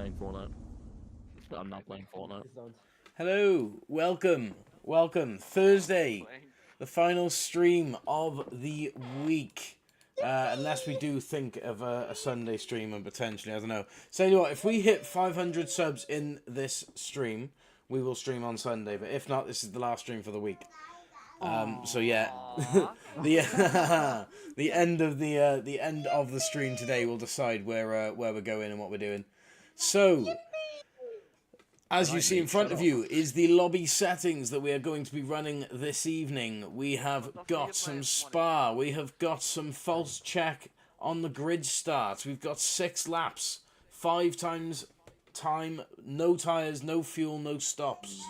playing Fortnite. I'm not playing Fortnite. Hello, welcome. Thursday, the final stream of the week. Unless we do think of a Sunday stream and potentially, I don't know. So, you know what, if we hit 500 subs in this stream, we will stream on Sunday. But if not, this is the last stream for the week. So yeah, the the end of the stream today will decide where we're going and what we're doing. So, as you see in front of you is the lobby settings that we are going to be running this evening. We have got some Spa. We have got some false check on the grid starts. We've got 6 laps, 5 times time, no tyres, no fuel, no stops.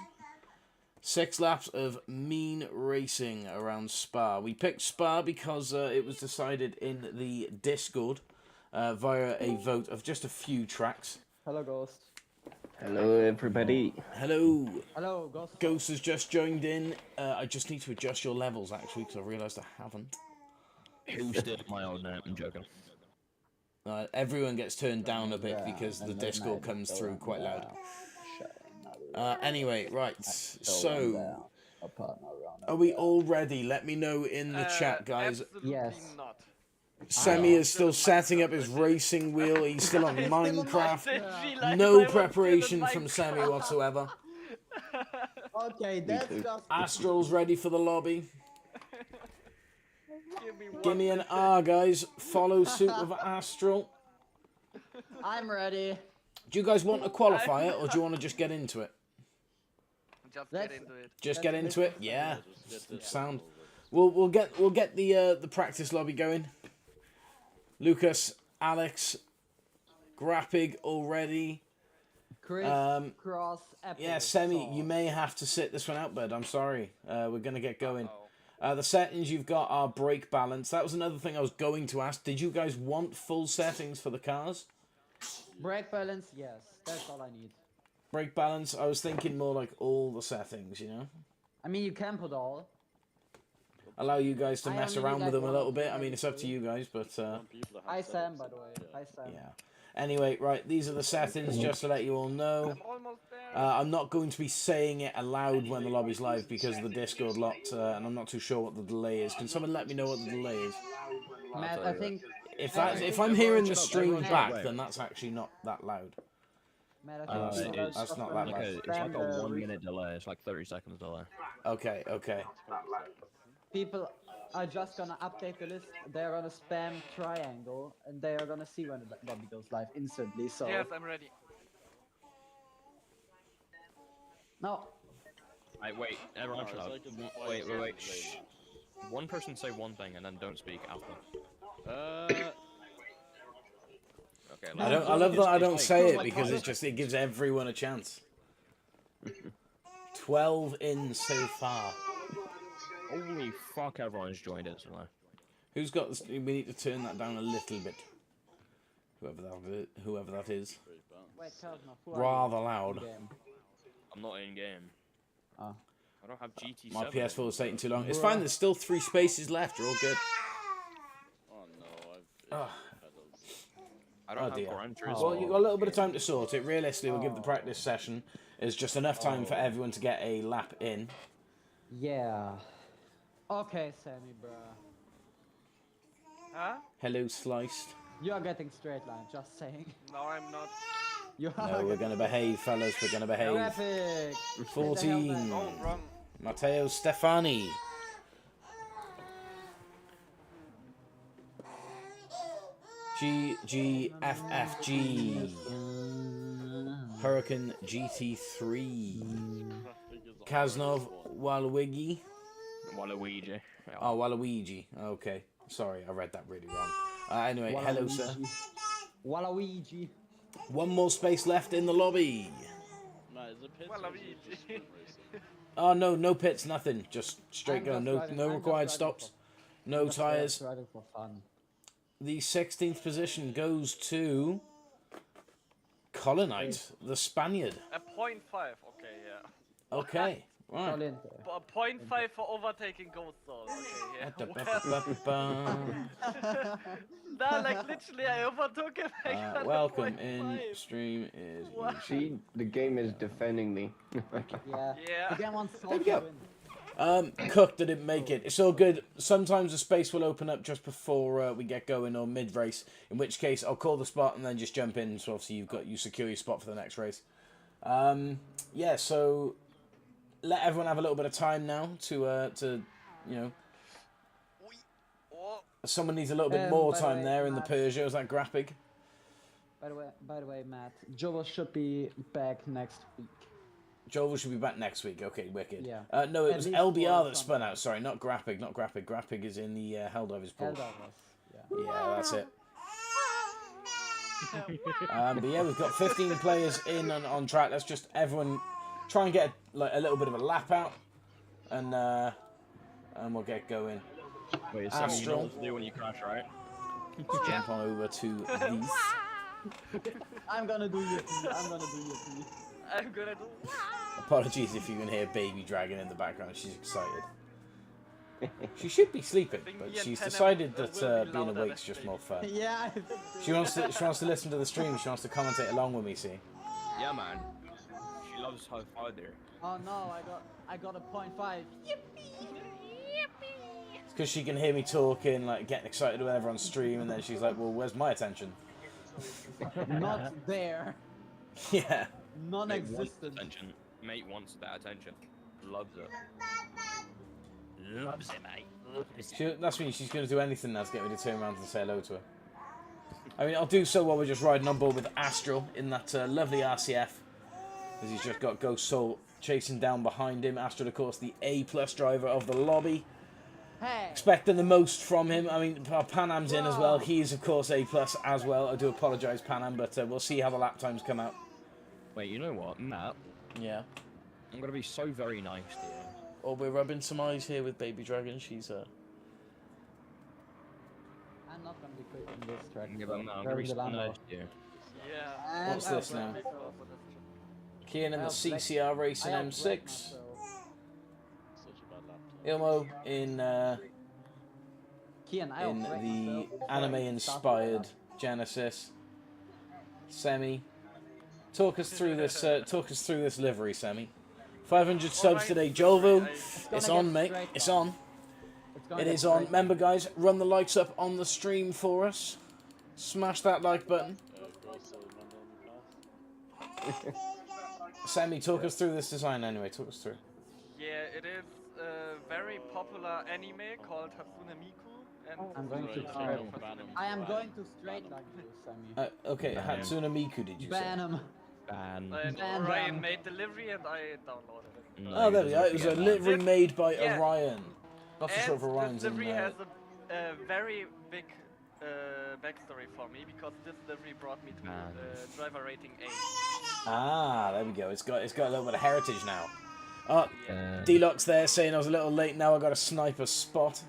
6 laps of mean racing around Spa. We picked Spa because it was decided in the Discord via a vote of just a few tracks. Hello, Ghost. Hello, everybody. Hello. Hello, Ghost. Ghost has just joined in. I just need to adjust your levels, actually, because I realised I haven't. Who still my old name? I'm joking. Everyone gets turned down a bit because the Discord comes through quite loud. Anyway, right, so are we all ready? Let me know in the chat, guys. Yes. Not. Sammy is still setting up his racing wheel. He's still on Minecraft. No preparation from Sammy whatsoever. Okay, that's just... Astral's ready for the lobby. Give me an second. R, guys. Follow suit with Astral. I'm ready. Do you guys want a qualifier, or do you want to just get into it? Just Let's- get into it. Just get into it? Yeah. Sound. We'll get the practice lobby going. Lucas, Alex, Grapig already. Chris, Cross, Apple. Yeah, Semi, you may have to sit this one out, bud. I'm sorry. We're gonna get going. The settings you've got are brake balance. That was another thing I was going to ask. Did you guys want full settings for the cars? Brake balance, yes. That's all I need. Brake balance, I was thinking more like all the settings, you know? I mean, you can put all. Allow you guys to I mess only around need, with like, them a one little or bit. two I mean, it's up to you guys, but Hi, Sam, by the way. Hi, Sam. yeah. Anyway, right, these are the settings, just to let you all know. I'm almost there. I'm not going to be saying it aloud when the lobby's live because of the Discord lot, and I'm not too sure what the delay is. Can someone let me know what the delay is? Matt, I think... If I'm hearing the stream back, then that's actually not that loud. Matt, I think That's not that loud. It's like a 1 minute delay. It's like 30 seconds delay. Okay, okay. people are just gonna update the list. They're gonna spam triangle, and they are gonna see when the lobby goes live instantly. So Yes, I'm ready. no, Wait, everyone shut up. Wait. Shh. One person say one thing and then don't speak after. Okay. I love that I don't say it because it gives everyone a chance. 12 in so far. Holy fuck! Everyone's joined instantly. Who's got this? We need to turn that down a little bit. Whoever that is. wait, Cosmo, who are Rather you? loud. Game. I'm not in game. Oh. I don't have GT7. My PS4 is taking too long. It's fine. There's still 3 spaces left. You're all good. Oh no, I've I don't have dear. Gran Turismo. Well, you've got a little bit of time to sort it. Realistically, we'll give the practice session is just enough time for everyone to get a lap in. Yeah. Okay, Sammy, bruh. Huh? Hello, Sliced. You are getting straight line. Just saying. No, I'm not. You are. No, we're going to behave, fellas. We're going to behave. Graphic. 14. Oh, wrong. Matteo Stefani. GGFFG. Hurricane GT3. Kaznov Waluigi. Waluigi. Oh, Waluigi. Okay. Sorry, I read that really wrong. Anyway, hello, sir. Waluigi. One more space left in the lobby. Well, Luigi. Oh, no, no pits, nothing. Just straight go. I'm No, just riding- no I'm just required riding stops. for- No just tyres. riding for fun. The 16th position goes to Colonite, the Spaniard. A 0.5. Okay, yeah. Okay, right. Colin. A 0.5 for overtaking Ghost Zone. Okay, yeah. Nah, like literally, I overtook him. I got a Welcome 0.5. in. Stream is. What? See, the game is defending me. Yeah. Yeah. The game wants There we to go. win. Cook didn't make it. It's all good. Sometimes the space will open up just before we get going or mid race. In which case, I'll call the spot and then just jump in. So obviously you secure your spot for the next race. Yeah. So let everyone have a little bit of time now to you know. Oh, Someone needs a little bit more by the time way, there in the Matt. Peugeot. Is that Graphic? By the way, Matt, Joel should be back next week. Joel should be back next week. Okay, wicked. Yeah. No, it At was least LBR for that spun out. Sorry, not Graphic. Not Graphic. Graphic is in the Helldivers pool. Helldivers, yeah. Yeah, that's it. But yeah, we've got 15 players in on track. Let's just everyone try and get a little bit of a lap out, and we'll get going. Wait, Sammy, you know what to do when you crash, right? Jump on over to these. I'm gonna do your thing. I'm gonna do your thing. I'm gonna do. Apologies if you can hear Baby Dragon in the background. She's excited. She should be sleeping, but she's decided that being awake's just more fun. Yeah. I think She wants to listen to the stream. She wants to commentate along with me. See. Yeah, man. She loves her father. Oh no, I got a 0.5. It's because she can hear me talking, like getting excited whenever on stream, and then she's like, "Well, where's my attention?" Not there. Yeah. Mate wants Non-existent. attention. Mate wants that attention. Loves it. Loves it, mate. Loves it. That's me. She's going to do anything now to get me to turn around and say hello to her. I mean, I'll do so while we're just riding on board with Astral in that lovely RCF. As he's just got Ghost Soul chasing down behind him. Astral, of course, the A+ driver of the lobby. Hey. Expecting the most from him. I mean, Panam's in as well. He is, of course, A+ as well. I do apologise, Panam, but we'll see how the lap times come out. Wait, you know what, Matt? Yeah. I'm gonna be so very nice to you. Oh, we're rubbing some eyes here with Baby Dragon. She's I'm not gonna be quick on this track. Yeah, but no, I'm gonna be so nice to you. Yeah. What's this now? Kian in the CCR Racing M6. Such a bad lap. Ilmo in Kian, I the anime-inspired Genesis. Semi, talk us through this. Talk us through this livery, Semi. 500 subs today, Jolvo. It's on, mate. It's on. It is on. Remember, guys, run the likes up on the stream for us. Smash that like button. Sammy, talk us through this design anyway. Talk us through. Yeah, it is a very popular anime called Hatsune Miku. And I'm going to I am going to straight like you, Sammy. Okay, Hatsune Miku, did you Ban say? him. Ban. And Ban Orion them. made delivery and I downloaded it. Oh, there we go. It was a livery made by Yeah. Orion. Not so sure if And Orion's this in livery there. has a very big backstory for me because this livery brought me to driver rating 8. Ah, there we go. It's got a little bit of heritage now. Oh, Yeah. D-Locks there saying I was a little late. Now I got a sniper spot.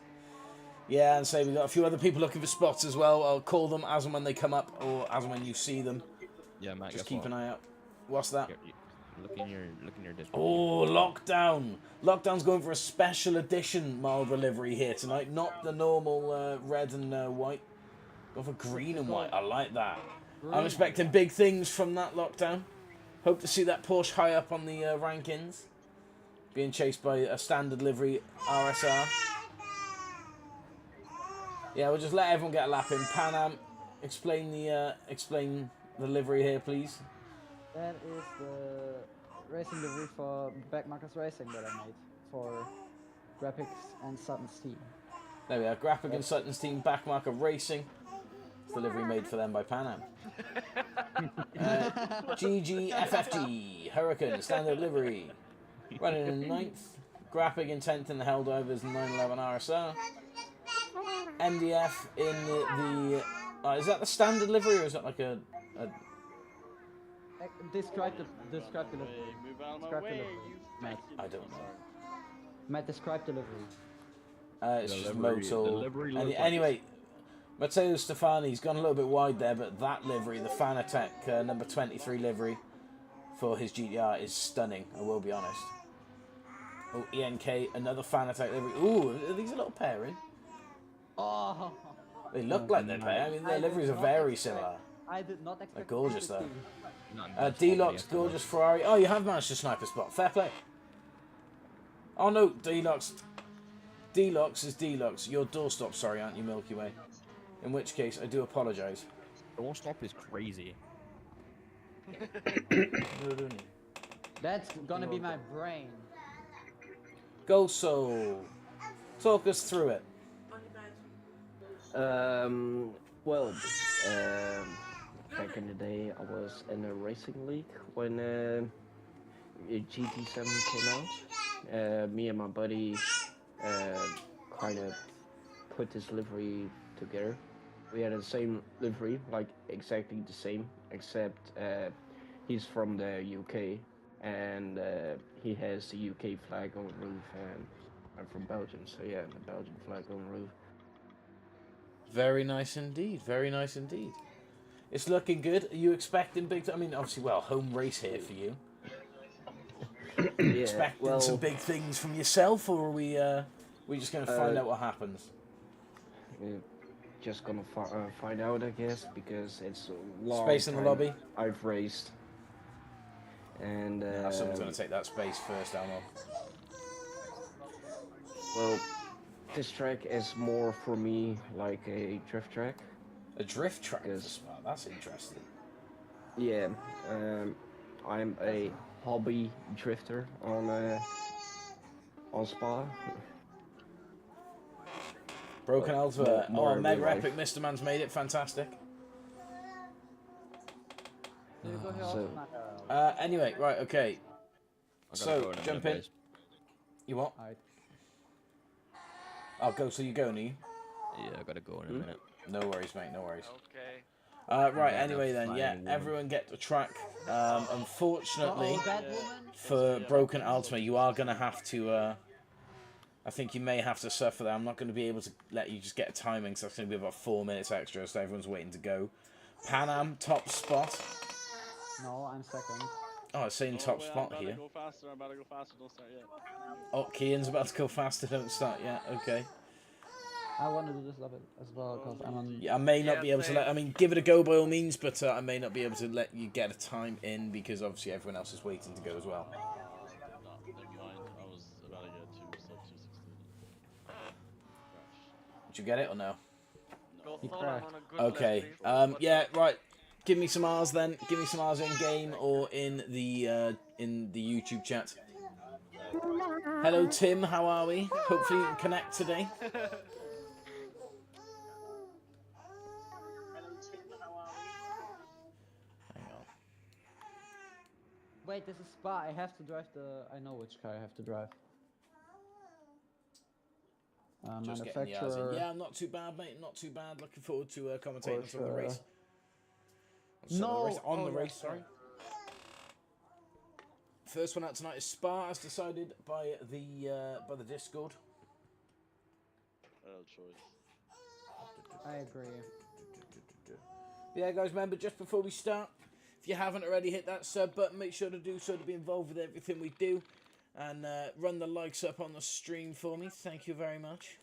Yeah, and say we got a few other people looking for spots as well. I'll call them as and when they come up, or as and when you see them. Yeah, Matt. Just keep an eye out. What's that? Look in your Discord. Oh, Lockdown. Lockdown's going for a special edition Marlboro livery here tonight. Not the normal red and white. Go for green and white. I like that. I'm expecting big things from that Lockdown. Hope to see that Porsche high up on the rankings. Being chased by a standard livery RSR. Yeah, we'll just let everyone get a lap in. Panam, explain the livery here, please. That is the racing livery for Backmarkers Racing that I made for Graphics and Sutton's team. There we are. Graphic and Sutton's team, Backmarker Racing. It's the livery made for them by Panam. GGFFG, Hurricane, standard livery. Running in 9th. Graphic in 10th in the Helldivers 911 RSR. MDF in the is that the standard livery or is that like a Describe the livery. Move out of my Describe the way, livery. you Matt. I don't know. Matt, describe the livery. It's The just livery- Motul. the livery looks like Anyway, Matteo Stefani's gone a little bit wide there, but that livery, the Fanatec number 23 livery for his GTR is stunning, I will be honest. Oh, ENK, another Fanatec livery. Ooh, are these a little pairing? Oh, They look like they're better. I mean, their liveries are very similar. I did not expect. They're gorgeous, though. D-Lock's D-Lock's gorgeous Ferrari. Oh, you have managed to snipe a spot. Fair play. Oh, no, D-Lock's. D-Locks is D-Locks. You're doorstop, sorry, aren't you, Milky Way? In which case, I do apologise. Doorstop is crazy. That's gonna be my brain. Go Soul. Talk us through it. Well, back in the day, I was in a racing league when GT7 came out. Me and my buddy kind of put this livery together. We had the same livery, like exactly the same, except he's from the UK and he has the UK flag on the roof, and I'm from Belgium, so yeah, the Belgian flag on the roof. Very nice indeed. Very nice indeed. It's looking good. Are you expecting big... I mean, obviously, well, home race here for you. Yeah, Expecting some big things from yourself, or are we just going to find out what happens? We're just gonna find out, I guess, because it's a long Space in the lobby. I've raced. And Someone's going to take that space first, Almo. well, this track is more for me like a drift track. A drift track? Yes. That's interesting. Yeah, I'm a hobby drifter on Spa. Broken Alpha. more Oh, in Mega real life. Epic Mr. Man's made it. Fantastic. Anyway, right, okay. So, jump in. You what? Alright. I'll go, so you go, Nee. Yeah, I gotta go in a minute. No worries, mate, no worries. Okay. Right, anyway then, yeah, everyone get the track. Unfortunately, for Broken Ultima, you are going to have to, I think you may have to suffer that. I'm not going to be able to let you just get a timing, so it's going to be about 4 minutes extra, so everyone's waiting to go. Pan Am, top spot. No, I'm second. Oh, it's saying top spot here. Go faster, I'm about to go faster, don't start yet. Oh, Kian's about to go faster, don't start yet, okay. I want to do this level as well because I'm on. Yeah, I may not be able to let, I mean, give it a go by all means, but I may not be able to let you get a time in because obviously everyone else is waiting to go as well. No, never mind. I was about to get sub 216. Did you get it or no? Go He solo, crashed. I'm on a good Okay, left, please. yeah, right. Give me some R's then. Give me some R's in game or in the YouTube chat. Hello Tim, how are we? Hopefully you can connect today. Hang on. Wait, this is Spa. I have to drive the. I know which car I have to drive. Just getting the R's in. Yeah, I'm not too bad, mate. Not too bad. Looking forward to commentating on some of the race. On the race, sorry. First one out tonight is Spa, as decided by the Discord. Choice. I agree. Yeah, guys, remember, just before we start, if you haven't already hit that sub button, make sure to do so to be involved with everything we do. And run the likes up on the stream for me. Thank you very much.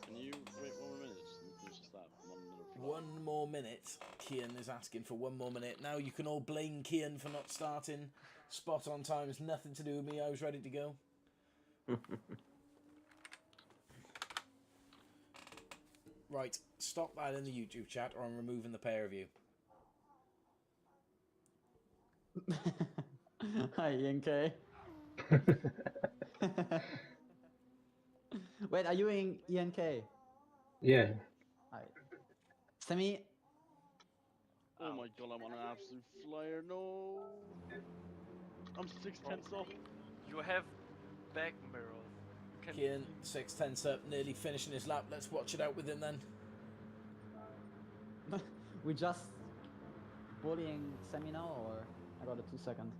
Can you wait 1 more minute? Just that 1 minute. 1 more minute. Kian is asking for 1 more minute. Now you can all blame Kian for not starting spot on time. It's nothing to do with me. I was ready to go. Right, stop that in the YouTube chat or I'm removing the pair of you. Hi, Ian K. Wait, are you in Ian K? Yeah. Alright. Semi. Oh my god, I'm on an absolute flyer, no! I'm 6/10 off. You have back mirrors. You can Kian, 6/10 up, nearly finishing his lap. Let's watch it out with him then. We just bullying Semi now, or I got a 2 second.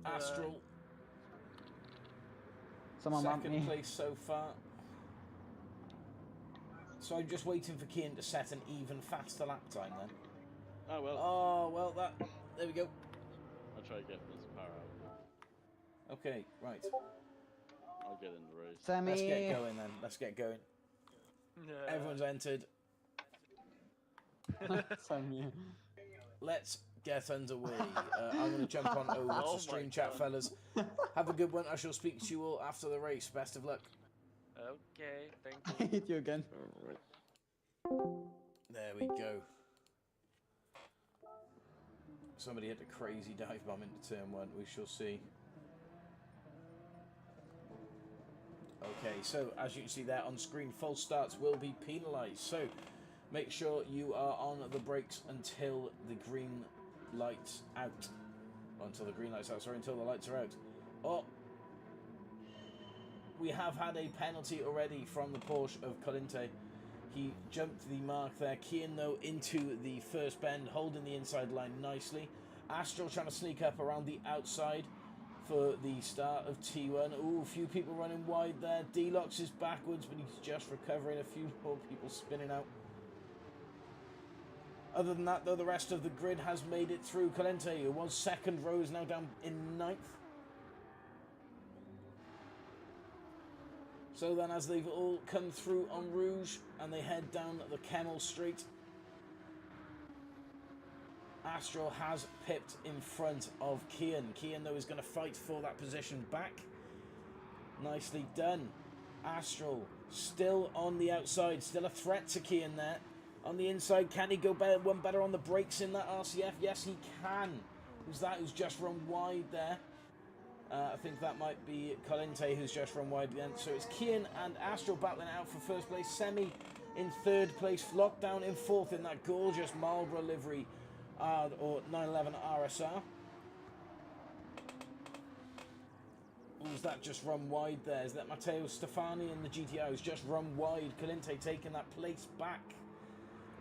Astral, Someone bumped second me. place so far. So I'm just waiting for Kian to set an even faster lap time then. Oh well. Oh, well, there we go. I'll try to get this power out. Okay, right. I'll get in the race. Semi. Let's get going then. Let's get going. Everyone's entered. Same. Let's get underway. I'm going to jump on over Oh to stream my chat, God. fellas. Have a good one. I shall speak to you all after the race. Best of luck. Okay, thank I you. hit you again. There we go. Somebody hit a crazy dive bomb into turn 1. We shall see. Okay, so as you can see there on screen, false starts will be penalised. So make sure you are on the brakes until the green lights out. Until the green lights out, sorry, until the lights are out. Oh, we have had a penalty already from the Porsche of Colinte. He jumped the mark there. Kian, though, into the first bend, holding the inside line nicely. Astral trying to sneak up around the outside for the start of T1. Ooh, a few people running wide there. Deluxe is backwards, but he's just recovering. A few more people spinning out. Other than that, though, the rest of the grid has made it through. Colente, who was second row, is now down in 9th. So then, as they've all come through on Rouge and they head down the Kemmel Street, Astral has pipped in front of Kian. Kian, though, is going to fight for that position back. Nicely done. Astral still on the outside, still a threat to Kian there. On the inside, can he go one better on the brakes in that RCF? Yes, he can. Who's that who's just run wide there? I think that might be Colente who's just run wide again. So it's Kian and Astral battling out for first place. Semi in 3rd place. Lockdown in 4th in that gorgeous Marlboro livery or 911 RSR. Who's that just run wide there? Is that Matteo Stefani in the GTI who's just run wide? Colente taking that place back,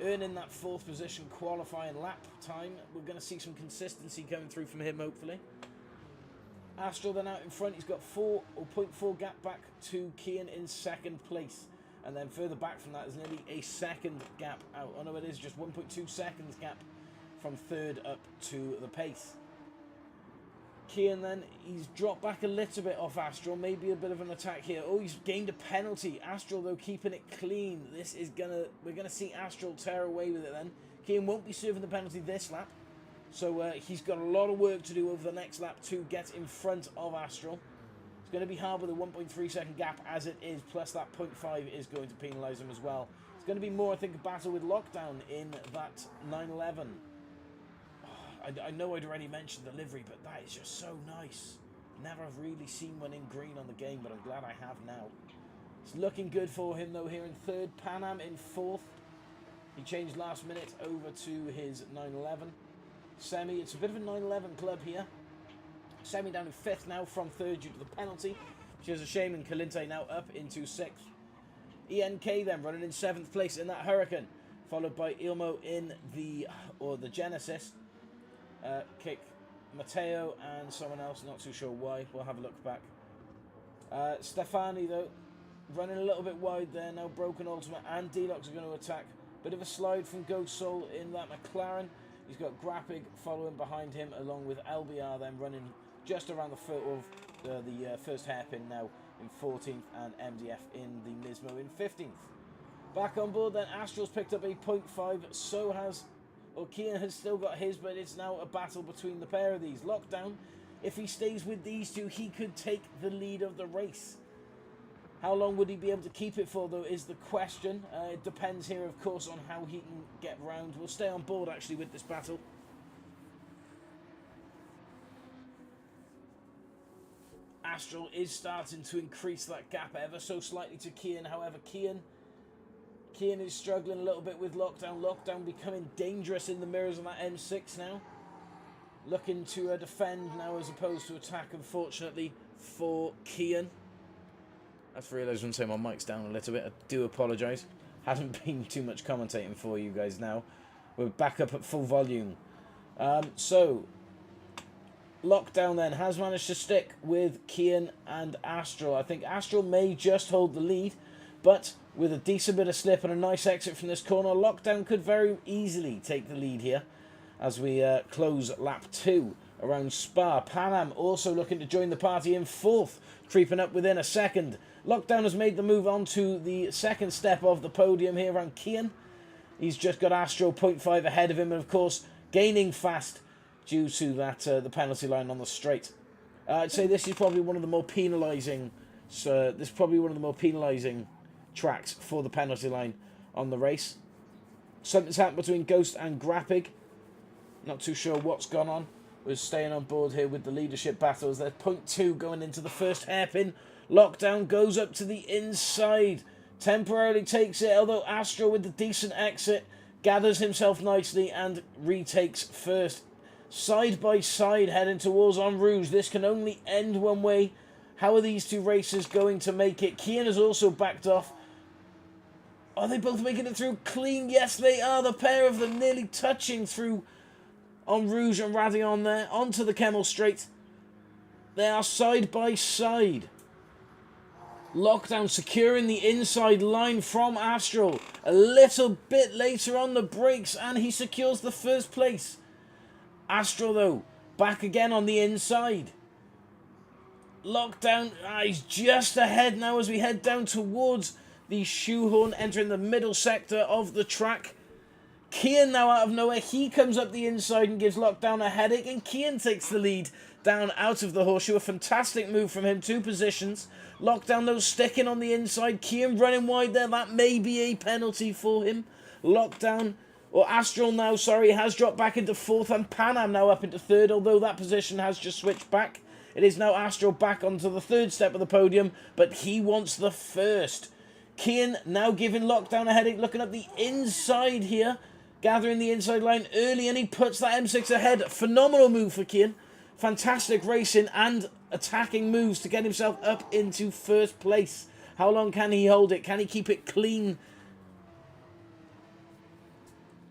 earning that 4th position qualifying lap time. We're going to see some consistency coming through from him, hopefully. Astral then out in front. He's got 0.4 gap back to Kian in 2nd place. And then further back from that is nearly a 2nd gap out. Oh no, it is just 1.2 seconds gap from 3rd up to the pace. Kian then, he's dropped back a little bit off Astral. Maybe a bit of an attack here. Oh, he's gained a penalty. Astral, though, keeping it clean. We're gonna see Astral tear away with it then. Kian won't be serving the penalty this lap. So he's got a lot of work to do over the next lap to get in front of Astral. It's going to be hard with a 1.3 second gap as it is, plus that 0.5 is going to penalise him as well. It's going to be more, I think, a battle with Lockdown in that 911. I know I'd already mentioned the livery, but that is just so nice. Never have really seen one in green on the game, but I'm glad I have now. It's looking good for him, though, here in 3rd. Pan Am in 4th. He changed last minute over to his 911. Semi, it's a bit of a 911 club here. Semi down in 5th now from 3rd due to the penalty, which is a shame, and Colinte now up into 6th. ENK then running in 7th place in that Hurricane, followed by Ilmo in the Genesis. Kick Matteo and someone else, not too sure why. We'll have a look back. Stefani, though, running a little bit wide there now. Broken Ultimate and Deluxe are going to attack. Bit of a slide from Ghost Soul in that McLaren. He's got Grapig following behind him, along with LBR then running just around the foot of the first hairpin now in 14th, and MDF in the Nismo in 15th. Back on board then, Astral's picked up a 0.5, so has, or Kian has still got his, but it's now a battle between the pair of these. Lockdown, if he stays with these two, he could take the lead of the race. How long would he be able to keep it for, though, is the question. It depends here, of course, on how he can get round. We'll stay on board, actually, with this battle. Astral is starting to increase that gap ever so slightly to Kian. However, Kian is struggling a little bit with Lockdown. Lockdown becoming dangerous in the mirrors on that M6 now. Looking to defend now as opposed to attack, unfortunately, for Kian. I've realised when saying my mic's down a little bit. I do apologise. Hasn't been too much commentating for you guys now. We're back up at full volume. So, Lockdown then has managed to stick with Kian and Astral. I think Astral may just hold the lead, but with a decent bit of slip and a nice exit from this corner, Lockdown could very easily take the lead here as we close lap 2 around Spa. Pan Am also looking to join the party in 4th, creeping up within a second. Lockdown has made the move on to the second step of the podium here around Kian. He's just got Astro 0.5 ahead of him, and of course gaining fast due to that the penalty line on the straight. I'd say this is probably one of the more penalising. This is probably one of the more penalising tracks for the penalty line on the race. Something's happened between Ghost and Gr3. Not too sure what's gone on. We're staying on board here with the leadership battles. There's 0.2 going into the first hairpin. Lockdown goes up to the inside. Temporarily takes it, although Astro with the decent exit gathers himself nicely and retakes first. Side by side heading towards En Rouge. This can only end one way. How are these two racers going to make it? Kian has also backed off. Are they both making it through clean? Yes, they are. The pair of them nearly touching through En Rouge and Radion there. Onto the Camel Straight. They are side by side. Lockdown securing the inside line from Astral. A little bit later on the brakes and he secures the first place. Astral though, back again on the inside. Lockdown, he's just ahead now as we head down towards the shoehorn, entering the middle sector of the track. Kian now out of nowhere, he comes up the inside and gives Lockdown a headache, and Kian takes the lead down out of the horseshoe. A fantastic move from him, 2 positions. Lockdown though sticking on the inside, Kian running wide there, that may be a penalty for him. Lockdown, or Astral now, sorry, has dropped back into 4th, and Pan Am now up into 3rd, although that position has just switched back. It is now Astral back onto the 3rd step of the podium, but he wants the 1st. Kian now giving Lockdown a headache, looking up the inside here, gathering the inside line early, and he puts that M6 ahead. Phenomenal move for Kian. Fantastic racing and attacking moves to get himself up into 1st place. How long can he hold it? Can he keep it clean?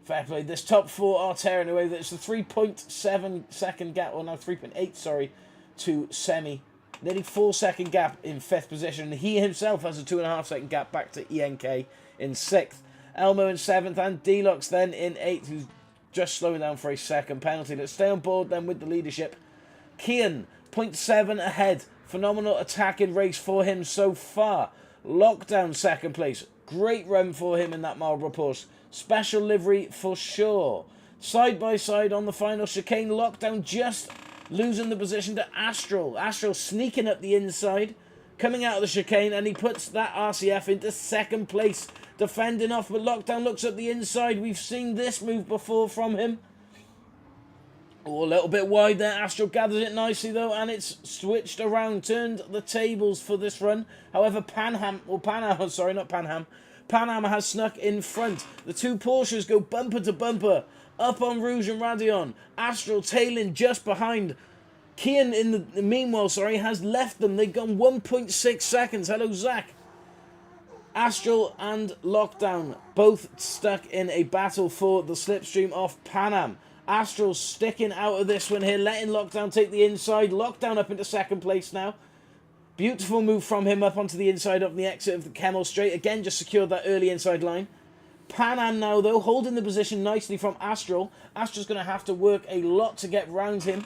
Fair play. This top 4 are tearing away. It's a 3.7 second gap, or no, 3.8, sorry, to Semi. Nearly 4 second gap in 5th position. He himself has a 2.5 second gap back to ENK in 6th. Elmo in 7th and Deluxe then in 8th, who's just slowing down for a second penalty. Let's stay on board then with the leadership. Kian, 0.7 ahead. Phenomenal attacking race for him so far. Lockdown 2nd place. Great run for him in that Marlboro Porsche. Special livery for sure. Side by side on the final chicane. Lockdown just losing the position to Astral. Astral sneaking up the inside, coming out of the chicane, and he puts that RCF into 2nd place. Defending off, but Lockdown looks at the inside. We've seen this move before from him. Oh, a little bit wide there. Astral gathers it nicely though, and it's switched around, turned the tables for this run. However, Pan Am has snuck in front. The 2 Porsches go bumper to bumper, up on Rouge and Radion. Astral tailing just behind. Kian, in the meanwhile, has left them. They've gone 1.6 seconds. Hello, Zach. Astral and Lockdown both stuck in a battle for the slipstream off Pan Am. Astral sticking out of this one here, letting Lockdown take the inside. Lockdown up into 2nd place now. Beautiful move from him up onto the inside of the exit of the Camel Straight. Again, just secured that early inside line. Pan Am now, though, holding the position nicely from Astral. Astral's going to have to work a lot to get round him.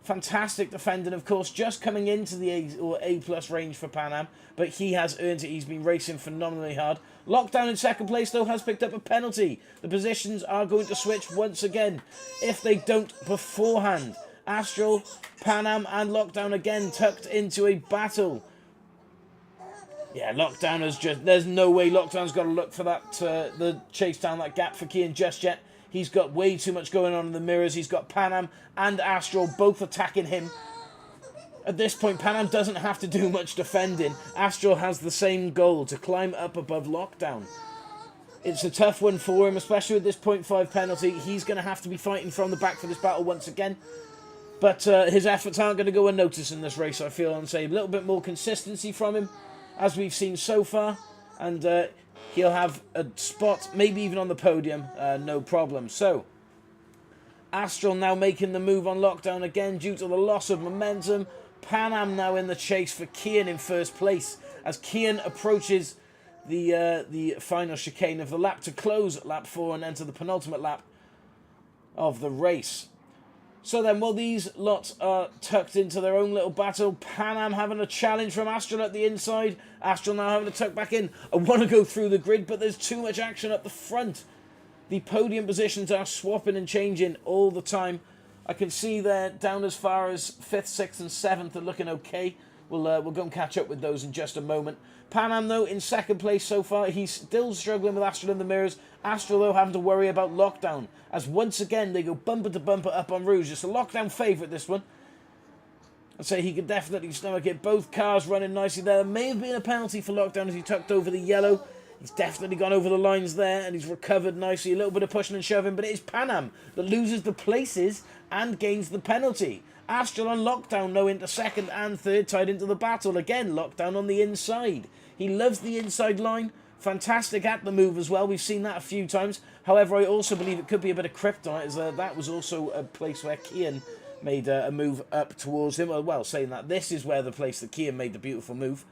Fantastic defending, of course, just coming into the A+ range for Pan Am, but he has earned it. He's been racing phenomenally hard. Lockdown in 2nd place, though, has picked up a penalty. The positions are going to switch once again if they don't beforehand. Astral, Pan Am, and Lockdown again tucked into a battle. Yeah, Lockdown has just... There's no way Lockdown's got to look for that, the chase down that gap for Kian just yet. He's got way too much going on in the mirrors. He's got Pan Am and Astral both attacking him. At this point, Pan Am doesn't have to do much defending. Astral has the same goal, to climb up above Lockdown. It's a tough one for him, especially with this 0.5 penalty. He's going to have to be fighting from the back for this battle once again. But his efforts aren't going to go unnoticed in this race, I feel, and say a little bit more consistency from him, as we've seen so far. And he'll have a spot, maybe even on the podium, no problem. So, Astral now making the move on Lockdown again due to the loss of momentum. Pan Am now in the chase for Kian in 1st place as Kian approaches the final chicane of the lap to close lap 4 and enter the penultimate lap of the race. So then, while these lots are tucked into their own little battle, Pan Am having a challenge from Astral at the inside. Astral now having to tuck back in. I want to go through the grid, but there's too much action up the front. The podium positions are swapping and changing all the time. I can see they're down as far as 5th, 6th and 7th are looking okay. We'll go and catch up with those in just a moment. Pan Am, though, in 2nd place so far. He's still struggling with Astral in the mirrors. Astral, though, having to worry about Lockdown, as once again they go bumper to bumper up on Rouge. It's a Lockdown favourite, this one. I'd say he could definitely stomach it. Both cars running nicely there. There may have been a penalty for Lockdown as he tucked over the yellow. He's definitely gone over the lines there, and he's recovered nicely. A little bit of pushing and shoving, but it is Pan Am that loses the places and gains the penalty. Astral on Lockdown, though, into 2nd and 3rd, tied into the battle. Again, Lockdown on the inside. He loves the inside line. Fantastic at the move as well. We've seen that a few times. However, I also believe it could be a bit of kryptonite, as that was also a place where Kian made a move up towards him. Well, saying that, this is where the place that Kian made the beautiful move.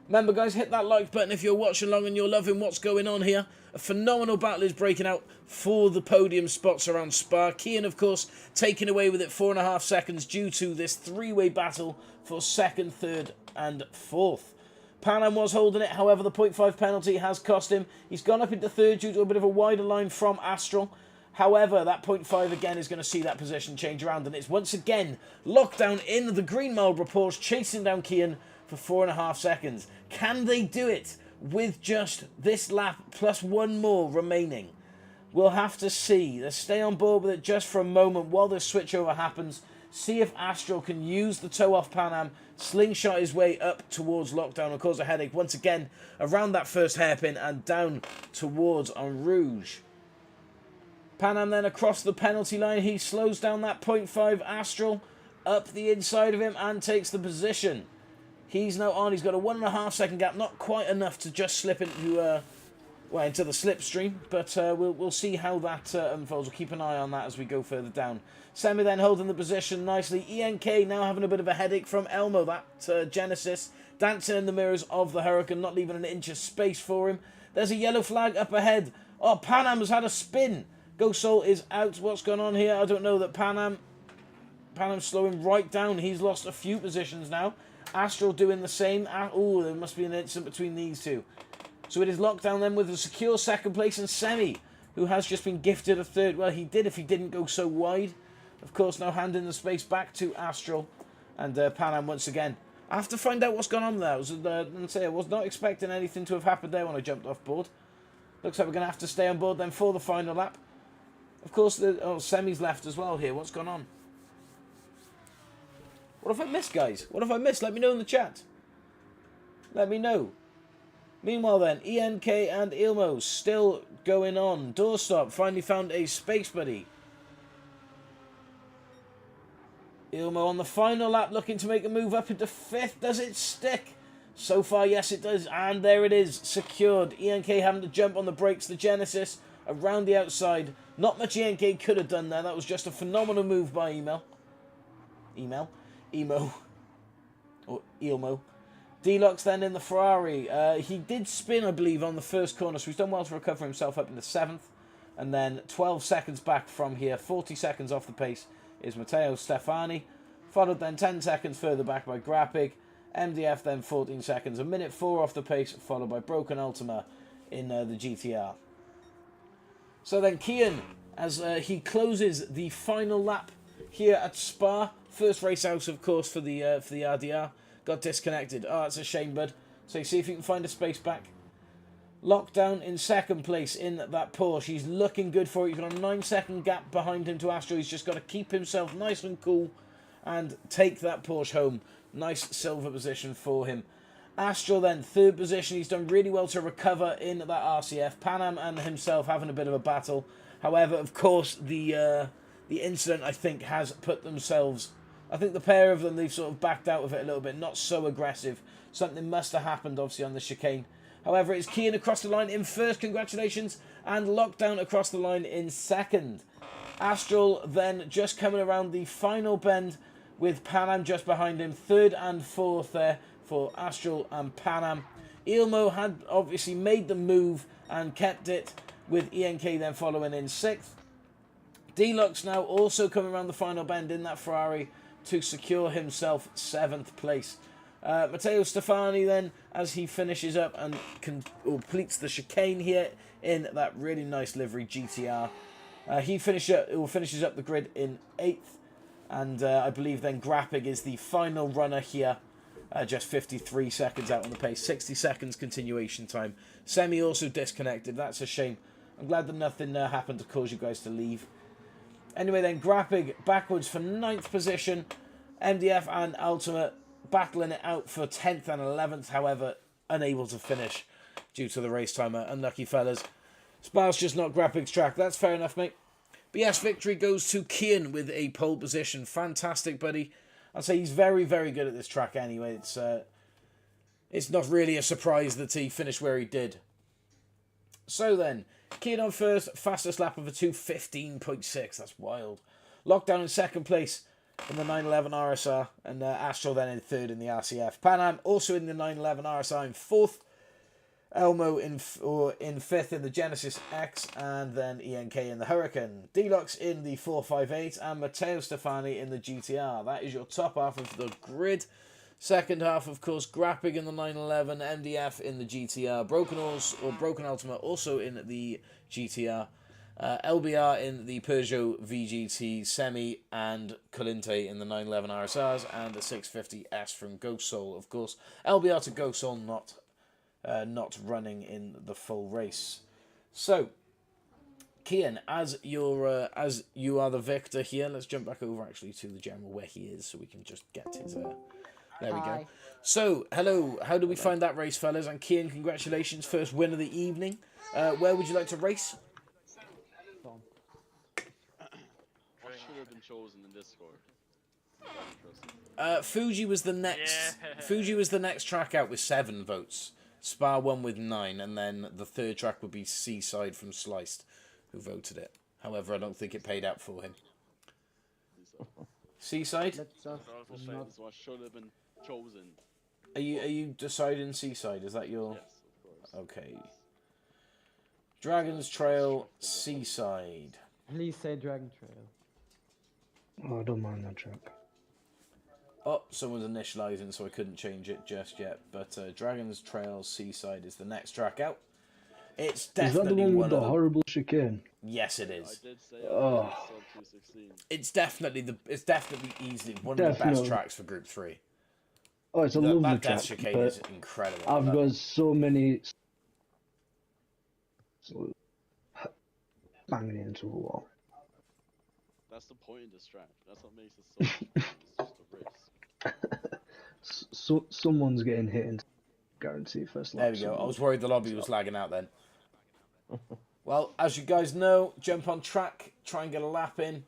Remember, guys, hit that like button if you're watching along and you're loving what's going on here. A phenomenal battle is breaking out for the podium spots around Spa. Kian, of course, taking away with it 4.5 seconds due to this three-way battle for 2nd, 3rd and 4th. Pan Am was holding it, however, the 0.5 penalty has cost him. He's gone up into 3rd due to a bit of a wider line from Astral. However, that 0.5 again is going to see that position change around, and it's once again Lockdown in the green Marlboro Porsche, chasing down Kian for 4.5 seconds. Can they do it with just this lap plus one more remaining? We'll have to see. Let's stay on board with it just for a moment while this switchover happens. See if Astral can use the toe off Pan Am, slingshot his way up towards Lockdown and cause a headache once again around that first hairpin and down towards on Rouge. Pan Am then across the penalty line. He slows down that 0.5 Astral up the inside of him and takes the position. He's now on. He's got a 1.5 second gap, not quite enough to just slip into into the slipstream, but we'll see how that unfolds. We'll keep an eye on that as we go further down. Semi then holding the position nicely. ENK now having a bit of a headache from Elmo, that Genesis, dancing in the mirrors of the Hurricane, not leaving an inch of space for him. There's a yellow flag up ahead. Oh, Pan Am has had a spin. Go Soul is out. What's going on here? I don't know. That Pan Am's slowing right down. He's lost a few positions now. Astral doing the same. Oh, there must be an incident between these two. So it is Lockdown then with a secure 2nd place, and Semi, who has just been gifted a 3rd. Well, he did if he didn't go so wide. Of course, now handing the space back to Astral and Pan Am once again. I have to find out what's gone on there. I was not expecting anything to have happened there when I jumped off board. Looks like we're going to have to stay on board then for the final lap. Of course, Semi's left as well here. What's gone on? What have I missed, guys? What have I missed? Let me know in the chat. Let me know. Meanwhile then, ENK and Ilmo still going on. Doorstop finally found a space buddy. Ilmo on the final lap looking to make a move up into 5th. Does it stick? So far, yes it does. And there it is, secured. ENK having to jump on the brakes. The Genesis around the outside. Not much ENK could have done there. That was just a phenomenal move by Emo. Or Ilmo. Deluxe then in the Ferrari. He did spin, I believe, on the first corner, so he's done well to recover himself up into 7th. And then 12 seconds back from here, 40 seconds off the pace, is Matteo Stefani. Followed then 10 seconds further back by Grapig. MDF then 14 seconds, a minute 4 off the pace, followed by Broken Ultima in the GTR. So then Kian, as he closes the final lap here at Spa. First race out, of course, for the RDR. Got disconnected. Oh, it's a shame, bud. So see if you can find a space back. Lockdown in 2nd place in that Porsche. He's looking good for it. He's got a 9-second gap behind him to Astro. He's just got to keep himself nice and cool and take that Porsche home. Nice silver position for him. Astro then, 3rd position. He's done really well to recover in that RCF. Pan Am and himself having a bit of a battle. However, of course, the incident, I think, has put themselves... I think the pair of them, they've sort of backed out of it a little bit. Not so aggressive. Something must have happened, obviously, on the chicane. However, it's Kian across the line in 1st. Congratulations. And Lockdown across the line in 2nd. Astral then just coming around the final bend with Pan Am just behind him. 3rd and 4th there for Astral and Pan Am. Ilmo had obviously made the move and kept it, with ENK then following in 6th. Deluxe now also coming around the final bend in that Ferrari to secure himself 7th place. Matteo Stefani then, as he finishes up and completes the chicane here in that really nice livery GTR. He finishes up the grid in 8th, and I believe then Grapig is the final runner here, just 53 seconds out on the pace, 60 seconds continuation time. Semi also disconnected, that's a shame. I'm glad that nothing happened to cause you guys to leave. Anyway then, Grapig backwards for 9th position, MDF and Ultimate battling it out for 10th and 11th, however, unable to finish due to the race timer. Unlucky fellas. Spa's just not Grapig's track. That's fair enough, mate. But yes, victory goes to Kian with a pole position. Fantastic, buddy. I'd say he's very, very good at this track anyway. It's not really a surprise that he finished where he did. So then, Kian on first, fastest lap of a 2:15.6. That's wild. Lockdown in 2nd place in the 911 RSR, and Astro then in 3rd in the RCF. Pan-Am also in the 911 RSR in 4th. Elmo in 5th in the Genesis X, and then ENK in the Hurricane. Deluxe in the 458, and Matteo Stefani in the GTR. That is your top half of the grid. Second half, of course, Grapig in the 911, MDF in the GTR, Broken Ultima also in the GTR, LBR in the Peugeot VGT Semi, and Colinte in the 911 RSRs, and the 650S from Ghost Soul, of course. LBR to Ghost Soul not running in the full race. So, Kian, as you are the victor here, let's jump back over actually to the general where he is, so we can just get his. There we go. So, hello. How do we find that race, fellas? And Kian, congratulations, first win of the evening. Where would you like to race? What should have been chosen in Discord? Fuji was the next. Yeah. Fuji was the next track out with 7 votes. Spa won with 9, and then the 3rd track would be Seaside from Sliced, who voted it. However, I don't think it paid out for him. Seaside? Let's just not... That's what should have been chosen. Are you deciding Seaside? Is that your... Yes, of course. Okay. Dragon's Trail, Seaside. Please say Dragon Trail. Oh, I don't mind that track. Oh, someone's initializing, so I couldn't change it just yet. But Dragon's Trail, Seaside is the next track out. It's definitely Is that the one with of the the... horrible chicane? Yes, it I is. did say Oh. sub 216. It's definitely easily one of the best Definitely. tracks for Group 3. Oh, it's a lovely That track, death chicane but is incredible. I've That- got so many banging into a wall. That's the point of this track. That's what makes it so much fun. It's just a race. So someone's getting hit and guarantee first lap. There we go. I was worried the lobby was lagging out then. Well, as you guys know, jump on track, try and get a lap in,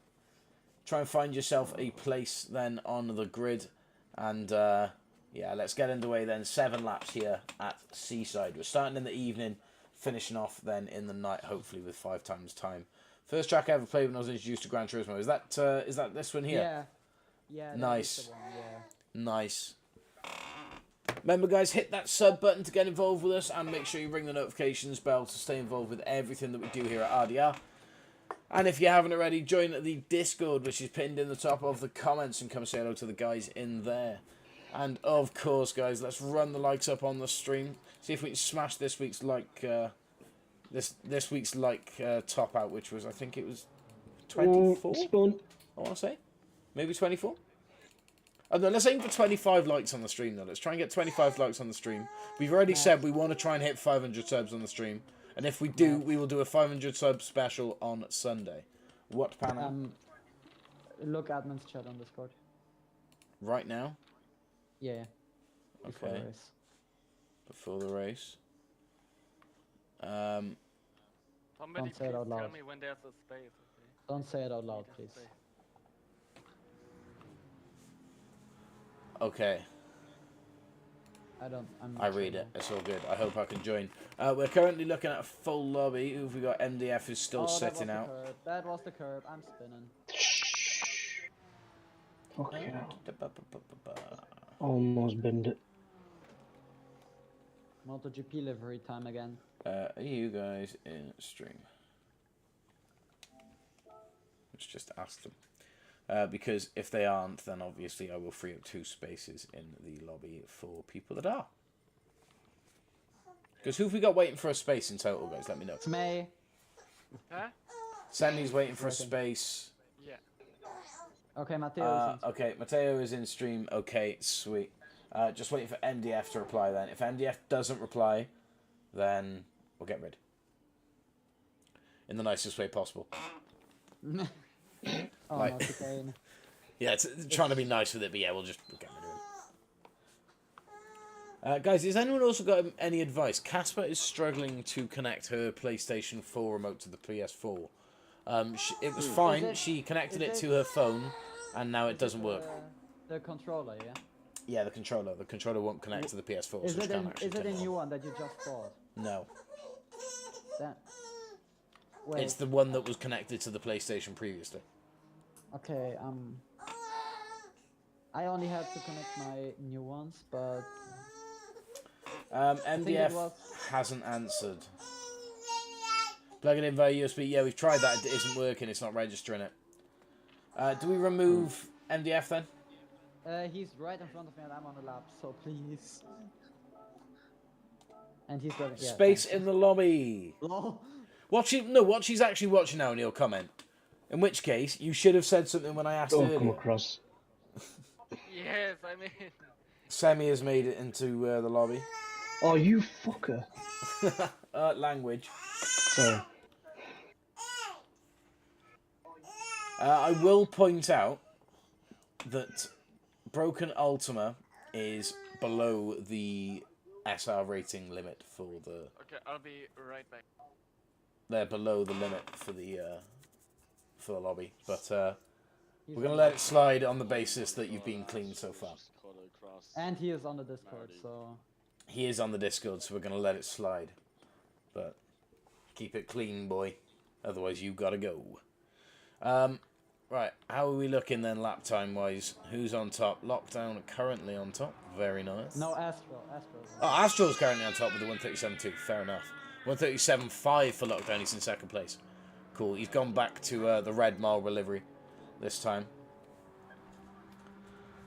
try and find yourself a place then on the grid, and yeah, let's get underway then. 7 laps here at Seaside. We're starting in the evening, finishing off then in the night, hopefully with 5 times time. First track I ever played when I was introduced to Gran Turismo. Is that this one here? Yeah. Nice. That is the one, yeah. Nice. Remember, guys, hit that sub button to get involved with us, and make sure you ring the notifications bell to stay involved with everything that we do here at RDR. And if you haven't already, join the Discord, which is pinned in the top of the comments, and come say hello to the guys in there. And of course, guys, let's run the likes up on the stream. See if we can smash this week's this week's top out, which was, I think it was 24. Spun. I want to say maybe 24. Oh, no, let's aim for 25 likes on the stream, though. Let's try and get 25 likes on the stream. We've already said we want to try and hit 500 subs on the stream. And if we do, we will do a 500 sub special on Sunday. What panel? Look admin's chat on Discord. Right now? Yeah. Before the Okay. race. Before the race. Somebody Don't say it out please tell loud. me when there's a space. Okay? Don't say it out loud, Just please. say. Okay. I'm I read it. It's all good. I hope I can join. We're currently looking at a full lobby. Who've we got? MDF is still sitting out. That was the curb. I'm spinning. Okay. Almost binned it. MotoGP livery time again. Are you guys in stream? Let's just ask them. Because if they aren't, then obviously I will free up 2 spaces in the lobby for people that are. Because who have we got waiting for a space in total, guys? Let me know. It's May. Huh? Sandy's waiting for a space. Yeah. Okay, Matteo. Okay, Matteo is in stream. Okay, sweet. Just waiting for MDF to reply then. If MDF doesn't reply, then we'll get rid. In the nicest way possible. Oh, Like- not the pain. Yeah, it's trying to be nice with it, but yeah, we'll get rid of it. Guys, has anyone also got any advice? Casper is struggling to connect her PlayStation 4 remote to the PS4. It was fine. She connected it to her phone, and now it doesn't work. The controller, yeah? Yeah, the controller. The controller won't connect to the PS4, Is so she it can't actually is it turn a it on. new one that you just bought? No. That... Wait, It's the one that was connected to the PlayStation previously. okay, I only had to connect my new ones, but... MDF was- hasn't answered. Plug it in via USB. Yeah, we've tried that. It isn't working. It's not registering it. Do we remove MDF then? He's right in front of me and I'm on the lap, so please. And he's going... Yeah, Space thanks. in the lobby. Lol. What she's actually watching now, and he'll comment. In which case, you should have said something when I asked Don't come earlier. across. Yes, I mean. Semi has made it into the lobby. Oh, you fucker. Language. Sorry. I will point out that Broken Ultima is below the SR rating limit for the... Okay, I'll be right back. They're below the limit for the lobby, but He's we're gonna on let the- it slide on the basis that you've been clean so far. Just cut across. And he is on the Discord, so... He is on the Discord, so we're gonna let it slide. But keep it clean, boy. Otherwise, you gotta go. Right, how are we looking then, lap time wise? Who's on top? Lockdown currently on top. Very nice. No, Astro. Astro's on. Oh, Astro's currently on top with the 137.2. Fair enough. 137.5 for Lockdown. He's in second place. Cool. He's gone back to the red Marlboro livery this time.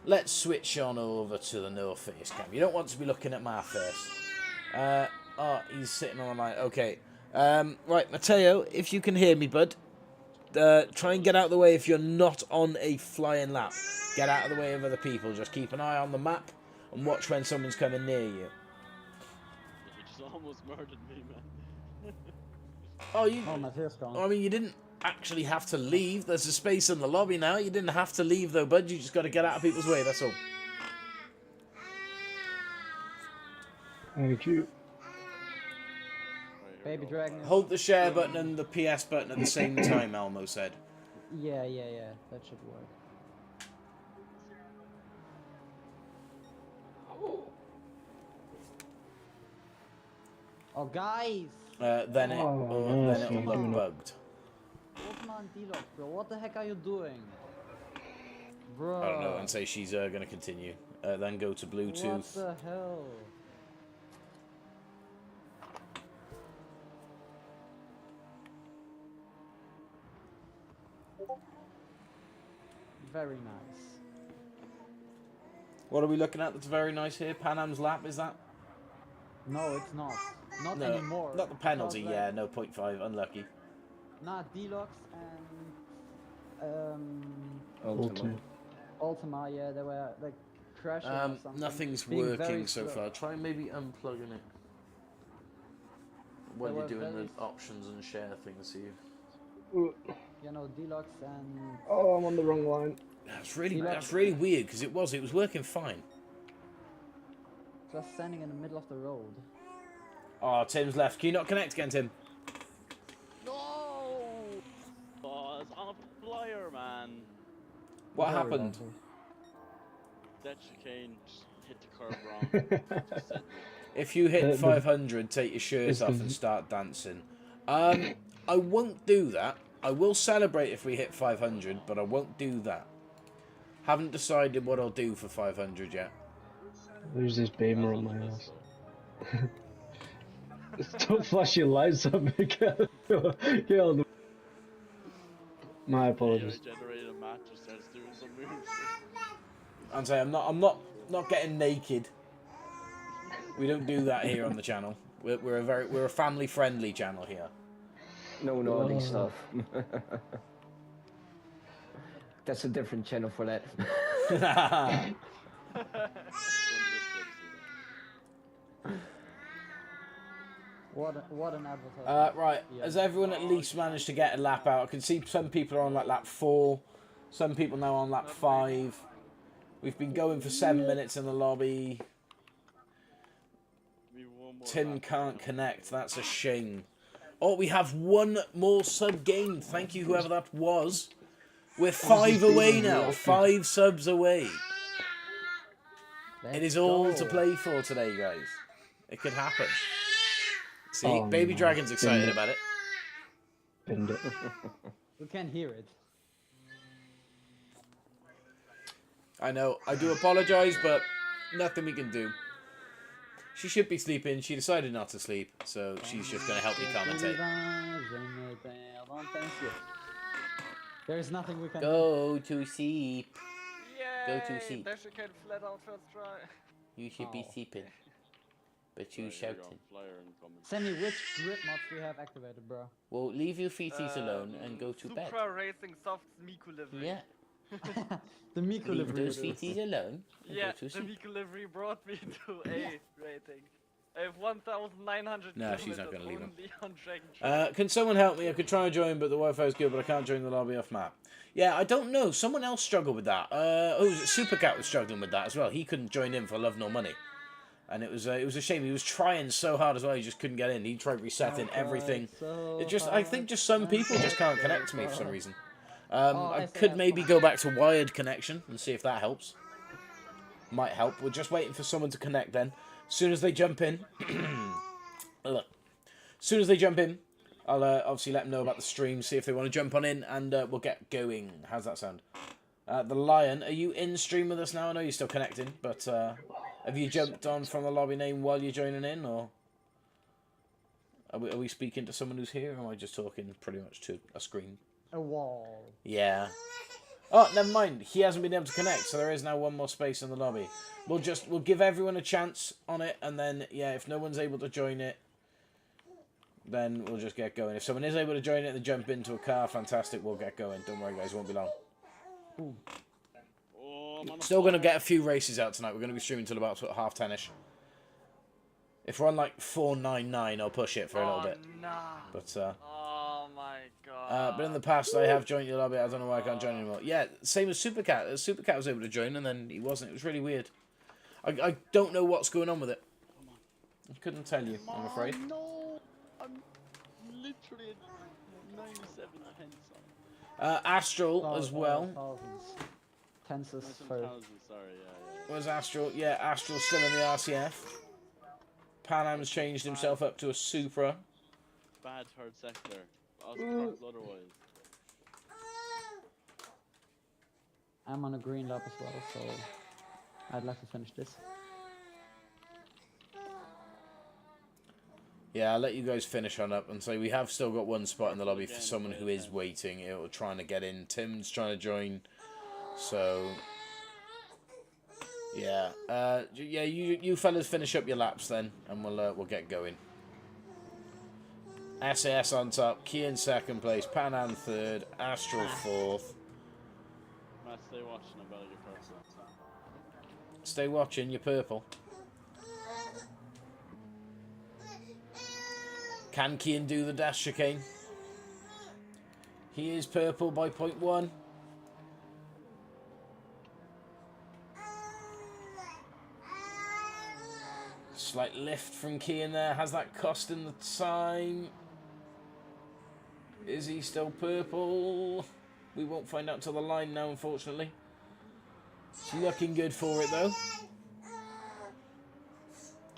Let's switch on over to the no face cam. You don't want to be looking at my face. Oh, he's sitting on the line. Okay. Right, Matteo, if you can hear me, bud, try and get out of the way if you're not on a flying lap. Get out of the way of other people. Just keep an eye on the map and watch when someone's coming near you. You just almost murdered me, man. Oh, you... Oh, Matteo's gone. I mean, you didn't actually have to leave. There's a space in the lobby now. You didn't have to leave, though, bud. You just got to get out of people's way, that's all. Thank you. Baby Dragon is... Hold the share button and the PS button at the same time, Elmo said. Yeah, that should work. Oh, guys! Then no, it'll it's look not. bugged. Ultima and D-Lock, bro. What the heck are you doing? Bro. I don't know, and say she's going to continue. Then go to What Bluetooth. the hell? Very nice. What are we looking at that's very nice here? Panam's lap, is that? No, it's not. Not No, anymore. not the penalty, Because, yeah, no 0.5, unlucky. Nah, Deluxe and Ultimate. Ultima, yeah, they were like crashing or something. Nothing's being very working so slow. far. Try maybe unplugging it. While They you're were doing very the options and share things, see you. You know, Deluxe and Oh, I'm on the wrong line. That's really Deluxe- weird because it was working fine. just standing in the middle of the road. Oh, Tim's left. Can you not connect again, Tim? No! Oh, it's on a flyer, man. What Very happened? lucky. That chicane just hit the curb wrong. Just sent me. If you hit The- 500, take your shirt it's off the- and start dancing. I won't do that. I will celebrate if we hit 500, but I won't do that. Haven't decided what I'll do for 500 yet. There's this Beamer That's on on my the ass. list, Don't flash your lights up, get on the... My apologies. AI generated Matt just starts doing some weird I'm saying I'm not getting naked. We don't do that here on the channel. We're a family friendly channel here. No naughty Oh. stuff. That's a different channel for that. What an advertisement. Right, has everyone at least managed to get a lap out? I can see some people are on like lap 4, some people now on lap 5. We've been going for 7 minutes in the lobby. Tim can't connect, that's a shame. Oh, we have one more sub gained. Thank you, whoever that was. We're 5 away now, 5 subs away. It is all to play for today, guys. It could happen. See, Oh, Baby no. Dragon's excited about it. Pinned it. We can't hear it. I know, I do apologise, but nothing we can do. She should be sleeping, she decided not to sleep, so she's just going to help me commentate. There's nothing we can do. Go to sleep. Yay! Go to sleep. Dash can flat out first try. You should be sleeping. But you shouting. Sammy, which grip mods do you have activated, bro? Well, leave your feeties alone and go to bed. Gr3 Racing soft Miku livery. Yeah. The Miku Leave livery. those feeties alone and Yeah, go to the sleep. Miku livery brought me to A rating. I have 1,900 No, she's not kilometers gonna leave him. only on Dragon Trail. Can someone help me? I could try and join, but the Wi-Fi is good, but I can't join the lobby off map. Yeah, I don't know. Someone else struggled with that. Supercat was struggling with that as well. He couldn't join in for love nor money. And it was a shame. He was trying so hard as well. He just couldn't get in. He tried resetting everything. I think just some people just can't connect to me for some reason. I could maybe go back to wired connection and see if that helps. Might help. We're just waiting for someone to connect then. As soon as they jump in, look. As soon as they jump in, I'll obviously let them know about the stream, see if they want to jump on in, and we'll get going. How's that sound? The Lion, are you in stream with us now? I know you're still connecting, but have you jumped on from the lobby name while you're joining in, or are we speaking to someone who's here, or am I just talking pretty much to a screen? A wall. Yeah. Oh, never mind. He hasn't been able to connect, so there is now one more space in the lobby. We'll give everyone a chance on it, and then yeah, if no one's able to join it, then we'll just get going. If someone is able to join it and jump into a car, fantastic. We'll get going. Don't worry, guys. It won't be long. Still going to get a few races out tonight. We're going to be streaming till about sort of 10:30ish. If we're on like 499, I'll push it for a little bit. Nah. But Oh my god. but in the past, I have joined your lobby. I don't know why I can't join anymore. Yeah, same as Supercat. Supercat was able to join, and then he wasn't. It was really weird. I don't know what's going on with it. I couldn't tell you, I'm afraid. No, I'm literally at 97 pence on. Astral as well. Thousands. Tenses 97,000, for... sorry, yeah. Was Astral? Yeah, Astral's still in the RCF. Panam's changed himself up to a Supra. Bad third sector. Otherwise. I'm on a green lap as well, so I'd like to finish this. Yeah, I'll let you guys finish on up and say we have still got one spot in the lobby for someone who is waiting or trying to get in. Tim's trying to join, so yeah, yeah. You fellas finish up your laps then, and we'll get going. SAS on top, Key in second place, Panam third, Astral fourth. Matt, stay watching about your purple. Stay watching, you're purple. Can Kian do the dash chicane? He is purple by 0.1. Slight lift from Kian there. Has that cost him the time? Is he still purple? We won't find out till the line now, unfortunately. It's looking good for it, though.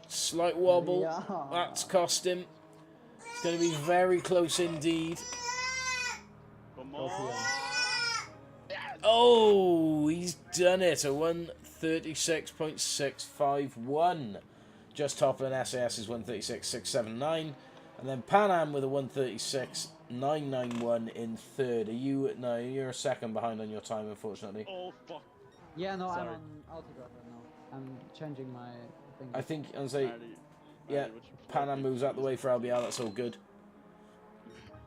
Slight wobble. Yeah. That's cost him. It's going to be very close indeed. Come on. Oh, he's done it. A 136.651. Just toppling SAS's 136.679. And then Pan Am with a 1:36.991 in third. Are you? No, you're a second behind on your time, unfortunately. Oh fuck. Yeah, no, Sorry. I'm on autograph right now. I'm changing my thing. I think, and say, Marty, yeah, Marty, what's your Pan Am pick? moves out the way for LBR. That's all good.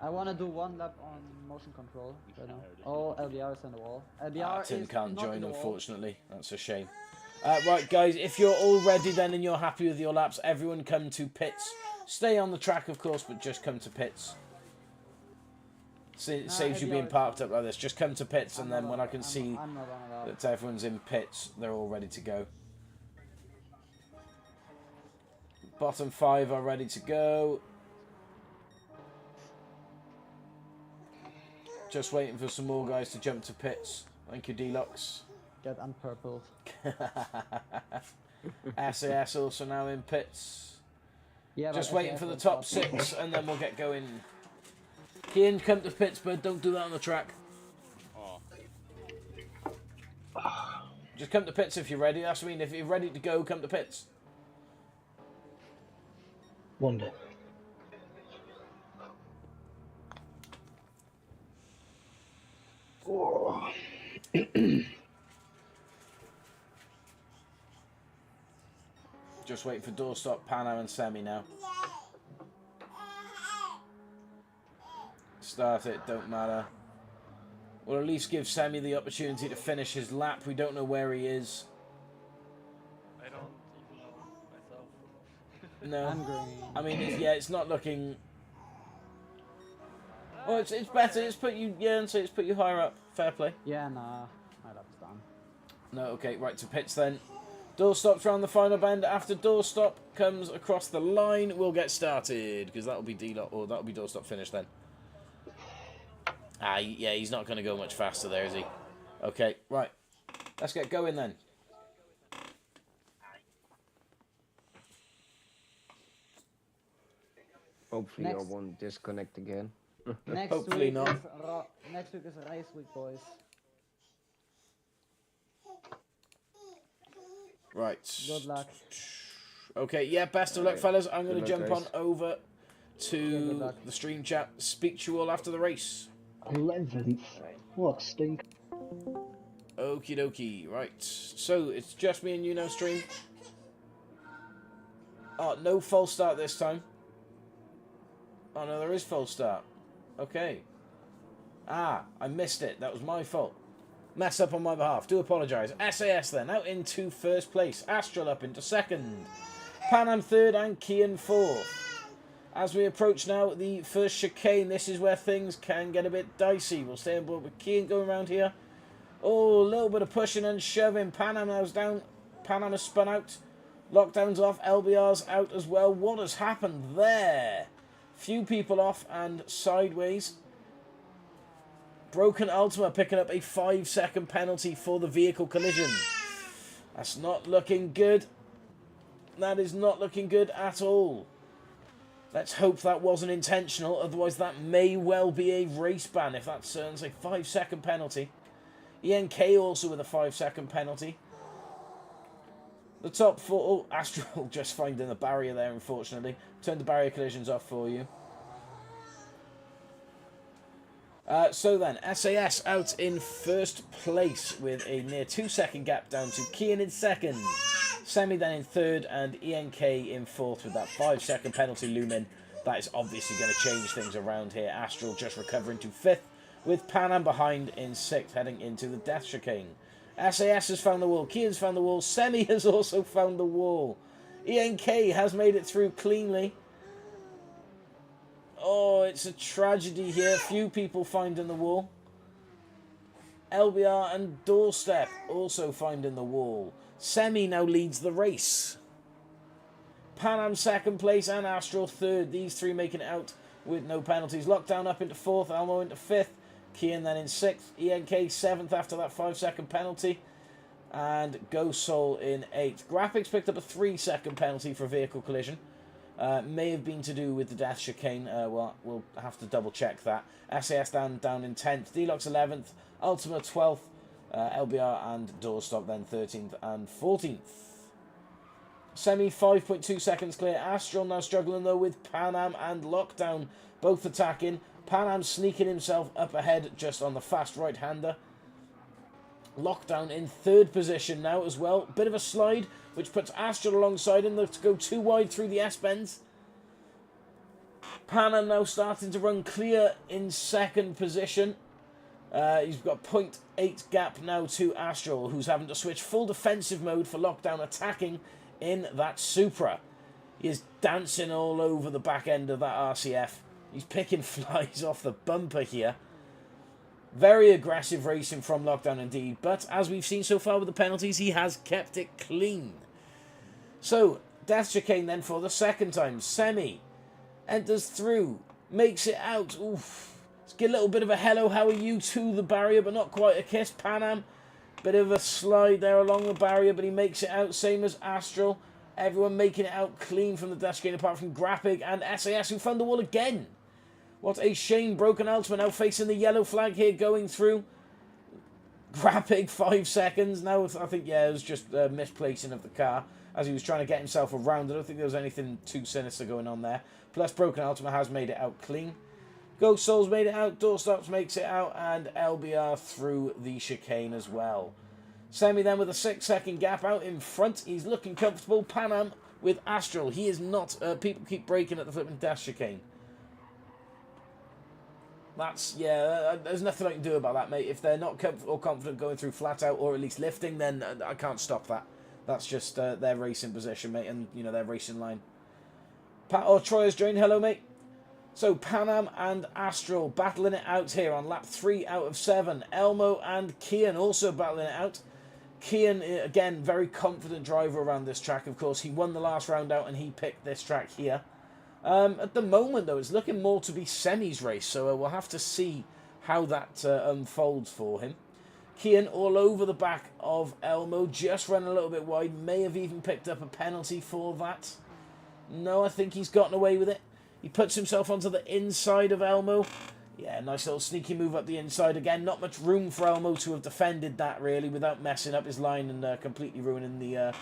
I want to do one lap on motion control right now. Alrighty. Oh, LBR is on the wall. LBR Tim is can't not in join, the wall. unfortunately. That's a shame. Right, guys, if you're all ready then and you're happy with your laps, everyone come to pits. Stay on the track, of course, but just come to pits. Saves you being parked up like this. Just come to pits, and then when I can see that everyone's in pits, they're all ready to go. Bottom 5 are ready to go. Just waiting for some more guys to jump to pits. Thank you, Deluxe. Get unpurpled. SAS also now in pits. Yeah, Just but waiting SAS for the won't top stop. 6, and then we'll get going. Kian, come to pits, but don't do that on the track. Oh. Just come to pits if you're ready. That's what I mean. If you're ready to go, come to pits. Wonder. Oh. Just waiting for doorstop, Pano and Semi now. Start it, don't matter. We'll at least give Semi the opportunity to finish his lap. We don't know where he is. I don't even know myself. No. I'm green. I mean, it's not looking... Oh, it's better. It's put you, yeah, and so it's put you higher up. Fair play. Yeah, nah. My lap's done. No, okay, right to pits then. Doorstop's round the final bend. After doorstop comes across the line, we'll get started because that'll be that'll be doorstop finish then. Yeah, he's not going to go much faster there, is he? Okay, right. Let's get going then. Hopefully I Next. won't disconnect again. Next Hopefully week not. Next week is race week, boys. Right. Good luck. Okay, yeah, best of luck, fellas. I'm going to Good luck, jump on guys. over good to luck. the stream chat. Speak to you all after the race. 11th. What a stink. Okie dokie. Right. So, it's just me and you now, stream. Oh, no false start this time. Oh, no, there is false start. Okay. I missed it. That was my fault. Mess up on my behalf. Do apologise. SAS then, out into first place. Astral up into second. Pan Am third and Kian fourth. As we approach now the first chicane, this is where things can get a bit dicey. We'll stay on board with Kian going around here. Oh, a little bit of pushing and shoving. Pan Am now's down. Pan Am has spun out. Lockdown's off. LBR's out as well. What has happened there? Few people off and sideways. Broken Ultima picking up a 5-second penalty for the vehicle collision. That's not looking good. That is not looking good at all. Let's hope that wasn't intentional. Otherwise, that may well be a race ban if that's a 5-second penalty. ENK also with a 5-second penalty. The top 4... Oh, Astral just finding the barrier there, unfortunately. Turn the barrier collisions off for you. So then, SAS out in first place with a near 2-second gap down to Kian in second. Semi then in third and ENK in fourth with that 5-second penalty looming. That is obviously going to change things around here. Astral just recovering to fifth with Pan Am behind in sixth heading into the death chicane. SAS has found the wall. Kian's found the wall. Semi has also found the wall. ENK has made it through cleanly. Oh, it's a tragedy here. Few people finding the wall. LBR and Doorstep also finding the wall. Semi now leads the race. Pan Am second place and Astral third. These three making it out with no penalties. Lockdown up into fourth. Elmo into fifth. Kian then in sixth. ENK seventh after that 5-second penalty. And Go Soul in eighth. Graphics picked up a 3-second penalty for a vehicle collision. May have been to do with the death chicane. Well, we'll have to double check that. SAS down in 10th. Deluxe 11th. Ultima 12th. LBR and Doorstop then 13th and 14th. Semi 5.2 seconds clear. Astral now struggling though with Panam and Lockdown both attacking. Panam sneaking himself up ahead just on the fast right-hander. Lockdown in third position now as well. Bit of a slide, which puts Astral alongside him. Let's go too wide through the S-bends. Panam now starting to run clear in second position. He's got 0.8 gap now to Astral, who's having to switch full defensive mode for Lockdown attacking in that Supra. He is dancing all over the back end of that RCF. He's picking flies off the bumper here. Very aggressive racing from Lockdown indeed, but as we've seen so far with the penalties, he has kept it clean. So, Death Chicane then for the second time. Semi enters through, makes it out. Oof. Let's get a little bit of a hello, how are you to the barrier, but not quite a kiss. Panam, bit of a slide there along the barrier, but he makes it out, same as Astral. Everyone making it out clean from the Death Chicane, apart from Grapig and SAS, who found the wall again. What a shame. Broken Ultima now facing the yellow flag here going through. Grapig 5 seconds. Now I think, yeah, it was just misplacing of the car as he was trying to get himself around. I don't think there was anything too sinister going on there. Plus Broken Ultima has made it out clean. Ghost Souls made it out. Doorstops makes it out. And LBR through the chicane as well. Semi then with a 6-second gap out in front. He's looking comfortable. Panam with Astral. He is not. People keep breaking at the flipping Death Chicane. That's, yeah, there's nothing I can do about that, mate. If they're not confident going through flat out or at least lifting, then I can't stop that. That's just their racing position, mate, and, you know, their racing line. Troy has joined. Hello, mate. So, Panam and Astral battling it out here on lap 3 out of 7. Elmo and Kian also battling it out. Kian, again, very confident driver around this track, of course. He won the last round out and he picked this track here. At the moment, though, it's looking more to be Semi's race, so we'll have to see how that unfolds for him. Kian all over the back of Elmo, just running a little bit wide, may have even picked up a penalty for that. No, I think he's gotten away with it. He puts himself onto the inside of Elmo. Yeah, nice little sneaky move up the inside again. Not much room for Elmo to have defended that, really, without messing up his line and completely ruining the,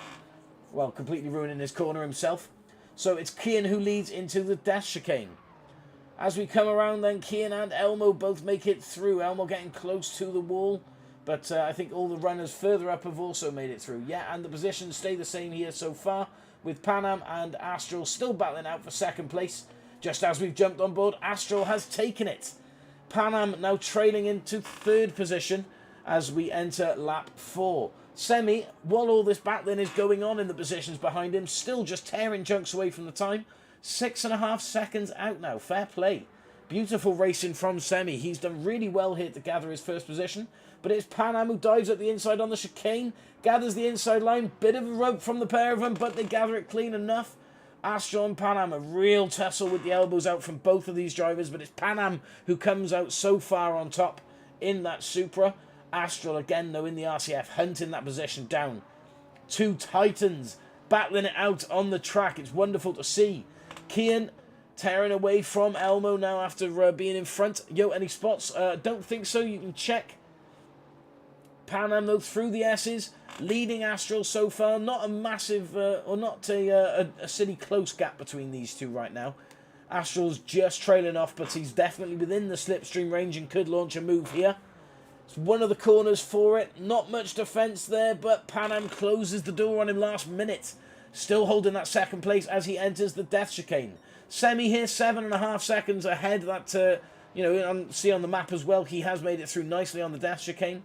completely ruining his corner himself. So it's Kian who leads into the Death Chicane. As we come around then, Kian and Elmo both make it through. Elmo getting close to the wall. But I think all the runners further up have also made it through. Yeah, and the positions stay the same here so far. With Panam and Astral still battling out for second place. Just as we've jumped on board, Astral has taken it. Panam now trailing into third position as we enter lap 4. Semi, while all this battling is going on in the positions behind him, still just tearing chunks away from the time. 6.5 seconds out now. Fair play. Beautiful racing from Semi. He's done really well here to gather his first position. But it's Panam who dives at the inside on the chicane. Gathers the inside line. Bit of a rope from the pair of them, but they gather it clean enough. Astral and Panam, a real tussle with the elbows out from both of these drivers. But it's Panam who comes out so far on top in that Supra. Astral again, though, in the RCF, hunting that position down. Two titans battling it out on the track. It's wonderful to see. Kian tearing away from Elmo now after being in front. Yo, any spots? Don't think so. You can check. Panam, though, through the S's, leading Astral so far. Not a massive, or not a silly close gap between these two right now. Astral's just trailing off, but he's definitely within the slipstream range and could launch a move here. It's one of the corners for it. Not much defence there, but Panam closes the door on him last minute. Still holding that second place as he enters the Death Chicane. Semi here, 7.5 seconds ahead. That, see on the map as well, he has made it through nicely on the Death Chicane.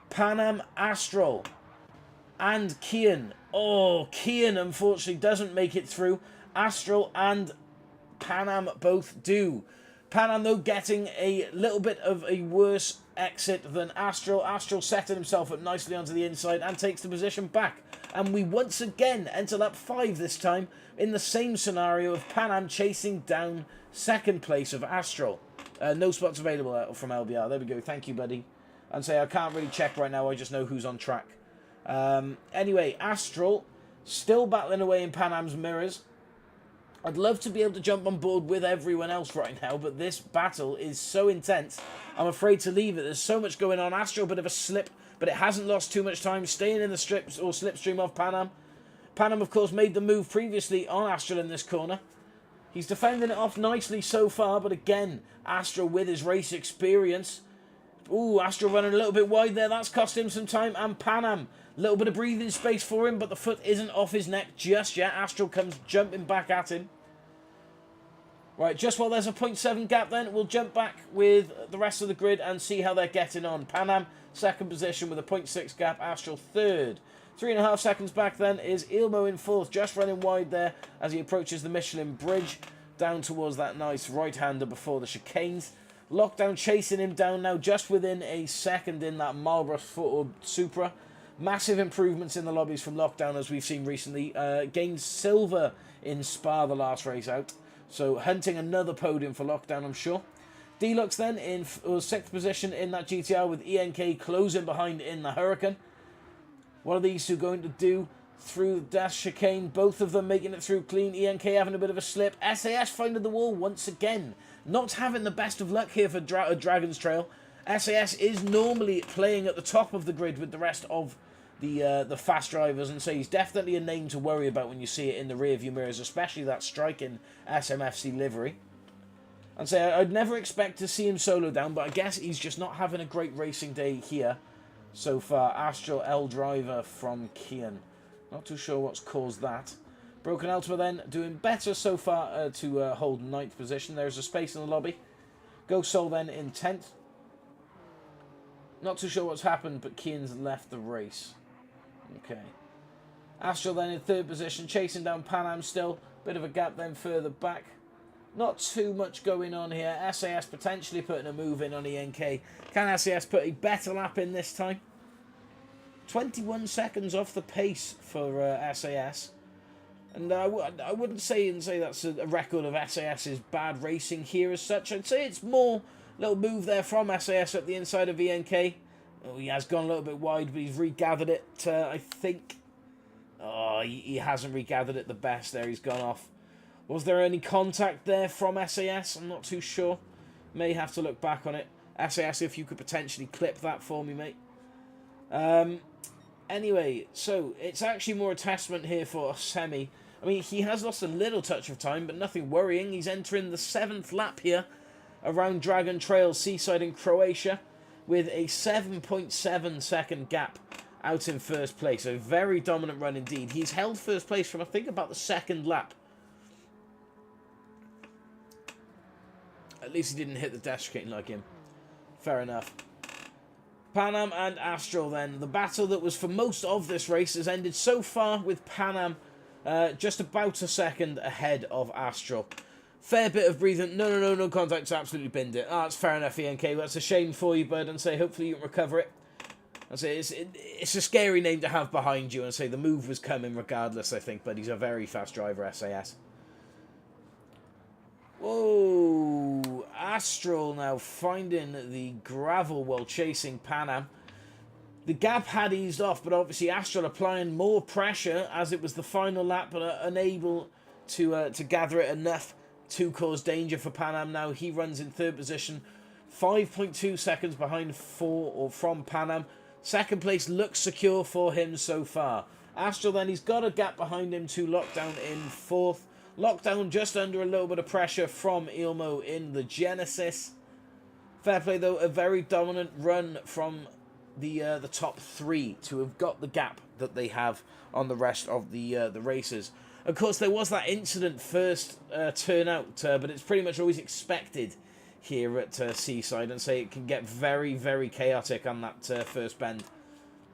Panam, Astral, and Kian. Oh, Kian unfortunately doesn't make it through. Astral and Panam both do. Panam, though, getting a little bit of a worse exit than Astral. Astral setting himself up nicely onto the inside and takes the position back. And we once again enter lap 5 this time in the same scenario of Panam chasing down second place of Astral. No spots available from LBR. There we go. Thank you, buddy. And say I can't really check right now. I just know who's on track. Anyway, Astral still battling away in Panam's mirrors. I'd love to be able to jump on board with everyone else right now, but this battle is so intense, I'm afraid to leave it. There's so much going on. Astral, a bit of a slip, but it hasn't lost too much time. Staying in the slipstream of Panam. Panam, of course, made the move previously on Astral in this corner. He's defending it off nicely so far, but again, Astral with his race experience. Ooh, Astral running a little bit wide there. That's cost him some time. And Panam, a little bit of breathing space for him, but the foot isn't off his neck just yet. Astral comes jumping back at him. Right, just while there's a 0.7 gap then, we'll jump back with the rest of the grid and see how they're getting on. Panam, second position with a 0.6 gap. Astral, third. 3.5 seconds back then is Ilmo in fourth, just running wide there as he approaches the Michelin bridge down towards that nice right-hander before the chicanes. Lockdown chasing him down now just within a second in that Marlborough Ford Supra. Massive improvements in the lobbies from Lockdown as we've seen recently. Gained silver in Spa the last race out. So hunting another podium for Lockdown, I'm sure. Deluxe then in sixth position in that GTR with ENK closing behind in the Hurricane. What are these two going to do through the dash chicane? Both of them making it through clean. ENK having a bit of a slip. SAS finding the wall once again. Not having the best of luck here for Dragon's Trail. SAS is normally playing at the top of the grid with the rest of the fast drivers, and so he's definitely a name to worry about when you see it in the rear view mirrors, especially that striking SMFC livery. And so I'd never expect to see him solo down, but I guess he's just not having a great racing day here so far. Astral L driver from Kian. Not too sure what's caused that. Broken Ultima then doing better so far to hold 9th position. There's a space in the lobby. Go Soul then in 10th. Not too sure what's happened, but Kian's left the race. Okay. Astral then in 3rd position, chasing down Panam still. Bit of a gap then further back. Not too much going on here. SAS potentially putting a move in on ENK. Can SAS put a better lap in this time? 21 seconds off the pace for SAS. And I wouldn't say that's a record of SAS's bad racing here as such. I'd say it's more a little move there from SAS at the inside of ENK. Oh, he has gone a little bit wide, but he's regathered it, I think. Oh, he hasn't regathered it the best there. He's gone off. Was there any contact there from SAS? I'm not too sure. May have to look back on it. SAS, if you could potentially clip that for me, mate. Anyway, so it's actually more a testament here for Semi. I mean, he has lost a little touch of time, but nothing worrying. He's entering the 7th lap here around Dragon Trail Seaside in Croatia with a 7.7 second gap out in first place. A very dominant run indeed. He's held first place from, I think, about the 2nd lap. At least he didn't hit the dash chicane like him. Fair enough. Panam and Astral then. The battle that was for most of this race has ended so far with Panam just about a second ahead of Astral. Fair bit of breathing. No contact. Absolutely binned it. That's fair enough, ENK. That's a shame for you, bud. And say hopefully you can recover it. And say it's a scary name to have behind you. And say the move was coming regardless, I think. But he's a very fast driver, SAS. Whoa. Astral now finding the gravel while chasing Panam. The gap had eased off, but obviously Astral applying more pressure as it was the final lap, but unable to gather it enough to cause danger for Panam. Now he runs in 3rd position, 5.2 seconds behind from Panam. 2nd place looks secure for him so far. Astral then, he's got a gap behind him to Lockdown in 4th. Lockdown just under a little bit of pressure from Ilmo in the Genesis. Fair play though, a very dominant run from the top 3 to have got the gap that they have on the rest of the racers. Of course, there was that incident first turnout, but it's pretty much always expected here at Seaside, and say it can get very, very chaotic on that first bend.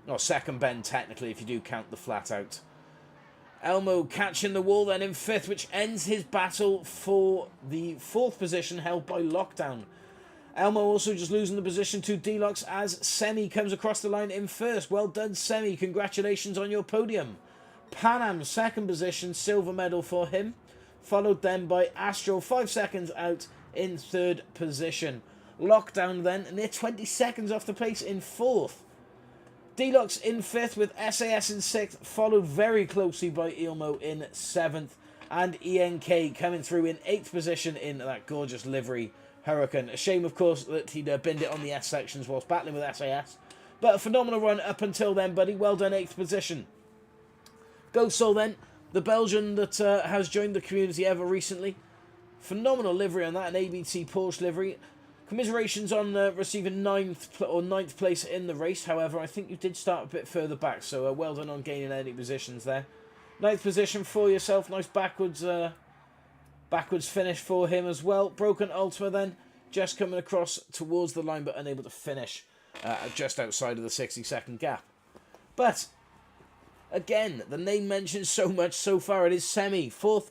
Or 2nd bend, technically, if you do count the flat out. Elmo catching the wall then in 5th, which ends his battle for the 4th position held by Lockdown. Elmo also just losing the position to Deluxe as Semi comes across the line in 1st. Well done, Semi. Congratulations on your podium. Panam, 2nd position, silver medal for him. Followed then by Astral, 5 seconds out in 3rd position. Lockdown then, near 20 seconds off the pace in 4th. Deluxe in 5th with SAS in 6th, followed very closely by Ilmo in 7th. And ENK coming through in 8th position in that gorgeous livery Hurricane. A shame, of course, that he'd binned it on the S sections whilst battling with SAS. But a phenomenal run up until then, buddy. Well done, 8th position. Go Sol then, the Belgian that has joined the community ever recently. Phenomenal livery on that, an ABT Porsche livery. Commiserations on receiving 9th place in the race. However, I think you did start a bit further back, so well done on gaining any positions there. 9th position for yourself. Nice backwards finish for him as well. Broken Ultima then, just coming across towards the line, but unable to finish just outside of the 60-second gap. But again, the name mentioned so much so far. It is Semi, four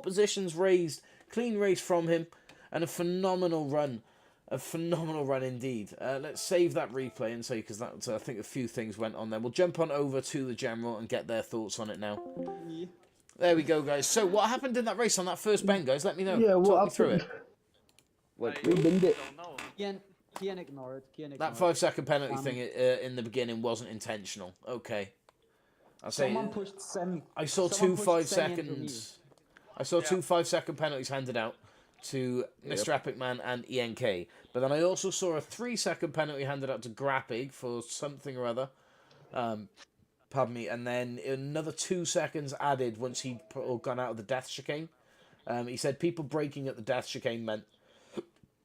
positions raised, clean race from him, and a phenomenal run. A phenomenal run indeed. Let's save that replay and say, because that I think a few things went on there. We'll jump on over to the general and get their thoughts on it now. Yeah. There we go, guys. So what happened in that race on that first bend, guys? Let me know. Yeah, what Talk me through happened? it. What? I We binned it. don't know. Kian ignored. That 5-second penalty thing in the beginning wasn't intentional. Okay. I'll say Someone pushed Semi. I saw someone two pushed 5 Semi into seconds. I saw two 5-second penalties handed out to Mr. Epic Man and ENK. But then I also saw a 3-second penalty handed out to Grapig for something or other. Pardon me. And then another 2 seconds added once he'd gone out of the death chicane. He said people braking at the death chicane meant,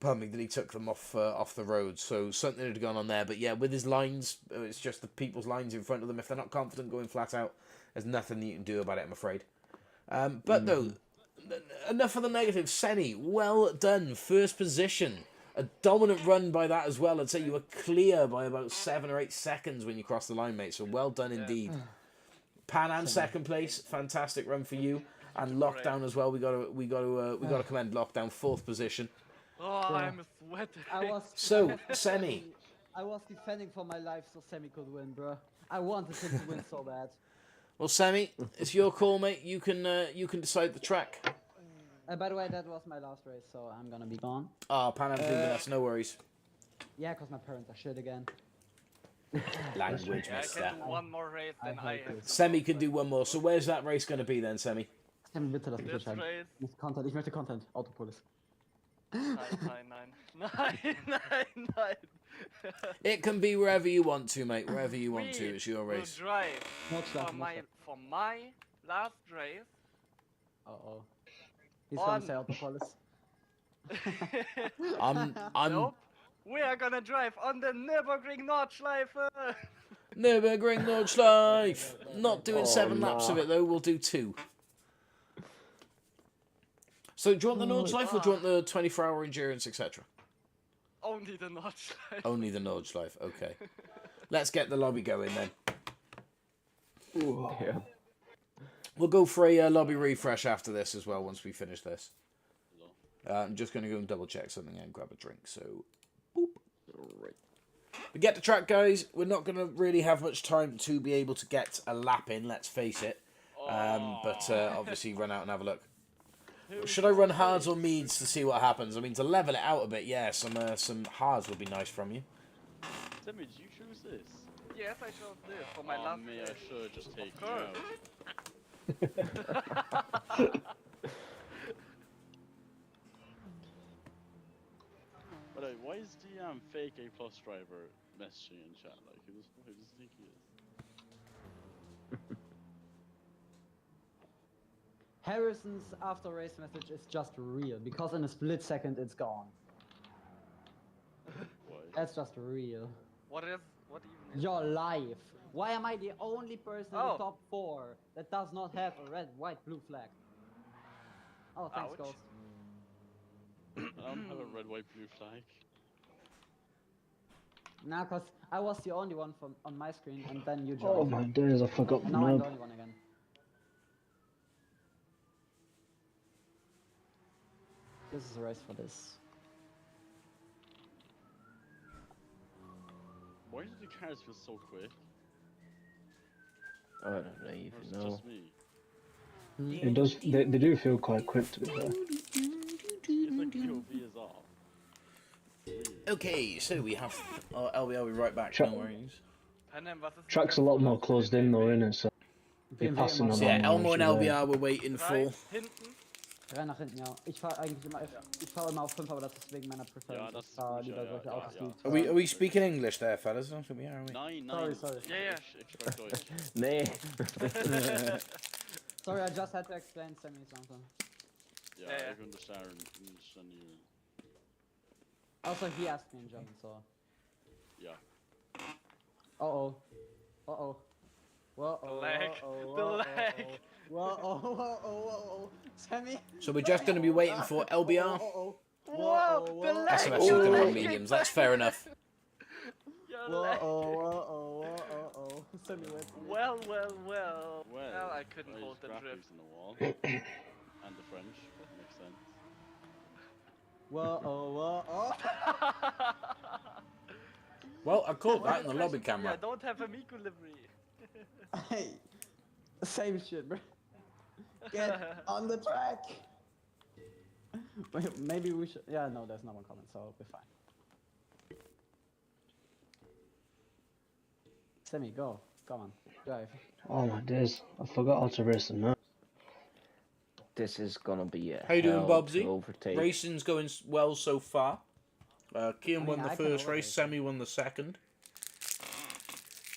pardon me, that he took them off the road. So something had gone on there. But yeah, with his lines, it's just the people's lines in front of them. If they're not confident going flat out, there's nothing you can do about it, I'm afraid. But no, enough of the negative. Seni, well done. First position. A dominant run by that as well. I'd say you were clear by about 7 or 8 seconds when you crossed the line, mate. So well done indeed. Pan Am second place. Fantastic run for you. And Lockdown as well. We got to commend Lockdown, 4th position. Oh, I'm sweating. So Semi. I was defending for my life so Semi could win, bro. I wanted him to win so bad. Well, Semi, it's your call, mate. You can decide the track. By the way, that was my last race, so I'm gonna be gone. Ah, Pan Am doing us, no worries. Yeah, because my parents are shit again. Language, Yeah, I mister. can do one more race, then I hate have this. Semi can do one more. So where's that race going to be then, Semi? Semi, bitte lass mich this entscheiden. race. Ich möchte Content, ich möchte Content. Autopolis. Nein, nein. It can be wherever you want to, mate. Wherever you want to. It's your We will race. drive Notschlag, for my last race. Uh-oh. He's gonna On. say Autopolis. I'm Nope. We are gonna drive on the Nürburgring Nordschleife. Nürburgring Nordschleife. Not doing 7 laps of it though. We'll do 2. So do you want the Nordschleife or do you want the 24-hour endurance, etc.? Only the Nordschleife. Only the Nordschleife. Okay. Let's get the lobby going then. Yeah. We'll go for a lobby refresh after this as well once we finish this. I'm just going to go and double check something and grab a drink. So, boop. Alright. We get the track, guys. We're not going to really have much time to be able to get a lap in, let's face it. But obviously run out and have a look. Should I run hards or meads to see what happens? I mean, to level it out a bit, yeah, some hards would be nice from you. Timmy, did you choose this? Yes, I chose this for my Oh, last me, I race. should have just taken you course. out. But why is the fake A+ driver messaging in chat? Like, who does he think he is? Harrison's after race message is just real because in a split second it's gone. Why? That's just real. What even is Your life. Why am I the only person in the Oh. top 4 that does not have a red, white, blue flag? Oh, thanks, Ouch. Ghost. I don't have a red, white, blue flag. Nah, cause I was the only one on my screen, and then you Oh joined. my days, I forgot And the now I'm knob. the only one again. This is a race for this. Why do the cars feel so quick? I don't Or is even it know. just me? It does. They do feel quite quick to be fair. It's like POV is off. Okay, so we have... LB, I'll be right back, Sure. no worries. Panem, was ist Track's a lot more closed in though, innit? So you're BMW passing must- on. So yeah, that Elmo and one, LBR we're waiting for. Rechts, hinten. Rein nach hinten, ja. Ich fahre eigentlich immer, ich fahre immer auf 5, aber das ist wegen meiner Preference. Ja, das ich fahre ist gut, lieber ja, solche ja, Autos, ja. die... Are we speaking English there, fellas? Yeah, are we? Nein, Sorry. Yeah. Ich spreche Deutsch. Nee. Sorry, I just had to explain Sammy something. Yeah, Yeah. I understand you. Also, he asked me in German, so... Yeah. Uh-oh. Uh-oh. Whoa-oh, lag. whoa-oh, The whoa-oh, lag. Whoa-oh, whoa-oh, whoa-oh. Sammy? So we're just going to be waiting for LBR. Whoa, the lag. SOS is going to run mediums. That's fair enough. You're lag. Whoa-oh. Sammy, wait. Well. Well, I couldn't hold the graphics drift. in the wall. And the French. Makes sense. Whoa-oh. Well, I caught that in the lobby I camera. don't have a Miku livery. Hey. Same shit, bro. Get on the track. Wait, maybe we should... Yeah, no, there's no one coming, so we're fine. Sammy, go. Come on. Drive. Oh my days, I forgot how to race them now. This is gonna be a How you doing, hell Bobsy? to overtake. Racing's going well so far. Kian won the I can first overrate race, Sammy won the second.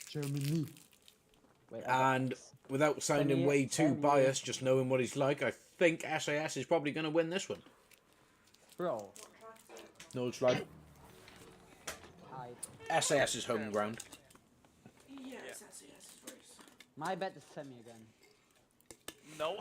Germany. Wait, I got And this. without sounding Sammy- way too Sammy. biased, just knowing what he's like, I think SAS is probably going to win this one. Bro. No, it's like I... SAS is home ground. My bet is Sammy again. No.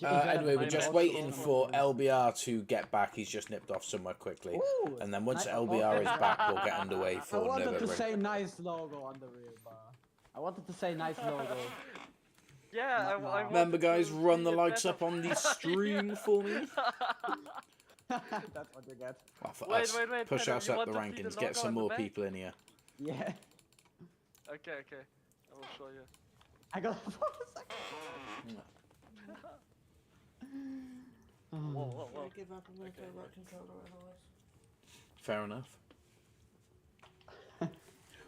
Anyway, we're I'm just also waiting on for my- LBR to get back. He's just nipped off somewhere quickly. Ooh, And then once I- LBR is back, we'll get underway I for wanted to Nürburgring. say nice logo on the rear bar. I wanted to say nice logo. Yeah, No. I Remember, wanted guys, to run see the it lights better. up on the stream for me. That's what you get. Well, for Wait, us, wait, push Peter, us you up the want to see the rankings, get logo some on the more back? people in here. Yeah. Okay. I will show you. I got a 4 seconds. Whoa. Fair enough.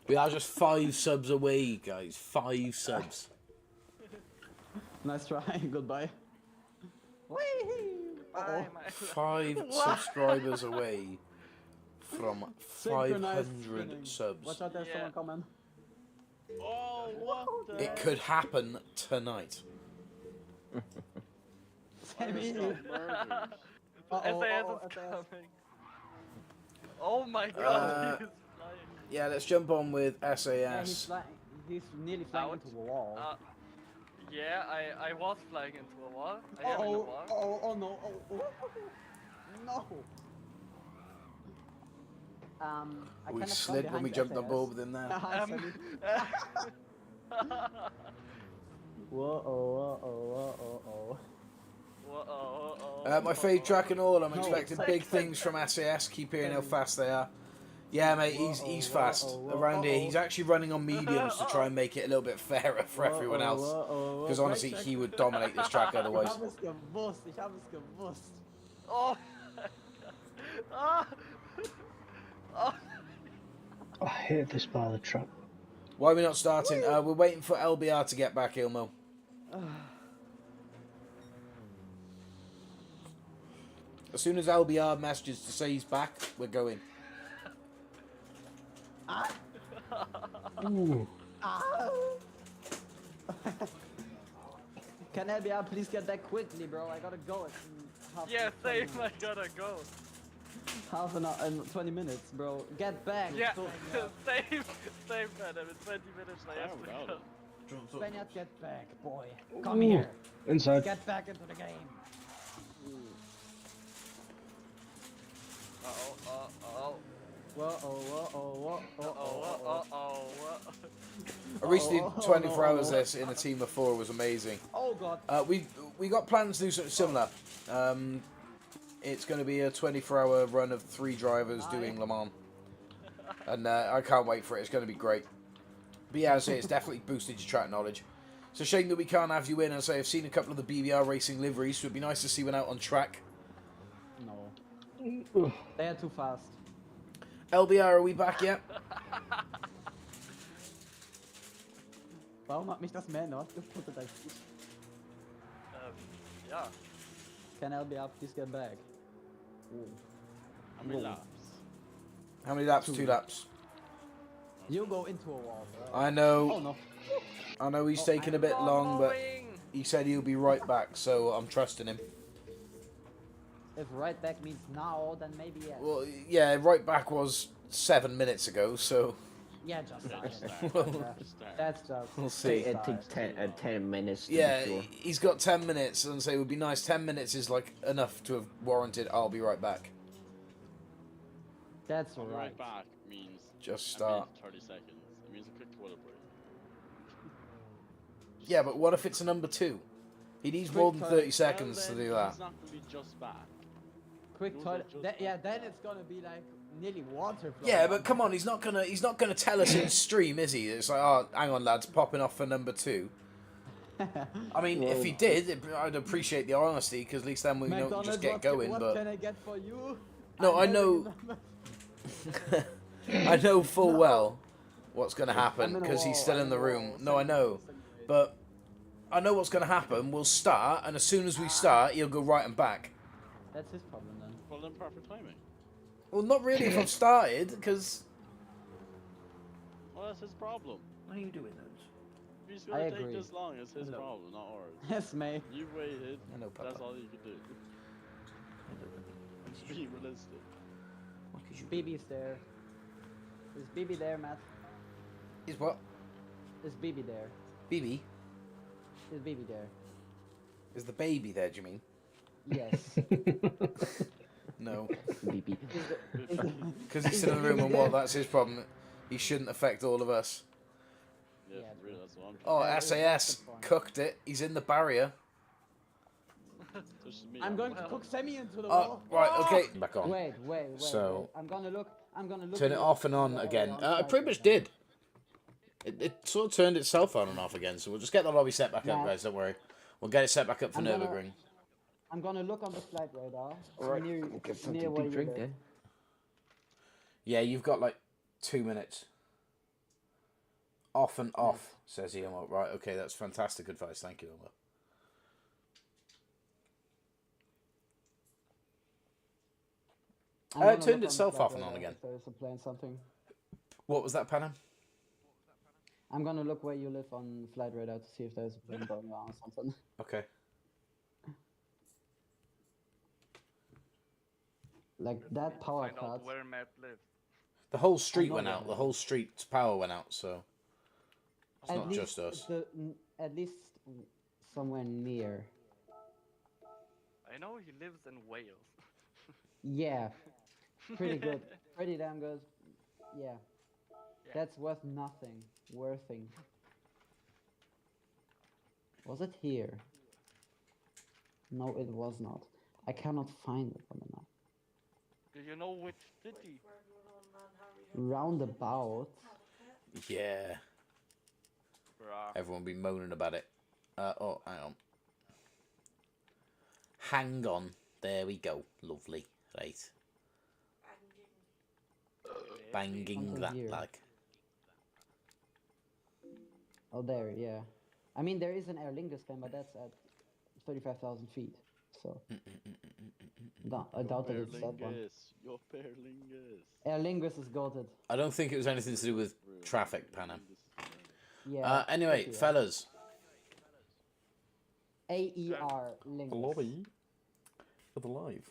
We are just 5 subs away, guys. 5 subs. Nice try. Goodbye. Whee! Bye, my 5 subscribers away from Synchronized 500 spinning. subs. Watch out, there's Yeah. someone coming. Oh, what the? It could happen tonight. Sammy. Burgers. SAS is coming. Oh my god, he is flying. Yeah, let's jump on with Yeah, he's, SAS. he's nearly flying Out. into a wall. Yeah, I was flying into a wall. I am in a wall. Oh no. No. I We cannot come slid when we behind jumped on SAS. board with him there. Sammy. Whoa. My fave track and all, I'm No, expecting it's big like- things from SAS. Keep hearing how fast they are. Yeah, mate, he's fast. Around here, he's actually running on mediums to try and make it a little bit fairer for everyone else. Because honestly, he would dominate this track otherwise. Ich hab es gewusst. Oh. Ah. Oh. I hate this part of the track. Why are we not starting? We're waiting for LBR to get back, Ilmo. As soon as LBR messages to say he's back, we're going. Ooh. Can LBR please get back quickly, bro? I gotta go. It's in Yeah, 20 same. I minutes. gotta go. Half an hour and 20 minutes, bro. Get back. Yeah, Don't- same, madam. In 20 minutes I have to without go. it. Spaniard, get back, boy. Come here. Inside. Get back into the game. Oh. Whoa. I recently did 24 hours this in a team of 4. It was amazing. Oh god. We got plans to do something similar. It's going to be a 24-hour run of 3 drivers doing Le Mans. And I can't wait for it. It's going to be great. But yeah, I say it's definitely boosted your track knowledge. It's a shame that we can't have you in. I say I've seen a couple of the BBR Racing liveries, so it'd be nice to see one out on track. No. They are too fast. LBR, are we back yet? Warum hat mich das mehr in Ort gefuttert als ich? Yeah. Can LBR please get back? How many laps? How many laps? 2 laps. You go into a wall, bro. I know. Oh no. I know he's Oh, taking a bit long, but Following. he said he'll be right back, so I'm trusting him. If right back means now, then maybe yes. Well, yeah, right back was 7 minutes ago, so Yeah, just Well, that's just. we'll Say see. it takes 10 minutes to Yeah, be sure. he's got 10 minutes, and say it would be nice. 10 minutes is like enough to have warranted. I'll be right back. That's I'll be right. right back means Just a start. minute, 30 seconds. It means a quick toilet break. Yeah, but what if it's a number 2? He needs more than 30 seconds to do that. He's not going to be just back. Quick Those toilet. are just Yeah, then it's gonna be like nearly water. Yeah, but come on, he's not gonna tell us in stream, is he? It's like, oh, hang on, lads, popping off for number 2. I mean, if he did, I'd appreciate the honesty, because at least then we don't just get going. What But can I get for you? no, I I'm know. I know full well what's going to happen because he's still in the room. No, I know, but I know what's going to happen. We'll start, and as soon as we start, he'll go right and back. That's his problem then. Well, then perfect timing. Well, not really if I've started, because Well, that's his problem. what are you doing, those? If he's I going to take agree. this long, it's his Hello. problem, not ours. Yes, mate. You waited, I know, Papa. that's all you can do. Just be realistic. BB's there. Is BB there, Matt? Is what? Is BB there? BB? Is BB there? Is the baby there? Do you mean? Yes. No, BB. because he's still in the room, and what? That's his problem. He shouldn't affect all of us. Yeah, Yeah, for real, that's what I'm Oh, Yeah, SAS that's the point. cooked it. He's in the barrier. Just me, I'm going to well. cook Semi into the Oh, wall. right, okay. Back on. Wait. So- I'm gonna look. Turn it off and on again. I pretty much did. It sort of turned itself on and off again, so we'll just get the lobby set back up, Yeah. guys. Don't worry. We'll get it set back up for I'm gonna- Nürburgring. I'm gonna look on the flight radar. Alright, Near, we'll get near something where to you drink live. then. Yeah, you've got like 2 minutes. Off and off, says Ian. Right, okay, that's fantastic advice. Thank you, Omar. I'm It gonna turned look on the itself flight off and on radar again. if there is a plane something. What was that, Panam? I'm gonna look where you live on flight radar to see if there's a plane going on or something. Okay. Like that power Find cut. out where Matt lives. The whole street know went that out. The one. whole street's power went out, so it's At not least just us. at least somewhere near. I know he lives in Wales. Yeah, pretty good, pretty damn good. Yeah, that's worth nothing. Worthing. Was it here? No, it was not. I cannot find it on the map. Do you know which city? Roundabout. Yeah. Bruh. Everyone be moaning about it. Oh, hang on. Hang on. There we go. Lovely. Right. Banging Something that here. lag. Oh, there, yeah. I mean, there is an Aer Lingus fan, but that's at 35,000 feet. So, I doubt that it's that one. Your Perlingus. Aer Lingus is goated. I don't think it was anything to do with traffic, Panam. Yeah. Anyway, could be, fellas. AER Lingus. Lobby for the live.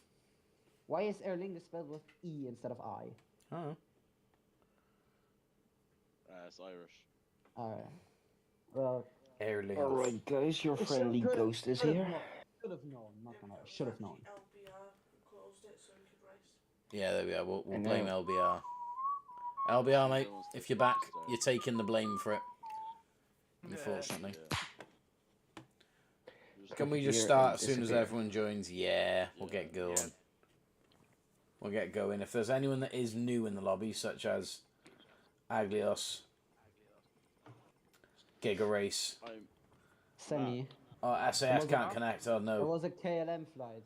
Why is Aer Lingus spelled with E instead of I? Oh. It's Irish. Alright. Well, Aer Lingus. Alright, guys, your friendly ghost is here. should have known. Not gonna. Should have known. Yeah, there we are. We'll I blame know. LBR. LBR, mate, if you're back, you're taking the blame for it. Unfortunately. Can we just Here start and as soon as disappear. everyone joins? Yeah, we'll get going. We'll get going. If there's anyone that is new in the lobby, such as Aglios, Giga Race, Semi. oh, SAS can't connect, oh There no. was a KLM flight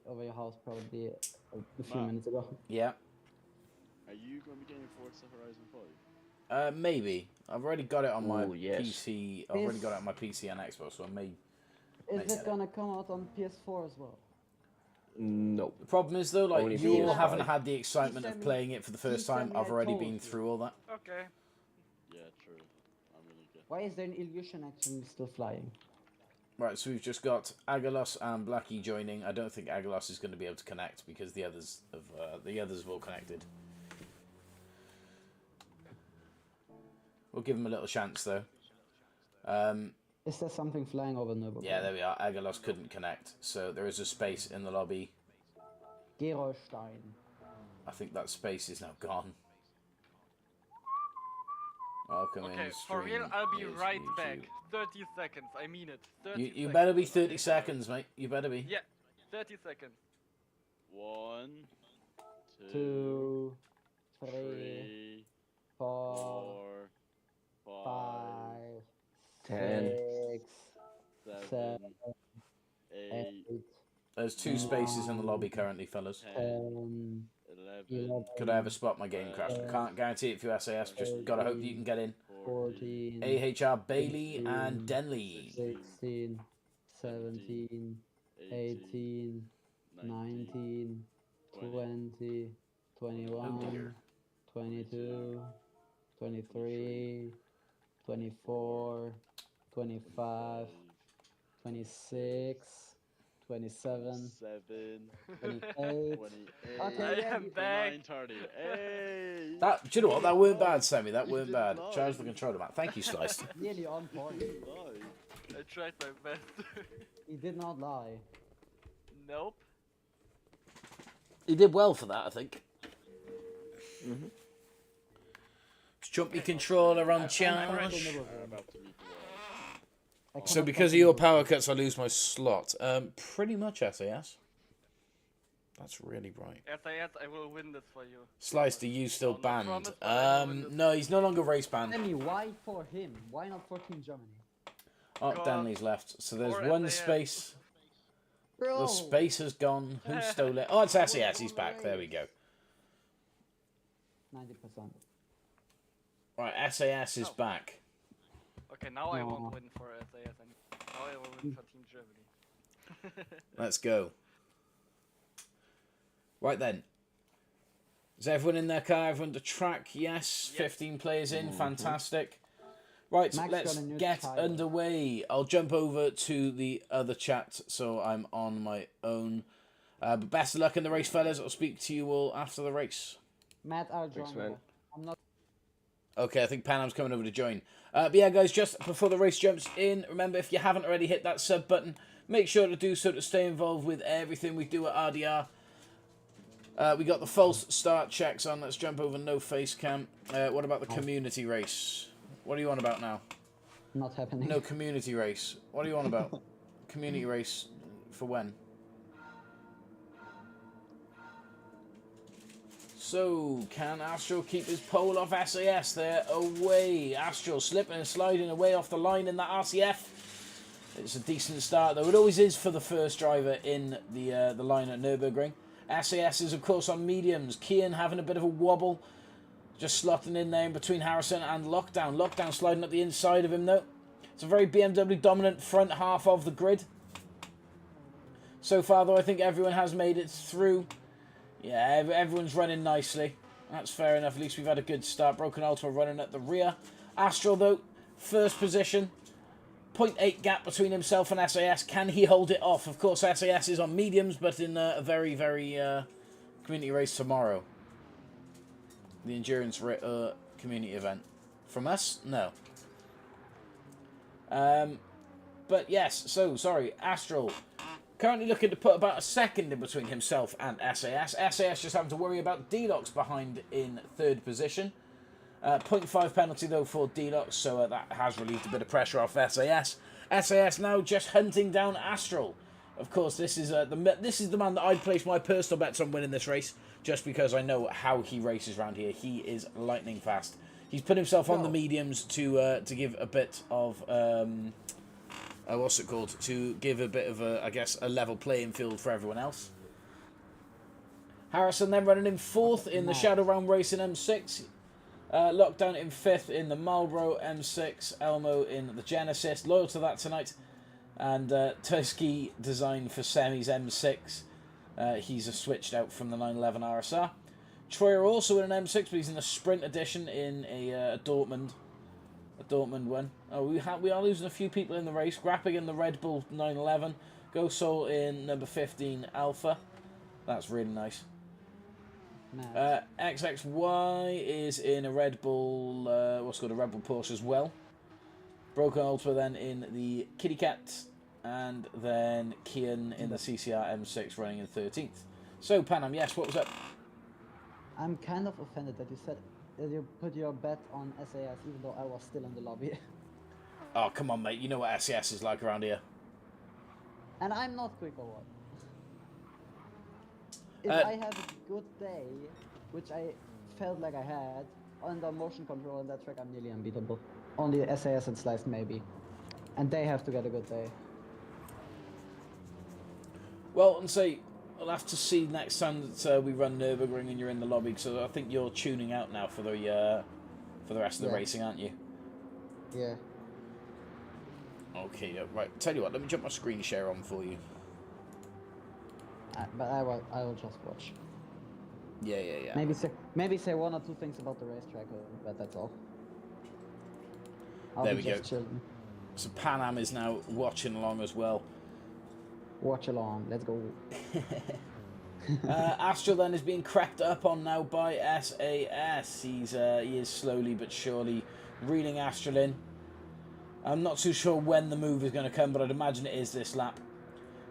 over your house probably a few Wow. minutes ago. Yeah, Are you going to be getting Forza Horizon 5? maybe. I've already got it on my Ooh, yes. PC. I've already got it on my PC and Xbox, so I may Is it gonna come out on PS4 as well? No. The problem is though, like Only you all PS5. haven't had the excitement of G7 playing it for the first time. G7 I've already told been you. through all that. Okay. Yeah, true. I really get. Why is there an illusion actually still flying? Right, so we've just got Agalos and Blackie joining. I don't think Agalos is going to be able to connect because the others have all connected. We'll give him a little chance though. Is there something flying over Nürburgring? Yeah, there we are. Agalos couldn't connect, so there is a space in the lobby. Gerolstein. I think that space is now gone. Welcome Okay, in for stream real, I'll be is right YouTube. back. 30 seconds, I mean it. 30 You seconds. better be 30 seconds, mate. You better be. Yeah, 30 seconds. 1, 2, 3, 3, 4, 4, 5, 10. 6, 7, 7, 8, 8, There's 2 spaces in the lobby currently, fellas. 10, 11, 11, Could I ever spot my game crash? I can't guarantee it for you, SAS. Just gotta hope that you can get in. 14, AHR Bailey and Denley. 16, 17, 18, 19, 20, 21, 22, 23, 24, 25, 26, 27, 28. 28. Okay, I yeah, am you- back. 9:30. Hey! That, do you know what? That weren't bad, Sammy. That You weren't did bad. nice. Charge the controller, Matt. Thank you, Sliced. Nearly on point. Nice. I tried my best. He did not lie. Nope. He did well for that, I think. Jump your controller on charge. I'm about to meet the wall. So because of your power cuts, I lose my slot. Pretty much SAS. That's really bright. SAS, I will win this for you. Sliced, are you still No, no banned? promise, but I will win this. No, he's no longer race banned. Sammy, why for him? Why not for Team Germany? Oh, God. Danley's left. So there's Or one SAS. space. Bro! The space has gone. Who stole it? Oh, it's SAS. He's back. There we go. 90%. Right, SAS is Oh. back. Okay, now I Aw. won't win for SAS, and now I will win for Team Germany. Let's go. Right then. Is everyone in their car? Everyone to track? Yes. Yes. 15 players in. Fantastic. Right, Max let's got a new get child. underway. I'll jump over to the other chat, so I'm on my own. But best of luck in the race, fellas. I'll speak to you all after the race. Matt, I'll Thanks, join man. you. I'm not. Okay, I think Panam's coming over to join. But yeah, guys, just before the race jumps in, remember, if you haven't already hit that sub button, make sure to do so to stay involved with everything we do at RDR. We got the false start checks on. Let's jump over no face cam. What about the community race? What are you on about now? Not happening. No community race. What are you on about? Community race for when? So, can Astral keep his pole off SAS? They're away. Astral slipping and sliding away off the line in that RCF. It's a decent start, though. It always is for the first driver in the line at Nürburgring. SAS is, of course, on mediums. Kian having a bit of a wobble. Just slotting in there in between Harrison and Lockdown. Lockdown sliding up the inside of him, though. It's a very BMW dominant front half of the grid. So far, though, I think everyone has made it through. Yeah, everyone's running nicely. That's fair enough. At least we've had a good start. Broken Ultra running at the rear. Astral, though, first position. 0.8 gap between himself and SAS. Can he hold it off? Of course, SAS is on mediums, but in a very, very community race tomorrow. The endurance community event. From us? No. But yes, so, sorry, Astral. Currently looking to put about a second in between himself and SAS. SAS just having to worry about D-Locks behind in third position. 0.5 penalty, though, for D-Locks, so that has relieved a bit of pressure off SAS. SAS now just hunting down Astral. Of course, this is the man that I'd place my personal bets on winning this race, just because I know how he races around here. He is lightning fast. He's put himself on the mediums to give a bit of... what's it called? To give a bit of I guess, a level playing field for everyone else. Harrison then running in fourth in the Shadow Realm Racing M6. Lockdown in fifth in the Marlboro M6. Elmo in the Genesis. Loyal to that tonight. And Tusky designed for Semi's M6. He's switched out from the 911 RSR. Troyer also in an M6, but he's in the Sprint edition in a Dortmund one. Oh, we are losing a few people in the race. Grappig in the Red Bull 911. Go Soul in number 15 Alpha. That's really nice. XXY is in a Red Bull, what's called a Red Bull Porsche as well. Broken Ultra then in the Kitty Cat, and then Kian in the CCR M6 running in 13th. So Panam, yes, what was up? I'm kind of offended that you said that you put your bet on SAS even though I was still in the lobby. Oh, come on, mate. You know what SAS is like around here. And I'm not quick or what? If I have a good day, which I felt like I had, on the motion control on that track, I'm nearly unbeatable. Only SAS and Slice maybe. And they have to get a good day. Well, and say, we'll have to see next time that we run Nürburgring and you're in the lobby, so I think you're tuning out now for the rest of the racing, aren't you? Yeah. Okay, right. Tell you what, let me jump my screen share on for you. But I will just watch. Yeah. Maybe say one or two things about the racetrack, but that's all. There we go. So Pan Am is now watching along as well. Watch along. Let's go. Astral then is being crept up on now by SAS. He is slowly but surely reeling Astral in. I'm not too sure when the move is going to come, but I'd imagine it is this lap.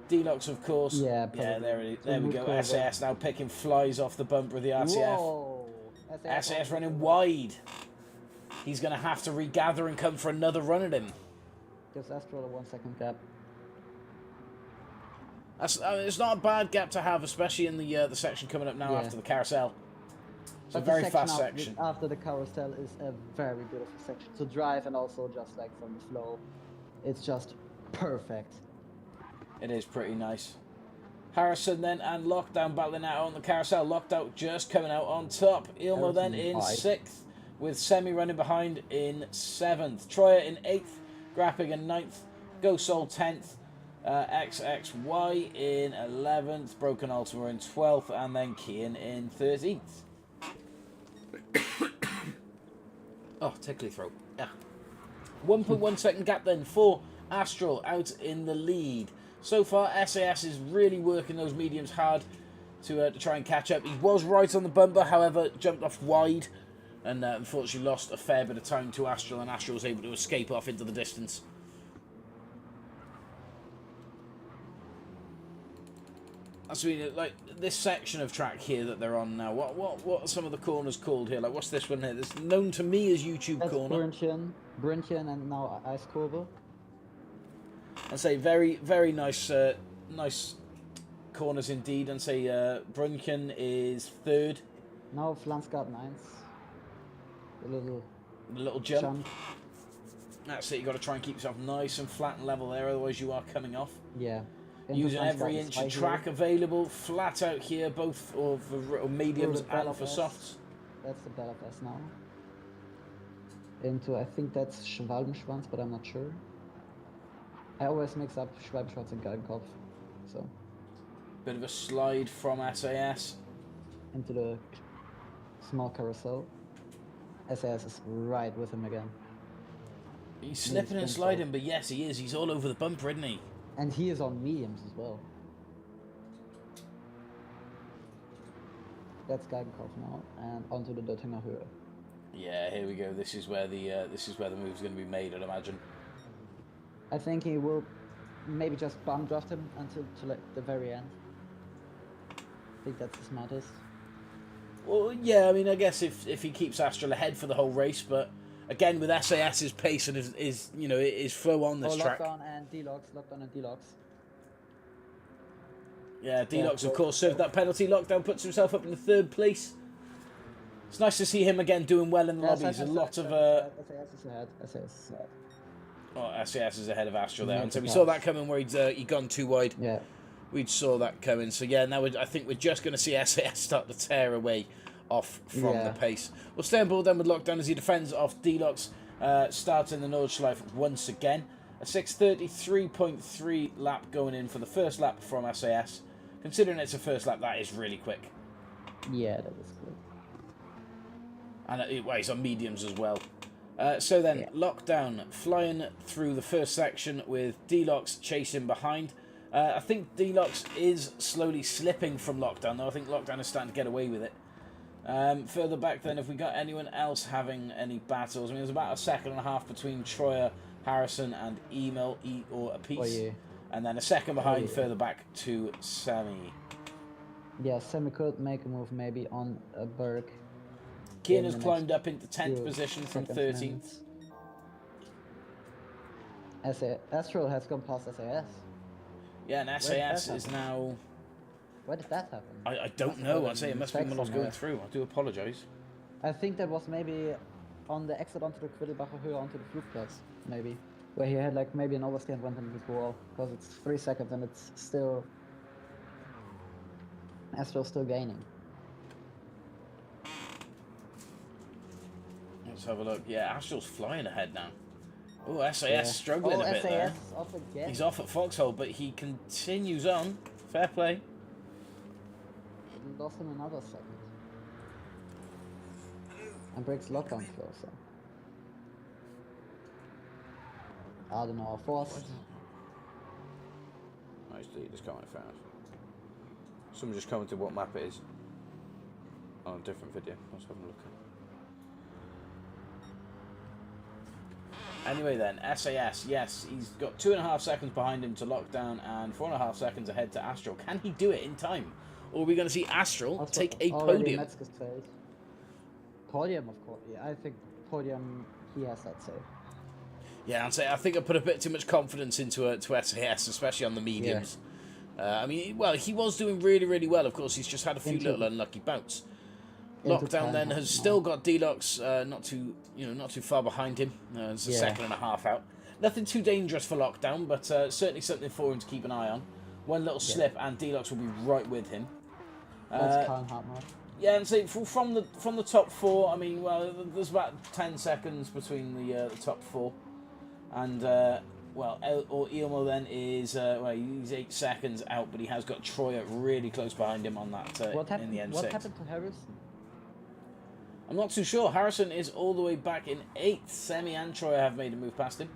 Deluxe, of course. Yeah, probably. Yeah, there we go. SAS now picking flies off the bumper of the RCF. Whoa. SAS running wide. He's going to have to regather and come for another run at him. Gives Astral a 1 second gap. It's not a bad gap to have, especially in the section coming up now after the carousel. It's a very fast section. After the carousel is a very beautiful section to drive, and also just like from the flow, it's just perfect. It is pretty nice. Harrison then and Lockdown battling out on the carousel. Lockdown just coming out on top. Ilmo then in 6th, with Semi running behind in 7th. Troyer in 8th, Grappig in 9th, Go Soul 10th, XXY in 11th, Broken Ultima in 12th, and then Kian in 13th. Oh, tickly throat. Yeah. 1.1 second gap then for Astral out in the lead. So far, SAS is really working those mediums hard to try and catch up. He was right on the bumper, however, jumped off wide and unfortunately lost a fair bit of time to Astral, and Astral was able to escape off into the distance. That's really, like, this section of track here that they're on now. What are some of the corners called here? Like, what's this one here? That's known to me as YouTube corner. Brunchen and now Ice Kurve. I'd say very, very nice, nice corners indeed. And say Brunchen is 3rd. Now Flansgard 9th. The little jump. That's it. You got to try and keep yourself nice and flat and level there, otherwise you are coming off. Yeah. Using every inch of track available, flat out here, both for mediums and for softs. That's the Belfast now. Into, I think that's Schwalbenschwanz, but I'm not sure. I always mix up Schwalbenschwanz and Galgenkopf, so. Bit of a slide from SAS. Into the small carousel. SAS is right with him again. He's slipping and sliding, but yes, he is. He's all over the bumper, isn't he? And he is on mediums as well. That's Galgenkopf now, and onto the Döttinger Höhe. Yeah, here we go. This is where the move is going to be made, I'd imagine. I think he will maybe just bum draft him until like the very end. I think that's the smartest. Well, yeah, I mean, I guess if he keeps Astral ahead for the whole race, but again with SAS's pace and his flow on this track. Lockdown and Deluxe. Yeah, Deluxe of course served that penalty. Lockdown puts himself up in the 3rd place. It's nice to see him again doing well in the lobbies. A lot of SAS is ahead. Oh, SAS is ahead of Astral there, and so we saw that coming where he'd gone too wide. Yeah. We saw that coming. So yeah, now I think we're just going to see SAS start to tear away off from the pace. We'll stay on board then with Lockdown as he defends off Deluxe, starting the Nordschleife once again. A 6:33.3 lap going in for the first lap from SAS. Considering it's a first lap, that is really quick. Yeah, that is good. And well, he's on mediums as well. So then, Yeah. Lockdown flying through the first section with D-Lox chasing behind. I think D-Lox is slowly slipping from Lockdown, though. I think Lockdown is starting to get away with it. Further back then, if we got anyone else having any battles, I mean, there's about a second and a half between Troyer, Harrison, and Emil, or a piece. Oh, yeah. And then a second behind, yeah. further back to Sammy. Yeah, Sammy could make a move maybe on a Berg. Kian in has the climbed next up into 10th few position from seconds, 13th. minutes. Astro has gone past SAS. Yeah, and SAS is now... Why did that happen? I don't know. I'd say it must be when I was going through. I do apologise. I think that was maybe on the exit onto the Quiddelbacher Höhe onto the Flugplatz, maybe. Where he had like maybe an oversteer and went into the wall. Because it's 3 seconds and it's still... Astro's still gaining. Let's have a look. Yeah, Astral's flying ahead now. Oh, SAS struggling a bit SAS there. off again. He's off at Foxhole, but he continues on. Fair play. Lost him another second. And breaks lockdown closer. I don't know, forced. Nice lead is coming fast. Someone just commented what map it is. On a different video. Let's have a look. Anyway then, SAS, yes, he's got 2.5 seconds behind him to Lockdown and 4.5 seconds ahead to Astral. Can he do it in time? Or are we going to see Astral take a podium? Metzger's phase. Podium, of course. Yeah, I think podium, he has that safe. Yeah, I'd say I think I put a bit too much confidence into SAS, especially on the mediums. I mean, well, he was doing really, really well. Of course, he's just had a few little unlucky bouts. Lockdown then has still got D-Lux not too far behind him. It's a second and a half out. Nothing too dangerous for Lockdown, but certainly something for him to keep an eye on. One little slip and D-Lux will be right with him. Yeah, and so from the top four, I mean, well, there's about 10 seconds between the top four, and Ilmo then is he's 8 seconds out, but he has got Troyer really close behind him on that in the N6. What happened to Harrison? I'm not too sure. Harrison is all the way back in 8th. Semi and Troyer have made a move past him.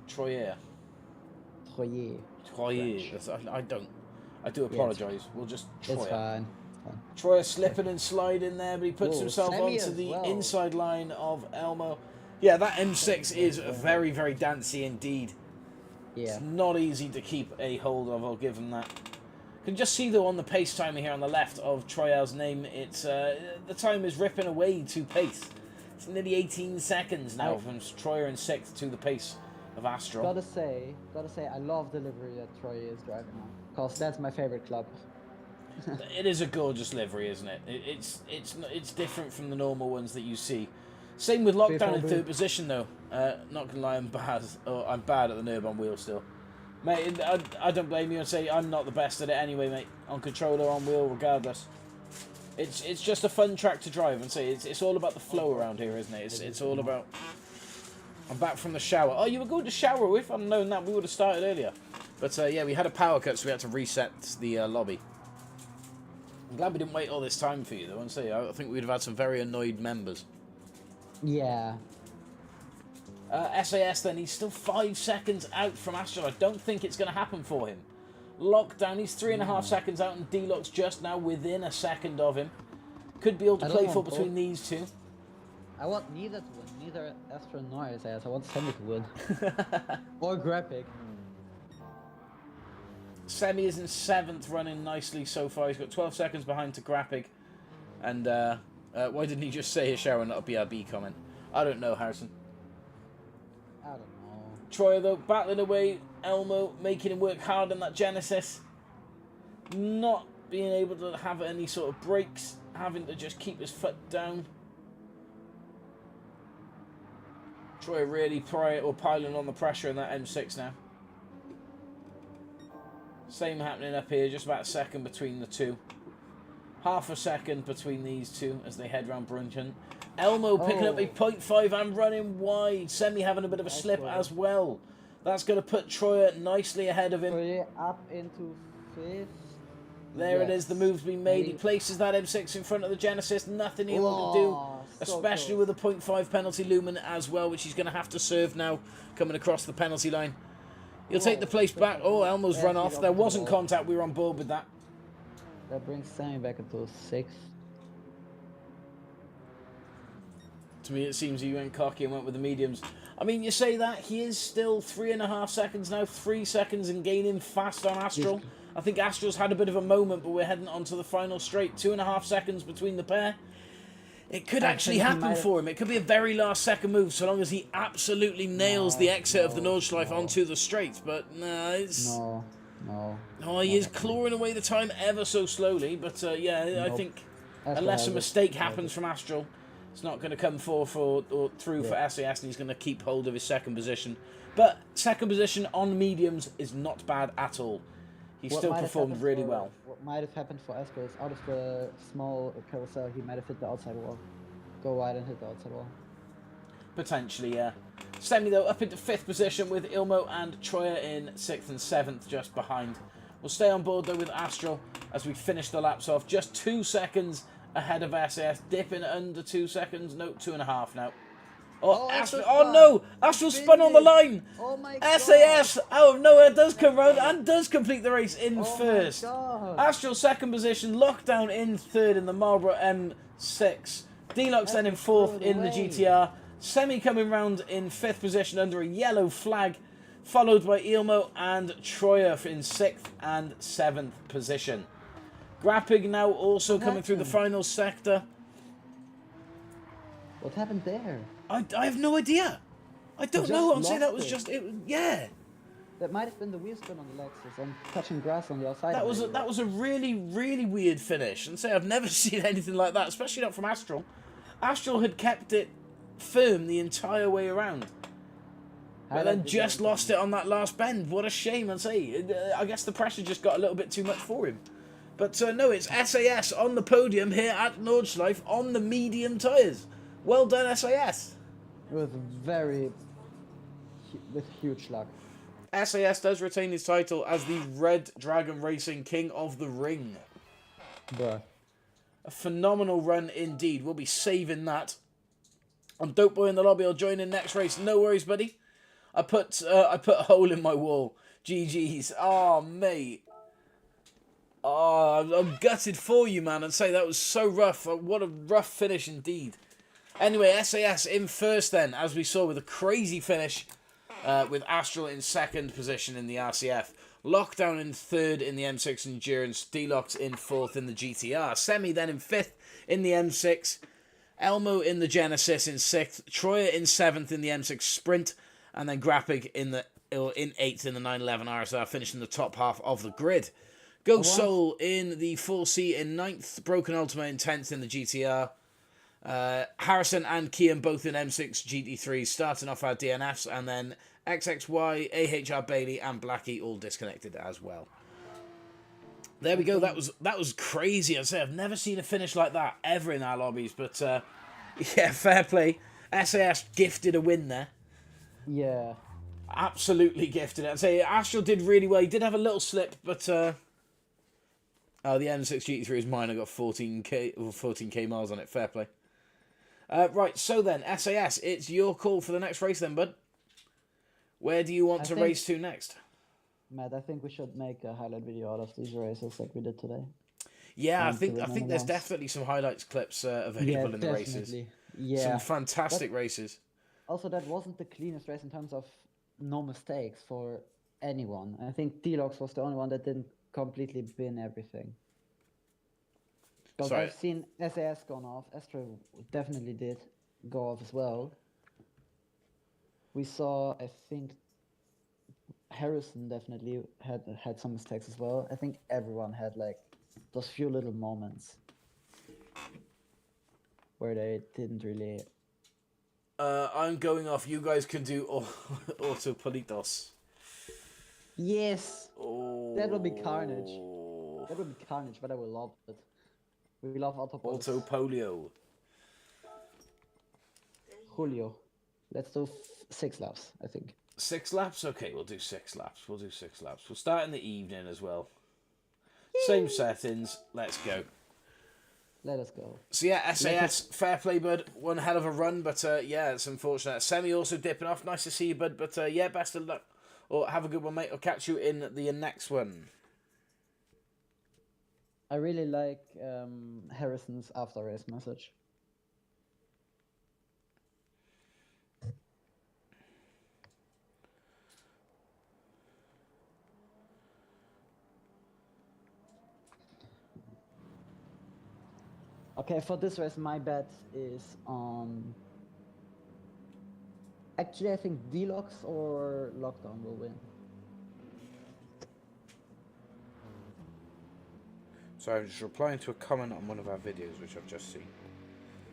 Troyer. I do apologise. We'll just Troyer. It's fine. Troyer slipping and sliding there, but he puts himself onto the inside line of Elmo. Yeah, that M6 is very, very dancey indeed. Yeah. It's not easy to keep a hold of, I'll give him that. You can just see though on the pace timer here on the left of Troyer's name, it's the time is ripping away to pace. It's nearly 18 seconds now from Troyer in 6th to the pace of Astral. Gotta say, I love the livery that Troyer is driving on, because that's my favorite club. It is a gorgeous livery, isn't it? It's different from the normal ones that you see. Same with Lockdown in 3rd position though. Not gonna lie, I'm bad at the Nurb on wheel still. Mate, I don't blame you and say I'm not the best at it anyway, mate. On controller, on wheel, regardless. It's just a fun track to drive and say it's all about the flow around here, isn't it? It's all about. I'm back from the shower. Oh, you were going to shower with? I'd known that we would have started earlier. But yeah, we had a power cut, so we had to reset the lobby. I'm glad we didn't wait all this time for you, though. And say I think we'd have had some very annoyed members. Yeah. SAS then, he's still 5 seconds out from Astral. I don't think it's going to happen for him. Lockdown, he's 3.5 seconds out, and D-Lux just now within a second of him. Could be able to play for between these two. I want neither to win, neither Astral nor SAS. I want Semi to win. Or Graphic. Semi is in 7th, running nicely so far. He's got 12 seconds behind to Graphic. And why didn't he just say a shower and not a BRB comment? I don't know, Harrison. I don't know. Troyer, though, battling away. Elmo making him work hard on that Genesis. Not being able to have any sort of brakes. Having to just keep his foot down. Troyer really piling on the pressure in that M6 now. Same happening up here, just about a second between the two. Half a second between these two as they head round Brunchen. Elmo picking up a 0.5 and running wide. Semi having a bit of a slip as well. That's going to put Troyer nicely ahead of him. Troyer up into 5th. There it is, the move's been made. He places that M6 in front of the Genesis. Nothing he wants to do, especially with a 0.5 penalty looming as well, which he's going to have to serve now, coming across the penalty line. He'll take the place back. Oh, Elmo's run off. There wasn't contact. We were on board with that. That brings Sammy back into 6th. To me, it seems he went cocky and went with the mediums. I mean, you say that, he is still 3.5 seconds now, 3 seconds and gaining fast on Astral. I think Astral's had a bit of a moment, but we're heading on to the final straight. 2.5 seconds between the pair. It could actually happen for him. It could be a very last second move, so long as he absolutely nails the exit of the Nordschleife onto the straight. But no, it's... Oh, he is clawing away the time ever so slowly, but yeah, I think unless a mistake happens from Astral, it's not going to come forth or through for SAS, and he's going to keep hold of his second position. But second position on mediums is not bad at all. He still performed really well. What might have happened for Astral is out of the small carousel, he might have hit the outside wall. Go wide and hit the outside wall. Potentially, yeah. Semi, though, up into 5th position with Ilmo and Troyer in 6th and 7th, just behind. We'll stay on board, though, with Astral as we finish the laps off. Just 2 seconds ahead of SAS, dipping under 2 seconds. No, 2.5 now. Oh no! Astral spun on the line! Oh my SAS out of nowhere does come round and does complete the race in first. Astral second position, lockdown in 3rd in the Marlboro M6. Deluxe then in 4th in the GTR. Semi coming round in 5th position under a yellow flag, followed by Ilmo and Troyer in 6th and 7th position. Grapig now also coming through the final sector. What happened there? I have no idea. I don't know. I'd say that was just it. Yeah. That might have been the wheel spin on the Lexus and touching grass on the outside. That was a really weird finish. And say I've never seen anything like that, especially not from Astral. Astral had kept it firm the entire way around, but then just lost it on that last bend. What a shame! I'd say. I guess the pressure just got a little bit too much for him. But no, it's SAS on the podium here at Nordschleife on the medium tyres. Well done, SAS. With huge luck. SAS does retain his title as the Red Dragon Racing King of the Ring. Bruh. A phenomenal run indeed. We'll be saving that. I'm Dope Boy in the lobby. I'll join in next race. No worries, buddy. I put a hole in my wall. GG's. Oh, mate. Oh, I'm gutted for you, man. I'd say that was so rough. What a rough finish indeed. Anyway, SAS in first then, as we saw with a crazy finish with Astral in 2nd position in the RCF. Lockdown in 3rd in the M6 Endurance. Deluxe in 4th in the GTR. Semi then in 5th in the M6. Elmo in the Genesis in 6th. Troyer in 7th in the M6 Sprint. And then Grapig in 8th in the 911 RSR, finishing the top half of the grid. Go Soul in the 4C in 9th. Broken Ultima in 10th in the GTR. Harrison and Kian both in M6 GT3 starting off our DNFs, and then XXY, AHR Bailey and Blackie all disconnected as well. There we go. That was crazy. I'd say I've never seen a finish like that ever in our lobbies, but yeah, fair play. SAS gifted a win there. Yeah, absolutely gifted it. I'd say Astral did really well. He did have a little slip, but the M6 GT3 is mine. I got 14k miles on it. Fair play. Right, so then, SAS, it's your call for the next race then, bud. Where do you want to race to next? Matt, I think we should make a highlight video out of these races like we did today. Yeah, I think there's definitely some highlights clips available in the races. Yeah, some fantastic races. Also, that wasn't the cleanest race in terms of no mistakes for anyone. I think Deluxe was the only one that didn't completely bin everything. Because I've seen SAS gone off. Astro definitely did go off as well. We saw, I think, Harrison definitely had some mistakes as well. I think everyone had like those few little moments where they didn't really. I'm going off. You guys can do Autopolitos. Yes. Oh. That will be carnage. That will be carnage, but I will love it. We love Autopolis. Auto Polio. Julio. Let's do 6 laps, I think. 6 laps? Okay, we'll do 6 laps. We'll start in the evening as well. Same settings. Let's go. Let us go. So yeah, SAS, fair play, bud. One hell of a run, but yeah, it's unfortunate. Semi also dipping off. Nice to see you, bud. But yeah, best of luck. Or have a good one, mate. I'll catch you in the next one. I really like Harrison's after race message. Okay, for this race, my bet is on... Actually, I think Deluxe or Lockdown will win. So I'm just replying to a comment on one of our videos, which I've just seen.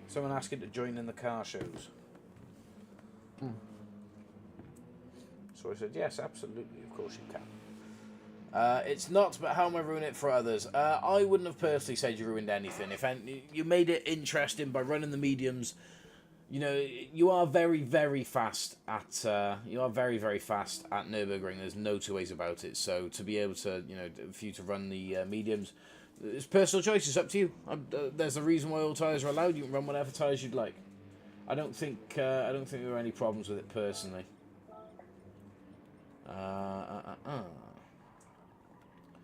Someone asking to join in the car shows. So I said, yes, absolutely, of course you can. It's not, but how am I ruining it for others? I wouldn't have personally said you ruined anything. If you made it interesting by running the mediums, you know, you are very, very fast at Nürburgring. There's no two ways about it. So to be able to, you know, for you to run the mediums, it's personal choice. It's up to you. There's a reason why all tyres are allowed. You can run whatever tyres you'd like. I don't think there are any problems with it personally.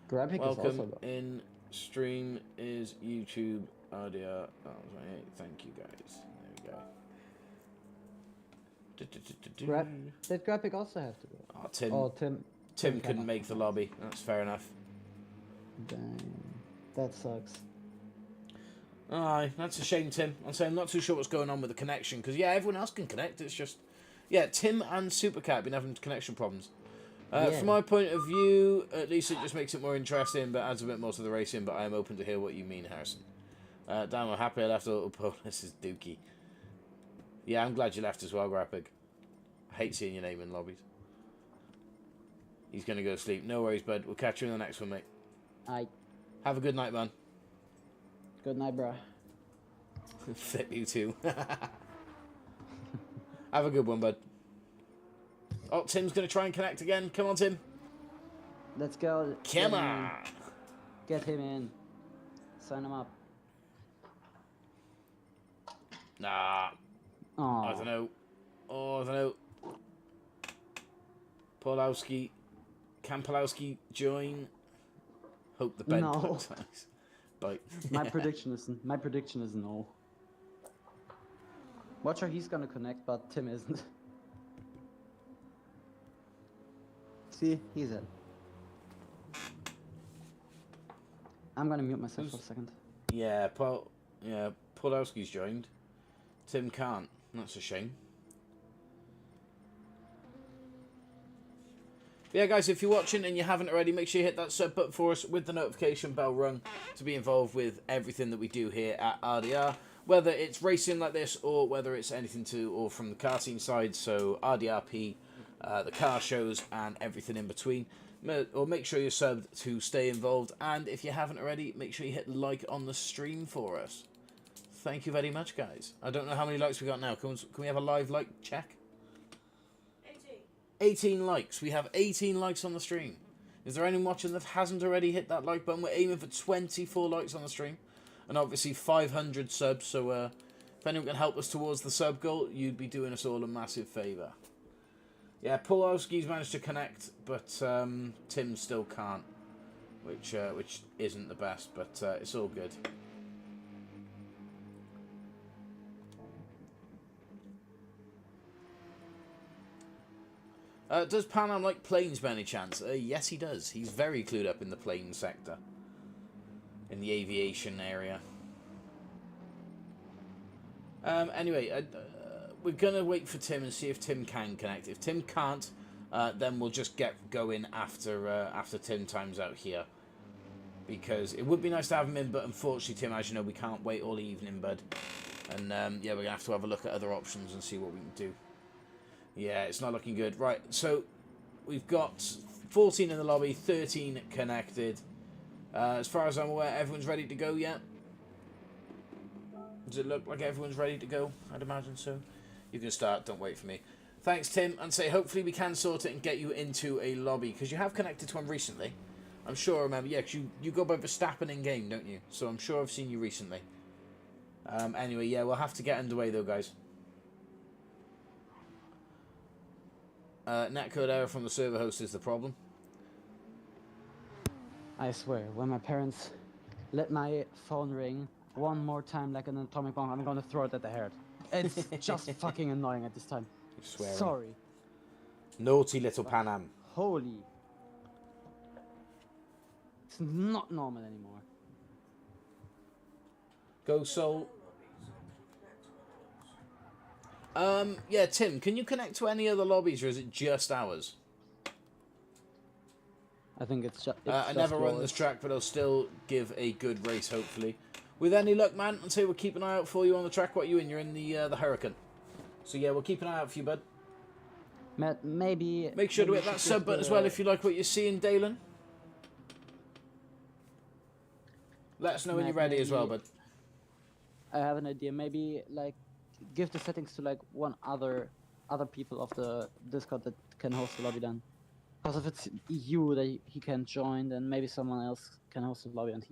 Graphic Welcome is also in stream is YouTube RDR. Oh, thank you guys. There we go. Did Graphic also have to go? Oh, Tim couldn't make the lobby. That's fair enough. Dang. That sucks. Aye, that's a shame, Tim. I'm not too sure what's going on with the connection, because, yeah, everyone else can connect. It's just... Yeah, Tim and Supercat have been having connection problems. From my point of view, at least it just makes it more interesting, but adds a bit more to the racing, but I am open to hear what you mean, Harrison. Damn, I'm happy I left Autopolis. This is Dookie. Yeah, I'm glad you left as well, Graphic. I hate seeing your name in lobbies. He's going to go to sleep. No worries, bud. We'll catch you in the next one, mate. Aye. Have a good night, man. Good night, bro. Fit you too. Have a good one, bud. Oh, Tim's going to try and connect again. Come on, Tim. Let's go. Come on. Get him in. Sign him up. Nah. Aww. I don't know. Polowski. Can Polowski join? Hope the bed looks nice. Bye. My prediction is no. Watcher, he's gonna connect, but Tim isn't. See, he's in. I'm gonna mute myself for a second. Yeah, Polowski's joined. Tim can't. That's a shame. But yeah, guys, if you're watching and you haven't already, make sure you hit that sub button for us with the notification bell rung to be involved with everything that we do here at RDR. Whether it's racing like this or whether it's anything or from the karting side, so RDRP, the car shows and everything in between. Or make sure you're subbed to stay involved. And if you haven't already, make sure you hit like on the stream for us. Thank you very much, guys. I don't know how many likes we got now. Can we have a live like check? 18 likes. We have 18 likes on the stream. Is there anyone watching that hasn't already hit that like button? We're aiming for 24 likes on the stream. And obviously 500 subs. So if anyone can help us towards the sub goal, you'd be doing us all a massive favour. Yeah, Polowski's managed to connect, but Tim still can't. Which isn't the best, but it's all good. Does Panam like planes by any chance? Yes, he does. He's very clued up in the plane sector. In the aviation area. Anyway, we're going to wait for Tim and see if Tim can connect. If Tim can't, then we'll just get going after Tim times out here. Because it would be nice to have him in, but unfortunately, Tim, as you know, we can't wait all evening, bud. And yeah, we're going to have to have a look at other options and see what we can do. Yeah, it's not looking good. Right, so we've got 14 in the lobby, 13 connected. As far as I'm aware, everyone's ready to go yet? Does it look like everyone's ready to go? I'd imagine so. You can start, don't wait for me. Thanks, Tim, and say hopefully we can sort it and get you into a lobby, because you have connected to one recently. I'm sure I remember, yeah, 'cause you go by Verstappen in-game, don't you? So I'm sure I've seen you recently. Anyway, yeah, we'll have to get underway though, guys. Netcode error from the server host is the problem. I swear, when my parents let my phone ring one more time like an atomic bomb, I'm gonna throw it at the head. It's just fucking annoying at this time. You're swearing. Sorry. Naughty little Pan Am. Holy. It's not normal anymore. Go Soul. Yeah, Tim, can you connect to any other lobbies, or is it just ours? I think it's just. I never run this track, but I'll still give a good race, hopefully. With any luck, man, I'll say we'll keep an eye out for you on the track. What are you in? You're in the Hurricane. So yeah, we'll keep an eye out for you, bud. Maybe. Make sure to hit that sub button as well if you like what you're seeing, Dalen. Let us know when you're ready as well, bud. I have an idea. Maybe like give the settings to like one other people of the Discord that can host the lobby then. Because if it's you that he can join, then maybe someone else can host the lobby and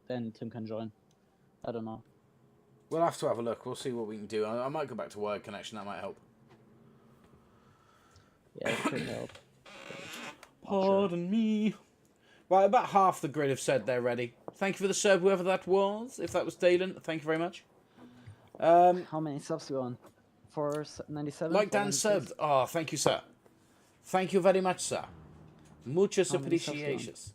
then Tim can join. I don't know. We'll have to have a look. We'll see what we can do. I might go back to wired connection. That might help. Yeah, it could help. Pardon me. Right, about half the grid have said they're ready. Thank you for the sub, whoever that was. If that was Dalen, thank you very much. How many subs we on? 497? Like Dan subbed. Oh, thank you, sir. Thank you very much, sir. Muchas How many subs we on? appreciations.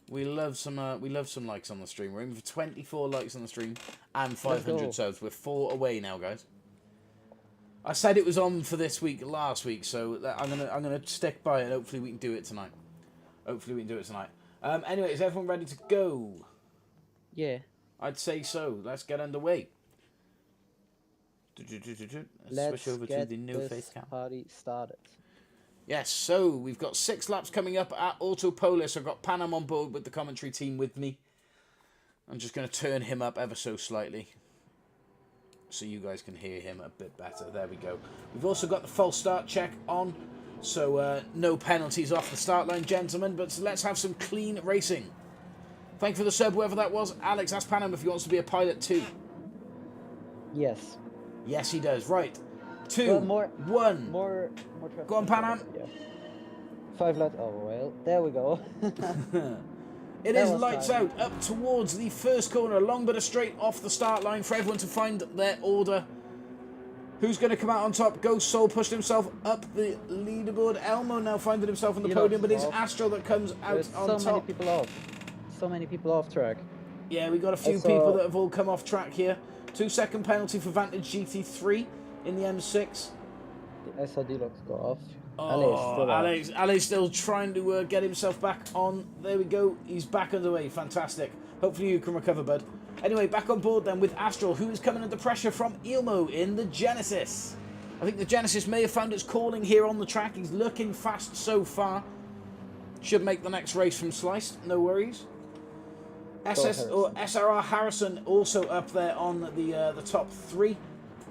We love some likes on the stream. We're aiming for 24 likes on the stream and 500 subs. We're 4 away now, guys. I said it was on for this week last week, so I'm gonna stick by it. Hopefully we can do it tonight. Anyway, is everyone ready to go? Yeah. I'd say so. Let's get underway. Let's switch over get to the new this face cam. party started. Yes, so we've got 6 laps coming up at Autopolis. I've got Panam on board with the commentary team with me. I'm just going to turn him up ever so slightly so you guys can hear him a bit better. There we go. We've also got the false start check on, so no penalties off the start line, gentlemen, but let's have some clean racing. Thank you for the sub, whoever that was. Alex, ask Panam if he wants to be a pilot too. Yes. Yes, he does. Right. 2, Well, 1. More Go on, Panam. Yeah. 5 laps. Oh, well. There we go. It is lights out up towards the first corner. A long bit of straight off the start line for everyone to find their order. Who's going to come out on top? Ghost Soul pushed himself up the leaderboard. Elmo now finding himself on the podium, but it's Astro that comes out There's on so top. many people off. So many people off track. Yeah, we got a few people that have all come off track here. 2-second penalty for Vantage GT3 in the M6. I saw D-Locks go off. Oh, Alex still trying to get himself back on. There we go. He's back underway. Fantastic. Hopefully you can recover, bud. Anyway, back on board then with Astral, who is coming under pressure from Ilmo in the Genesis. I think the Genesis may have found its calling here on the track. He's looking fast so far. Should make the next race from Sliced. No worries. SRR Harrison also up there on the top 3.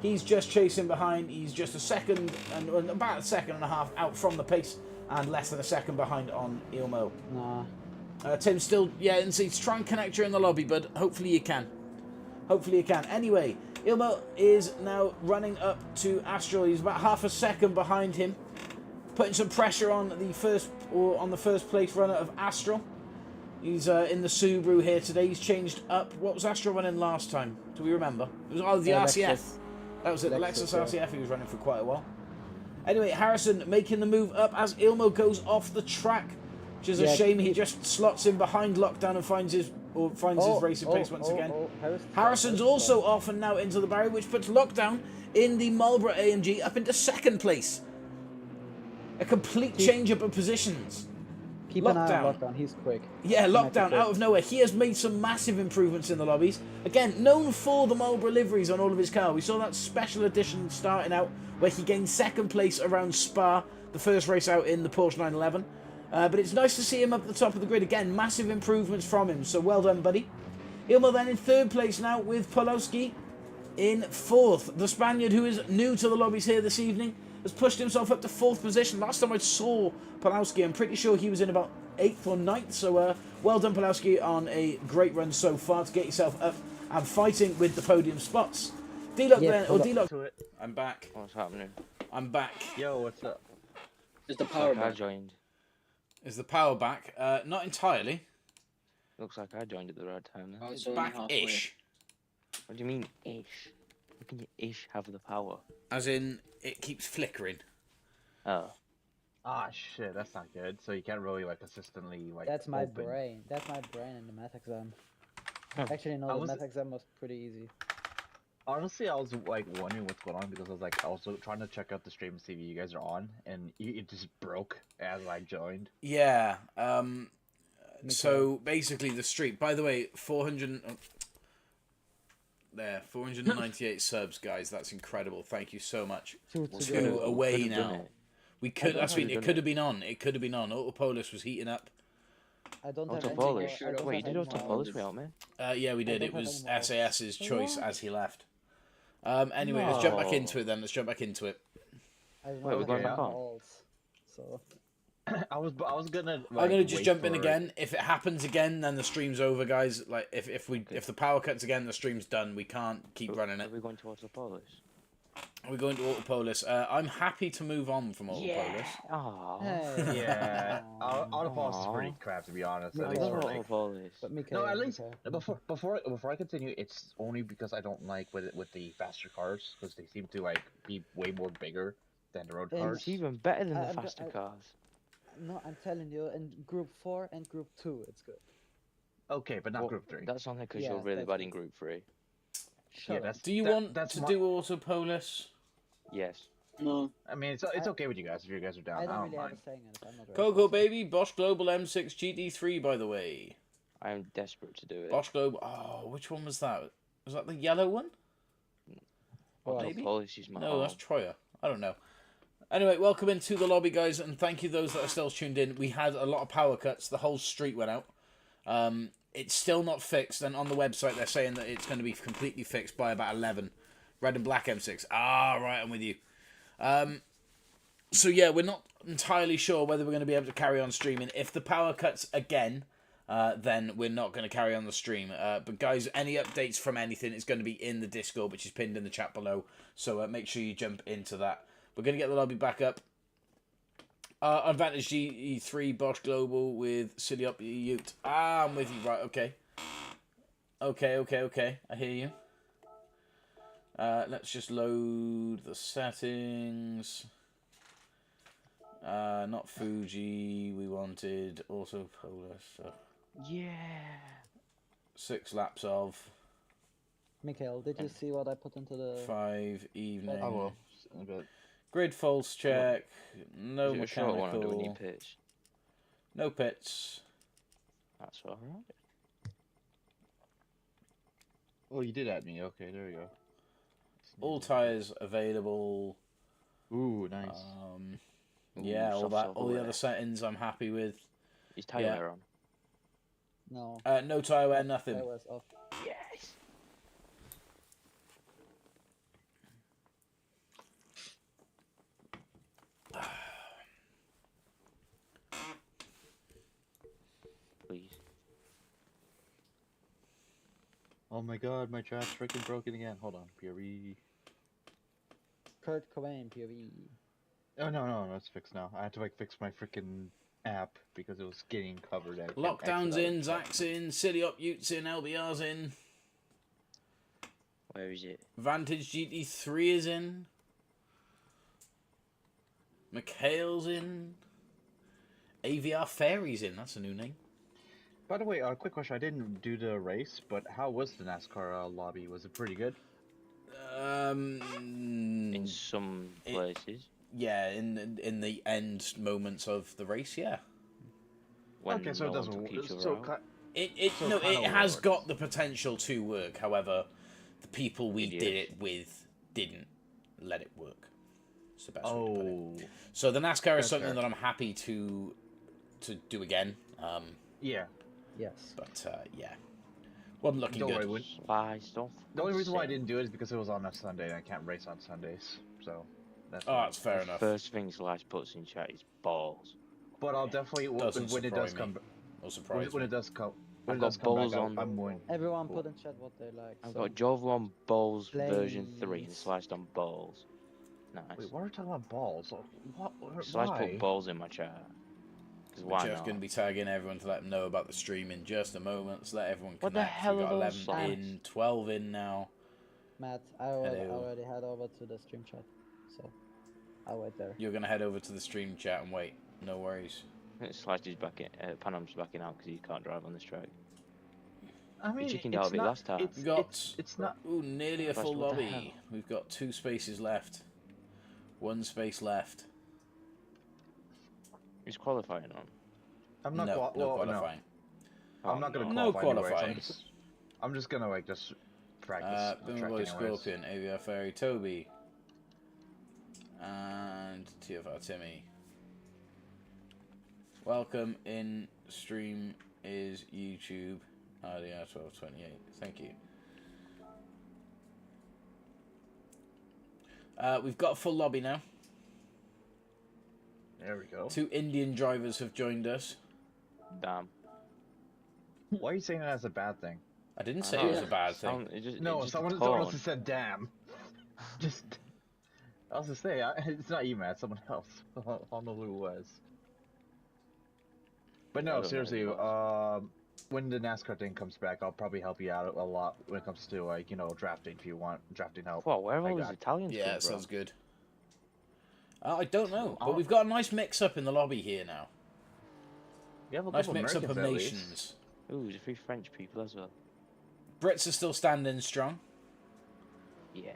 He's just chasing behind. He's just a second and about a second and a half out from the pace, and less than a second behind on Ilmo. Nah. Tim's still, yeah, and he's trying to connect you in the lobby, but hopefully you can. Hopefully you can. Anyway, Ilmo is now running up to Astral. He's about half a second behind him, putting some pressure on the first place runner of Astral. He's in the Subaru here today. He's changed up. What was Astral running last time? Do we remember? It was the RCF. That was it, the Lexus RCF he was running for quite a while. Anyway, Harrison making the move up as Ilmo goes off the track, which is a shame. He just slots in behind Lockdown and finds his racing pace once again. Harrison's also off and now into the barrier, which puts Lockdown in the Marlboro AMG up into 2nd place. A complete change-up of positions. Keep an eye on Lockdown, he's quick. Yeah, Lockdown out of nowhere. He has made some massive improvements in the lobbies. Again, known for the Marlboro liveries on all of his cars. We saw that special edition starting out where he gained 2nd place around Spa, the first race out in the Porsche 911. But it's nice to see him up at the top of the grid. Again, massive improvements from him, so well done, buddy. Ilmo then in 3rd place now with Polowski. In fourth, the Spaniard, who is new to the lobbies here this evening, has pushed himself up to fourth position. Last time I saw Pulowski, I'm pretty sure he was in about 8th or 9th. So well done, Pulowski, on a great run so far to get yourself up and fighting with the podium spots. D-Lock then, or D-Lock. I'm back. What's happening? I'm back. Yo, what's up? Is the power I back? joined. Is the power back? Not entirely. Looks like I joined at the right time then. Oh, It's only halfway. back-ish. What do you mean ish? How can you ish have the power? As in, it keeps flickering. Oh. Ah, shit, that's not good. So you can't really, like, consistently, like, That's my open. brain. That's my brain in the math exam. Huh. Actually, I no, the was- math exam was pretty easy. Honestly, I was, like, wondering what's going on because I was, like, also trying to check out the stream and see if you guys are on, and it just broke as I joined. Yeah. So basically, the streak. By the way, 498 subs, guys. That's incredible. Thank you so much. Two Well, to good. Two go. away Could've done now. it. We could. don't That's know. mean it could have been on. It could have been on. Autopolis was heating up. I don't have any Autopolis. more- I don't Wait, have did any more Autopolis odds. without me? Yeah, we did. I It don't have was any more. SAS's choice What? as he left. Anyway, let's jump back No. into it then. Let's jump back into it. I don't Wait, we're have going any back more on? odds, So I was gonna. I'm Like, gonna just wait jump in for- again. If it happens again, then the stream's over, guys. Like if the power cuts again, the stream's done. We can't keep running Are it. we going to Autopolis? We're going to Autopolis. I'm happy to move on from Autopolis. Aww. hey. Yeah, Aw. Autopilot is pretty Aw. crap, to be honest. Yeah, At I least love for, like, Autopolis. But Mikael, no, at least Mikael. before I continue, it's only because I don't like with the faster cars because they seem to like be way more bigger than the road And cars. It's even better than the I'm- faster cars. No, I'm telling you, in Group 4 and Group 2, it's good. Okay, but not Well, Group 3. That's only because Yeah, you're really that's bad good. in Group 3. Shut Yeah, up. that's. Do you that- want that's to my- do Autopolis? Yes. No. I mean, it's okay with you guys if you guys are down. I I don't don't really have a mind. saying in it. I'm not very Coco fussy. baby, Bosch Global M6 GT3, by the way. I am desperate to do it. Bosch Global. Oh, which one was that? Was that the yellow one? Well, maybe? Autopolis is my No, home. that's Troya. I don't know. Anyway, welcome into the lobby, guys, and thank you those that are still tuned in. We had a lot of power cuts. The whole street went out. It's still not fixed, and on the website they're saying that it's going to be completely fixed by about 11. Red and black M6. Ah, right, I'm with you. So yeah, we're not entirely sure whether we're going to be able to carry on streaming. If the power cuts again, then we're not going to carry on the stream. But guys, any updates from anything is going to be in the Discord, which is pinned in the chat below. So make sure you jump into that. We're going to get the lobby back up. Advantage GE3 Bosch Global with City Up Ute. Ah, I'm with you. Right, okay. Okay. I hear you. Let's just load the settings. Not Fuji. We wanted Autopolis. So Yeah. 6 laps of Mikael, did you see what I put into the... 5 evening. I will. But Grid false check. No Is it a short one or do we mechanical. need pitch? No pits. That's alright. oh, you did add me. Okay, there we go. All tires available. Ooh, nice. Yeah, all soft that. silver All the wear. other settings I'm happy with. Is tire Yeah. wear on? No, No tire wear, nothing. that was off. Yes. Please. Oh my god, my chat's freaking broken again. Hold on, PRE. Kurt Cobain, POV. Oh no, it's fixed now. I had to like fix my freaking app because it was getting covered. I can't Lockdown's exit out in, of the chat. Zach's in, City Up Utes in, LBR's in, Where is it? Vantage GT3 is in, Mikhail's in, AVR Fairy's in, that's a new name. By the way, quick question. I didn't do the race, but how was the NASCAR lobby? Was it pretty good? In some places. Yeah, in the end moments of the race, yeah. When okay, so no it one doesn't. took each other So out. So No, kinda it has works. got the potential to work. However, the people we did Idiots. it with didn't let it work. It's the best way to put it. Oh, So the NASCAR is That's something fair. that I'm happy to do again. yeah. Yes. But yeah, Wasn't looking Don't good. worry, the only reason why I didn't do it is because it was on a Sunday and I can't race on Sundays. So that's Oh, that's fair enough. First thing Slash puts in chat is balls. But I'll definitely when it does come when it does come I've got balls back, on. I'm going. Everyone put in chat what they like. I've so. got Jovo on balls version 3 and Please. Sliced on balls. Nice. Wait, why are we talking about balls? What? Slice Why? put balls in my chat. Because why Jeff's not? going to be tagging everyone to let them know about the stream in just a moment. So let everyone connect. What the hell We've got are 11 those signs? in, 12 in now. Matt, I already Hello. head over to the stream chat, so I'll wait there. You're going to head over to the stream chat and wait. No worries. Slice is back in. Panam's backing out because he can't drive on this track. I mean, He chickened out of it last time. We've got it's not. ooh, nearly a Christ, full what the hell? lobby. We've got 2 spaces left. 1 space left. Who's qualifying on? I'm not. No qualifying. I'm not gonna No qualify. qualifying. Anyways. I'm just gonna like just practice. Boomer Boy Scorpion, AVR Fairy Toby, and TFR Timmy. Welcome in stream is YouTube RDR1228. Thank you. We've got a full lobby now. There we go. 2 Indian drivers have joined us. Damn. Why are you saying that as a bad thing? I didn't say it was a bad thing. Someone else has said damn. Just. I was just saying, it's not you, Matt. Someone else. I don't know who it was. But no, seriously. When the NASCAR thing comes back, I'll probably help you out a lot when it comes to like drafting if you want drafting help. What? Where are all these Italians? Yeah, from, that bro? sounds good. I don't know, but we've got a nice mix-up in the lobby here now. We have a Nice couple mix-up of Americans, at least. nations. Ooh, there's a few French people as well. Brits are still standing strong. Yeah.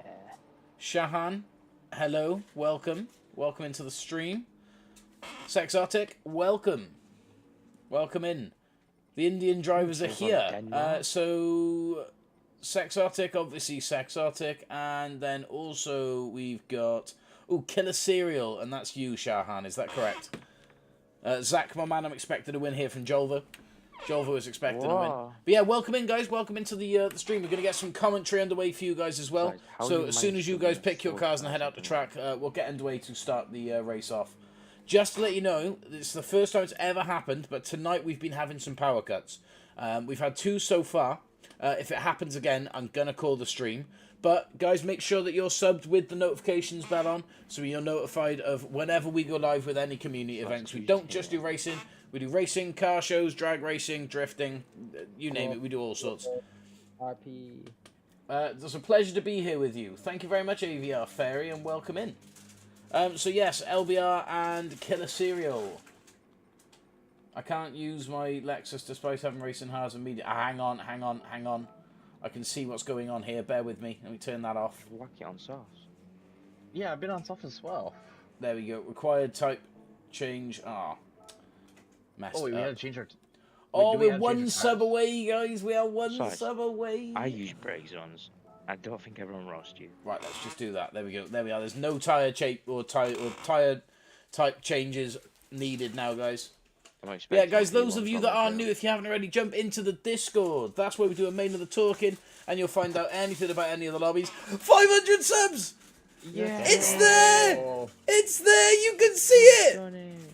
Shahan, hello, welcome. Welcome into the stream. Sexotic, welcome. Welcome in. The Indian drivers are here. So, Sexotic, obviously Sexotic, and then also we've got... Ooh, Killer Cereal, and that's you, Shahan, is that correct? Zach, my man, I'm expecting a win here from Jolvo. Jolvo is expecting a win. But yeah, welcome in, guys. Welcome into the stream. We're going to get some commentary underway for you guys as well. So as soon as you guys pick your cars and head out the track, we'll get underway to start the race off. Just to let you know, it's the first time it's ever happened, but tonight we've been having some power cuts. We've had 2 so far. If it happens again, I'm going to call the stream. But, guys, make sure that you're subbed with the notifications bell on, so you're notified of whenever we go live with any community events. We don't just do racing. We do racing, car shows, drag racing, drifting, you name it. We do all sorts. RP. It's a pleasure to be here with you. Thank you very much, AVR Fairy, and welcome in. So, yes, LBR and Killer Cereal. I can't use my Lexus despite having racing cars and media. Hang on. I can see what's going on here. Bear with me. Let me turn that off. Whack it on soft. Yeah, I've been on soft as well. There we go. Required type change. Messed we up. had to change our... We're 1 sub away, guys. We are 1 sub away. I use brake zones. I don't think everyone roast you. Right, let's just do that. There we go. There we are. There's no tire shape or tire type changes needed now, guys. Yeah, guys, those of you that are new, if you haven't already, jump into the Discord. That's where we do a main of the talking, and you'll find out anything about any of the lobbies. 500 subs! Yeah. It's there! It's there! You can see it!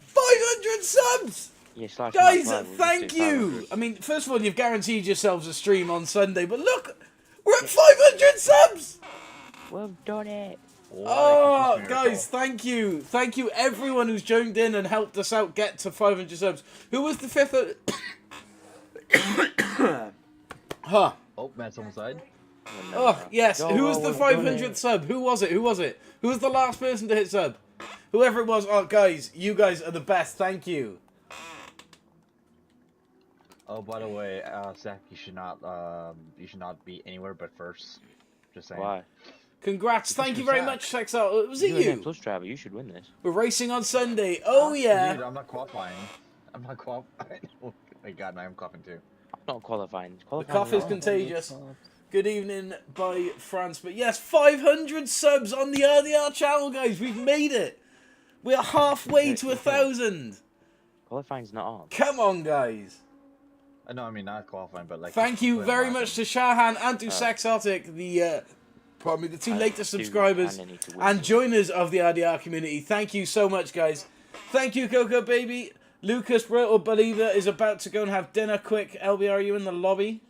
500 subs! Yes, guys, thank you! I mean, first of all, you've guaranteed yourselves a stream on Sunday, but look! We're at 500 subs! We've done it! Oh, guys, thank you. Thank you, everyone who's joined in and helped us out get to 500 subs. Who was the 5th? Huh. Oh, Matt's on the side. Oh, yes. Who was the 500th sub? Who was it? Who was the last person to hit sub? Whoever it was. Oh, guys, you guys are the best. Thank you. Oh, by the way, Zach, you should not be anywhere but first. Just saying. Why? Congrats. Thank you very much, Sexal. Was it you? Plus driver, you should win this. We're racing on Sunday. Oh, yeah. Dude, I'm not qualifying. Oh my god, I am coughing too. I'm not qualifying. The cough is contagious. Good evening, by France. But yes, 500 subs on the RDR channel, guys. We've made it. We are halfway to 1,000. Qualifying's not on. Come on, guys. No, I mean not qualifying, but like. Thank you very much to Shahan and to Sexotic, the two latest subscribers and joiners of the RDR community. Thank you so much, guys. Thank you, Coco Baby. Lucas, bro, or Believer is about to go and have dinner. Quick, LB, are you in the lobby?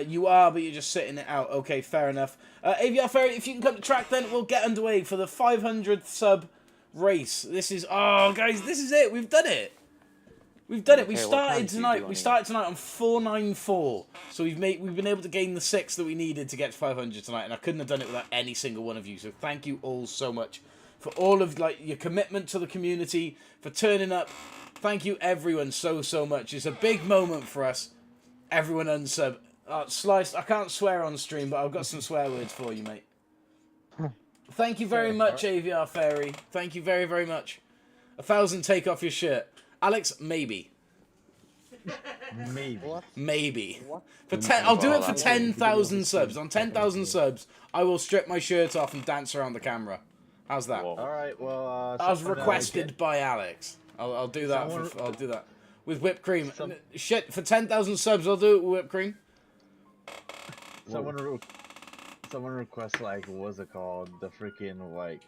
You are, but you're just sitting it out. Okay, fair enough. AVR Ferry, if you can come to track, then we'll get underway for the 500th sub race. This is, oh, guys, this is it. We've done it. We've done it. We started tonight. We started tonight on 494. So we've been able to gain the 6 that we needed to get to 500 tonight, and I couldn't have done it without any single one of you. So thank you all so much for all of your commitment to the community, for turning up. Thank you everyone so much. It's a big moment for us. Everyone unsub. Sliced. I can't swear on stream, but I've got some swear words for you, mate. Thank you very much, AVR Fairy. Thank you very much. 1,000 take off your shirt. Alex, maybe. Maybe. What? Maybe. What? For I'll do it for 10,000 subs. On 10,000 subs, I will strip my shirt off and dance around the camera. How's that? All right. Well, as requested by Alex. I'll do that. I'll do that with whipped cream. Shit, for 10,000 subs, I'll do it with whipped cream. Someone requests like, what's it called? The freaking like.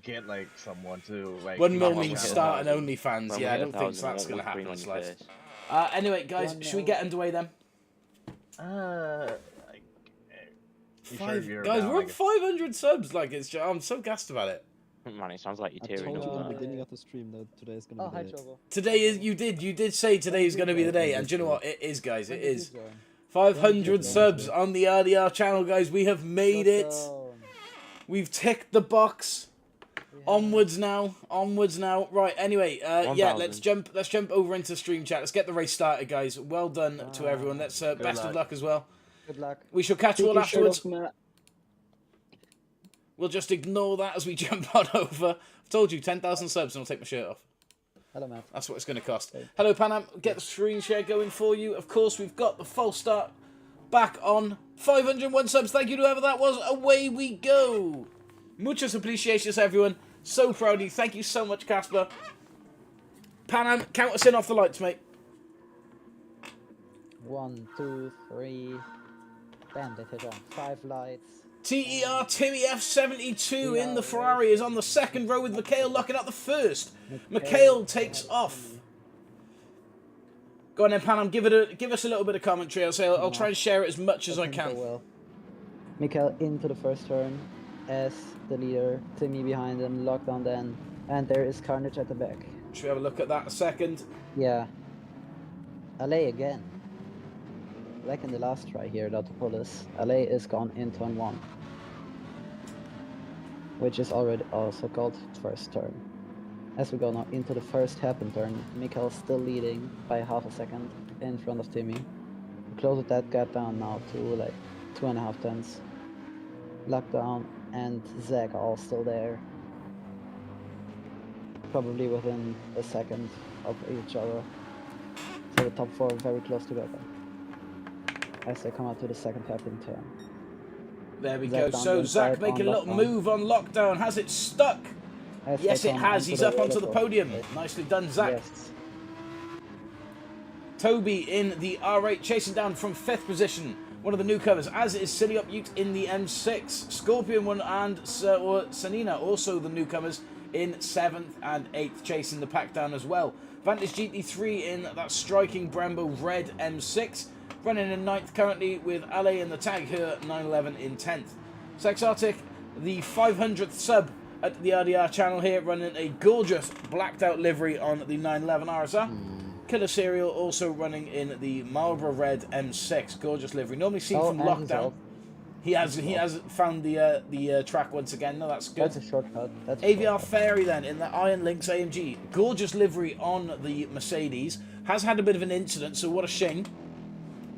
Get like someone to like 1 million start an OnlyFans. Yeah, I don't think that's gonna happen. Slice. Anyway, guys, should we get underway then? Guys, we're up 500 subs. Like I'm so gassed about it. Man, it sounds like you're tearing up. I told you in the beginning of the stream that today is gonna be the day. Today is you did say today is gonna be the day, and do you know what? It is, guys. It is. 500 subs on the RDR channel, guys. We have made it. We've ticked the box. Onwards now. Right, anyway, yeah, let's jump over into stream chat. Let's get the race started, guys. Well done to everyone. Let's best of luck as well. Good luck. We shall catch you all afterwards. We'll just ignore that as we jump on over. I've told you, 10,000 subs and I'll take my shirt off. Hello, Matt. That's what it's going to cost. Hello, Panam. Get the screen share going for you. Of course, we've got the false start back on. 501 subs. Thank you to whoever that was. Away we go. Muchas appreciations, everyone. So proud of you. Thank you so much, Casper. Panam, count us in off the lights, mate. 1, 2, 3. Bam, they hit on 5 lights. TER Timmy F72 in the Ferrari is on the second row with Mikhail locking up the first. Mikhail takes off. Go on then, Panam. Give us a little bit of commentary. I'll try and share it as much as I can. Mikhail into the first turn as the leader. Timmy behind him. Lockdown then, and there is Carnage at the back. Should we have a look at that a second? Yeah. LA again. Like in the last try here, Latopolis. LA is gone in turn 1. Which is already also called first turn. As we go now into the first hairpin turn, Mikhail's still leading by half a second in front of Timmy. We closed that gap down now to like 2.5 tenths. Lockdown and Zach are all still there. Probably within a second of each other. So the top 4 are very close together. As they come out to the second hairpin turn. There we go. So Zach making a little move on Lockdown. Has it stuck? Yes, it has. He's up onto the podium. Nicely done, Zach. Yes. Toby in the R8 chasing down from 5th position. One of the newcomers, as is Silly Up Ute in the M6. Scorpion 1 and Sanina, also the newcomers, in 7th and 8th, chasing the pack down as well. Vantage GT3 in that striking Brembo red M6. Running in 9th currently with Ale in the tag here, 911 in 10th. Sexartic, the 500th sub at the RDR channel here, running a gorgeous blacked out livery on the 911 RSR. Killer Serial also running in the Marlboro Red M6, gorgeous livery. Normally seen from Lockdown. He has found the track once again. No, that's good. That's a shortcut. That's AVR Fairy then in the Iron Lynx AMG, gorgeous livery on the Mercedes. Has had a bit of an incident, so what a shame.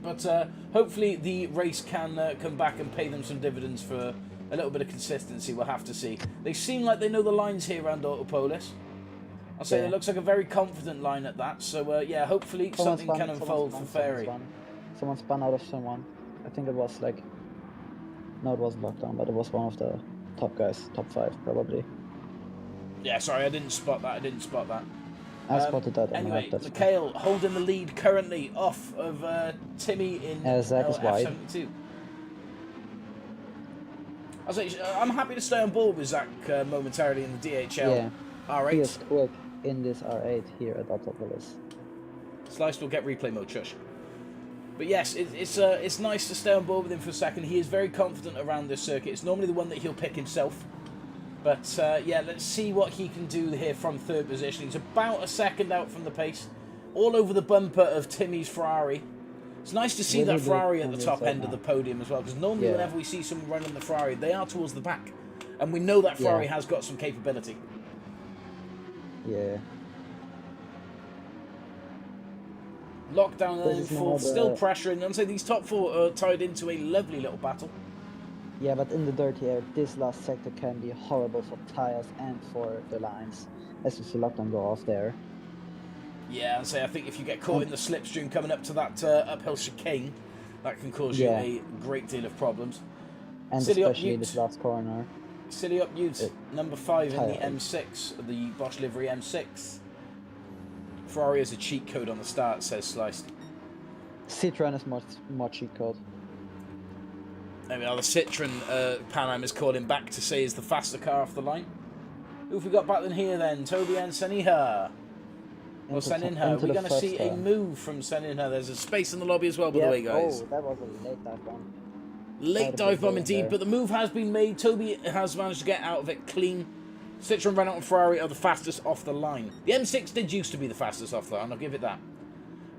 But hopefully the race can come back and pay them some dividends for a little bit of consistency. We'll have to see. They seem like they know the lines here around Autopolis. I'll say it looks like a very confident line at that. So yeah, hopefully something can unfold for Fairy. Someone spun out of someone. I think it was like... No, it wasn't Lockdown, but it was one of the top guys. Top 5, probably. Yeah, sorry, I didn't spot that. I spotted that. Anyway, Mikhail holding the lead currently off of Timmy in Zach is wide. F72. I'm happy to stay on board with Zach momentarily in the DHL R8. He is quick in this R8 here at Autopolis. Slice will get replay mode, shush. But yes, it's nice to stay on board with him for a second. He is very confident around this circuit. It's normally the one that he'll pick himself. But yeah, let's see what he can do here from third position. He's about a second out from the pace. All over the bumper of Timmy's Ferrari. It's nice to see that Ferrari at the top end of the podium as well, because normally whenever we see someone running the Ferrari, they are towards the back. And we know that Ferrari has got some capability. Yeah. Lockdown in fourth, still pressuring. And so these top four are tied into a lovely little battle. Yeah, but in the dirty air, this last sector can be horrible for tires and for the lines. As you see Lockdown go off there. Yeah, and I think if you get caught in the slipstream coming up to that uphill chicane, that can cause you a great deal of problems. And Silly especially this last corner. Silly up Ute, number 5 in the M6, the Bosch livery M6. Ferrari has a cheat code on the start, says Sliced. Citroen is more cheat code. There we are, the Citroen Pan Am is calling back to say is the faster car off the line. Who have we got back in here then? Toby and Seniha. Or Seninha. We're going to see a move from Seninha. There's a space in the lobby as well, by the way, guys. Oh, that was a late dive bomb. Late dive bomb indeed, but the move has been made. Toby has managed to get out of it clean. Citroen, Renault and Ferrari are the fastest off the line. The M6 did used to be the fastest off the line, I'll give it that.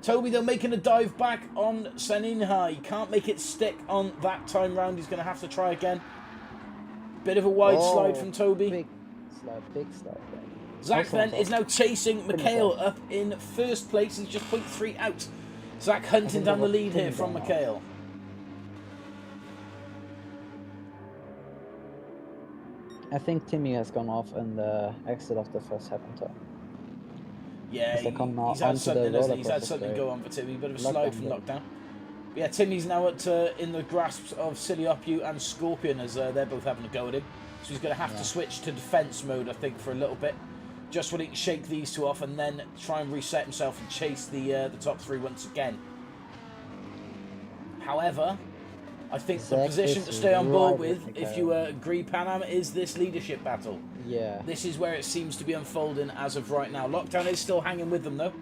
Toby, though, making a dive back on Seninha. He can't make it stick on that time round. He's going to have to try again. Bit of a wide slide from Toby. Big slide. Zach then is now chasing Mikhail up in first place. He's just 0.3 out. Zach hunting down the lead here from Mikhail. I think Timmy has gone off in the exit of the first happen turn. Yeah, he's had something go on for Timmy. Bit of a slide from Lockdown. But yeah, Timmy's now in the grasps of Silly Oppu and Scorpion as they're both having a go at him. So he's going to have to switch to defense mode, I think, for a little bit. Just so he can shake these two off and then try and reset himself and chase the top three once again. However, I think the position to stay on board with, if you agree, Pan Am, is this leadership battle. Yeah. This is where it seems to be unfolding as of right now. Lockdown is still hanging with them, though.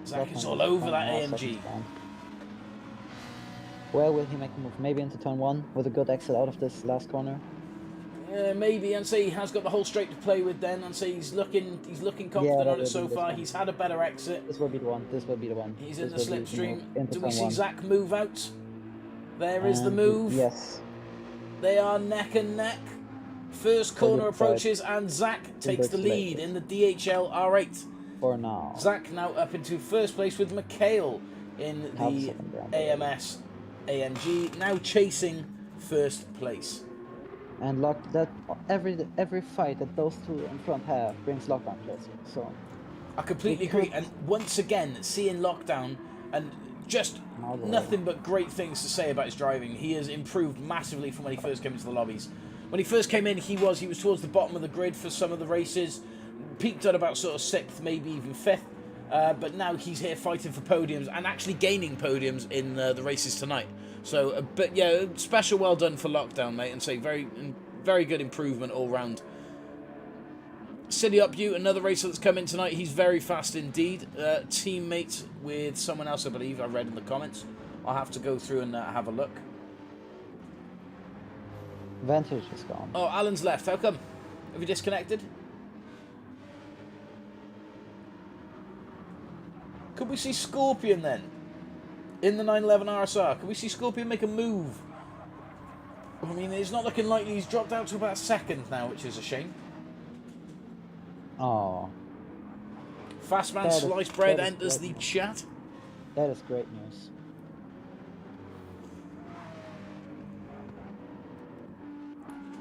Zach is all over that AMG. Where will he make a move? Maybe into turn 1 with a good exit out of this last corner? Maybe, and say he has got the whole straight to play with then, and say he's looking confident on it so far. He's had a better exit. This will be the one. He's in the slipstream. Do we see Zach move out? There is the move. Yes. They are neck and neck. First corner approaches, and Zach takes the lead in the DHL R8. For now. Zach now up into first place with Mikhail in the AMS AMG, now chasing first place. And every fight that those two in front have brings Lockdown closer. So I completely agree. And once again, seeing Lockdown and just nothing but great things to say about his driving. He has improved massively from when he first came into the lobbies. When he first came in, he was towards the bottom of the grid for some of the races, peaked at about sort of 6th, maybe even 5th. But now he's here fighting for podiums and actually gaining podiums in the races tonight. So, but yeah, special well done for Lockdown, mate, and say very good improvement all round. Silly Oppu, another racer that's come in tonight. He's very fast indeed. Teammate with someone else, I believe. I read in the comments. I'll have to go through and have a look. Vantage is gone. Oh, Alan's left. How come? Have you disconnected? Could we see Scorpion then? In the 911 RSR, could we see Scorpion make a move? I mean, it's not looking likely. He's dropped out to about 2nd now, which is a shame. Oh. Fastman Sliced Bread enters the chat. That is great news.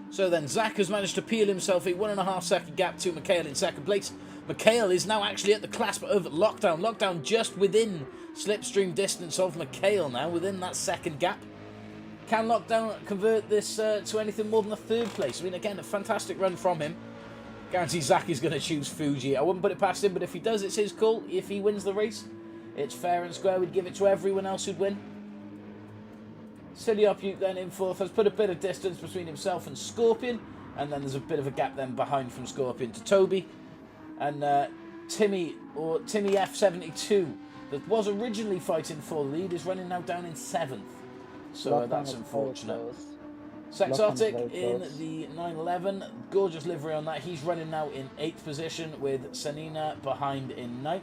So then, Zach has managed to peel himself a 1.5 second gap to Mikhail in 2nd place. Mikhail is now actually at the clasp of Lockdown. Lockdown just within slipstream distance of Mikhail now, within that 2nd gap. Can Lockdown convert this to anything more than a 3rd place? I mean, again, a fantastic run from him. Guarantee Zach is going to choose Fuji. I wouldn't put it past him, but if he does, it's his call. If he wins the race, it's fair and square. We'd give it to everyone else who'd win. Silly Upute then in 4th has put a bit of distance between himself and Scorpion, and then there's a bit of a gap then behind from Scorpion to Toby. And Timmy F72, that was originally fighting for the lead, is running now down in 7th. So that's unfortunate. Sexotic in the 911, gorgeous livery on that. He's running now in 8th position with Sanina behind in 9th.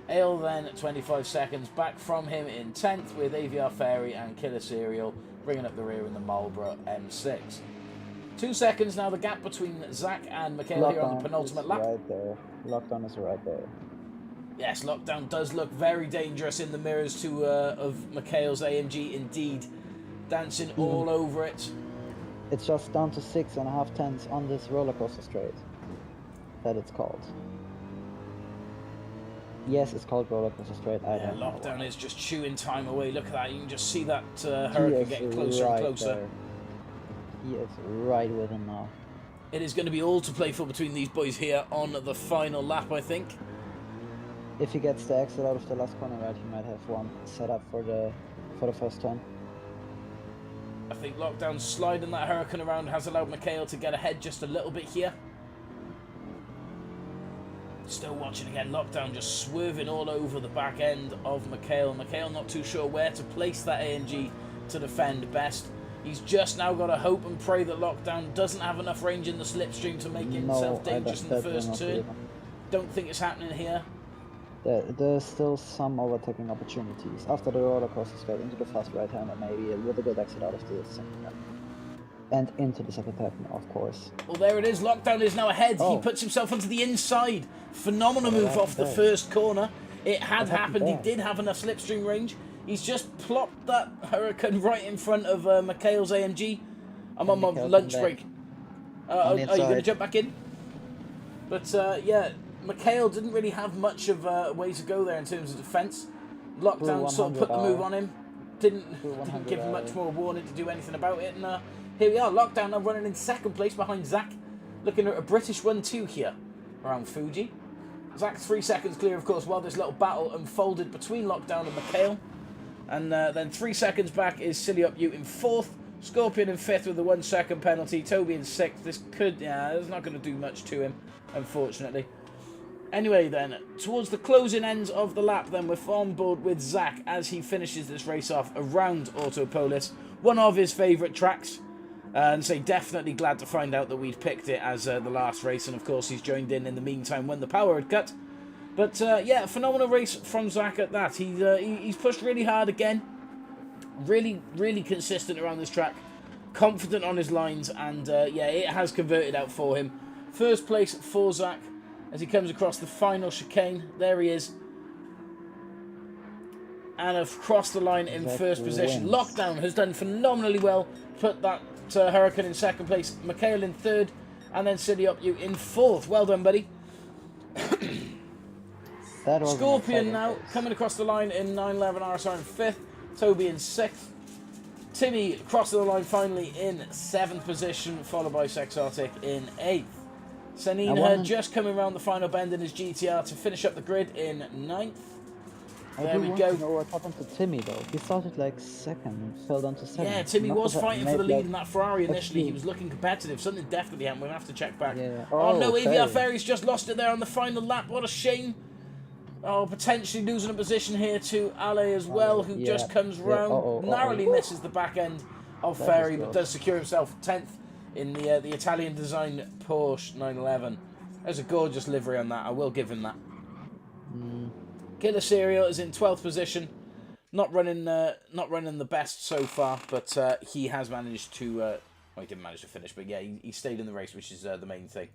Ale then 25 seconds back from him in 10th with AVR Fairy and Killer Serial bringing up the rear in the Marlboro M6. 2 seconds now, the gap between Zach and Michaela here on the penultimate lap. Right there. Lockdown is right there. Yes, Lockdown does look very dangerous in the mirrors of Mikhail's AMG indeed. Dancing all over it. It's just down to 6.5 tenths on this roller coaster straight. That it's called. Yes, it's called roller coaster straight. Yeah, Lockdown is just chewing time away. Look at that. You can just see that Hurricane getting closer and closer. There. He is right with him now. It is going to be all to play for between these boys here on the final lap, I think. If he gets the exit out of the last corner, right, he might have one set up for the first turn. I think Lockdown sliding that Hurricane around has allowed Mikhail to get ahead just a little bit here. Still watching again, Lockdown just swerving all over the back end of Mikhail. Mikhail not too sure where to place that AMG to defend best. He's just now got to hope and pray that Lockdown doesn't have enough range in the slipstream to make himself dangerous in the first turn. Don't think it's happening here. There's still some overtaking opportunities. After the roller coaster straight into the fast right hander, maybe with a good exit out of the second hairpin. And into the second hairpin, of course. Well, there it is. Lockdown is now ahead. Oh. He puts himself onto the inside. Phenomenal move off the first corner. It had happened. He did have enough slipstream range. He's just plopped that Hurricane right in front of Mikhail's AMG. I'm on my lunch break. Are you going to jump back in? But, yeah, Mikhail didn't really have much of a way to go there in terms of defence. Lockdown sort of put the move on him. Didn't give him much more warning to do anything about it. And here we are, Lockdown now running in 2nd place behind Zach. Looking at a British 1-2 here around Fuji. Zach 3 seconds clear, of course, while this little battle unfolded between Lockdown and Mikhail. And then 3 seconds back is Silly Upute in 4th. Scorpion in 5th with a 1 second penalty. Toby in 6th. This could, it's not going to do much to him, unfortunately. Anyway then, towards the closing ends of the lap then, we're on board with Zach as he finishes this race off around Autopolis. One of his favourite tracks. And so definitely glad to find out that we'd picked it as the last race. And of course he's joined in the meantime when the power had cut. But yeah, phenomenal race from Zach at that. He's pushed really hard again. Really, really consistent around this track. Confident on his lines. And yeah, it has converted out for him. First place for Zach as he comes across the final chicane. There he is. And across the line in first position. Lockdown has done phenomenally well. Put that Hurricane in 2nd place. Mikhail in 3rd. And then Silly Upute in 4th. Well done, buddy. Scorpion now coming across the line in 911 RSR in 5th. Toby in 6th. Timmy crossing the line finally in 7th position, followed by Sexotic in 8th. Sanina just coming around the final bend in his GTR to finish up the grid in 9th. There we go. I know what happened to Timmy though. He started like 2nd, fell down to 7th. Yeah, Timmy was fighting for the lead in that Ferrari initially. He was looking competitive. Something definitely happened. We'll have to check back. Yeah. Oh no, AVR Ferry's just lost it there on the final lap. What a shame. Oh, potentially losing a position here to Ale as well, who just comes round, narrowly misses the back end of Ferry, but does secure himself 10th in the Italian designed Porsche 911. There's a gorgeous livery on that. I will give him that. Killer Serial is in 12th position, not running the best so far, but he has managed to. Well, he didn't manage to finish, but yeah, he stayed in the race, which is the main thing.